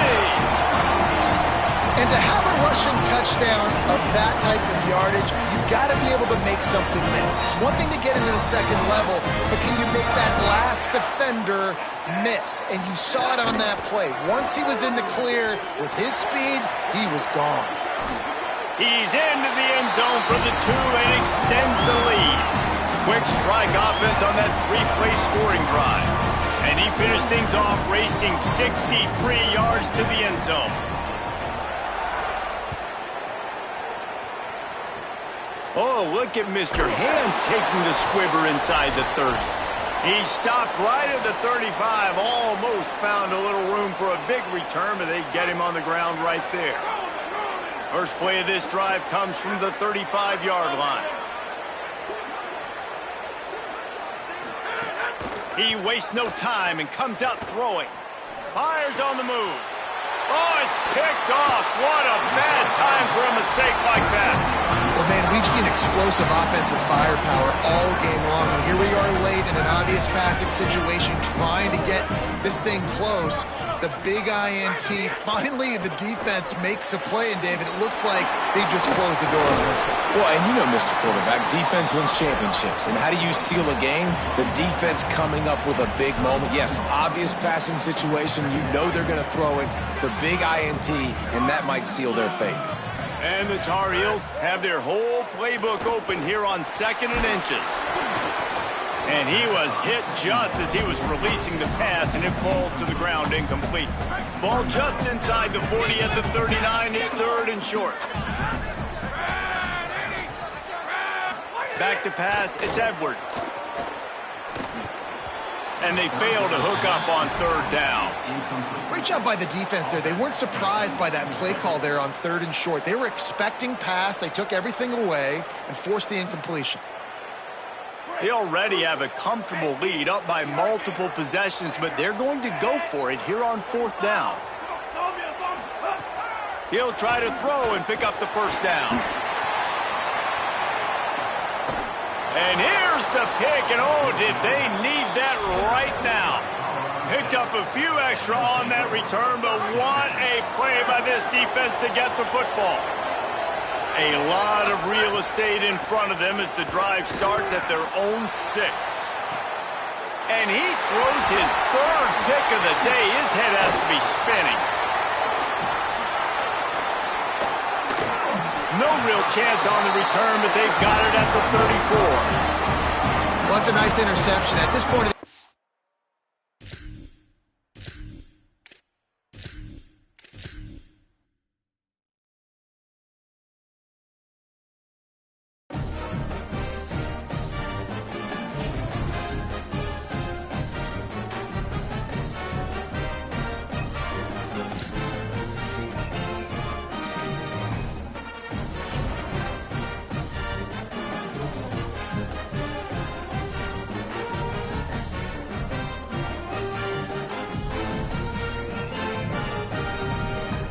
And to have a rushing touchdown of that type of yardage, you've got to be able to make something miss. It's one thing to get into the 2nd level, but can you make that last defender miss? And you saw it on that play. Once he was in the clear with his speed, he was gone. He's into the end zone for the 2 and extends the lead. Quick strike offense on that 3-play scoring drive. And he finished things off racing 63 yards to the end zone. Oh, look at Mr. Hands taking the squibber inside the 30. He stopped right at the 35, almost found a little room for a big return, but they get him on the ground right there. First play of this drive comes from the 35-yard line. He wastes no time and comes out throwing. Fires on the move. Oh, it's picked off. What a bad time for a mistake like that. Well, man, we've seen explosive offensive firepower all game long, and here we are late in an obvious passing situation trying to get this thing close. The big INT, finally the defense makes a play, and David, it looks like they just closed the door on this one. Well, and you know, Mr. Quarterback, defense wins championships. And how do you seal a game? The defense coming up with a big moment. Yes, obvious passing situation. You know they're going to throw it. The big INT, and that might seal their fate. And the Tar Heels have their whole playbook open here on 2nd and inches. And he was hit just as he was releasing the pass, and it falls to the ground incomplete. Ball just inside the 40 at the 39. It's 3rd and short. Back to pass. It's Edwards. And they fail to hook up on 3rd down. Great job by the defense there. They weren't surprised by that play call there on 3rd and short. They were expecting pass. They took everything away and forced the incompletion. They already have a comfortable lead up by multiple possessions, but they're going to go for it here on 4th down. He'll try to throw and pick up the 1st down. And here's the pick, and oh, did they need that right now. Picked up a few extra on that return, but what a play by this defense to get the football. A lot of real estate in front of them as the drive starts at their own 6. And he throws his 3rd pick of the day. His head has to be spinning. No real chance on the return, but they've got it at the 34. Well, that's a nice interception. At this point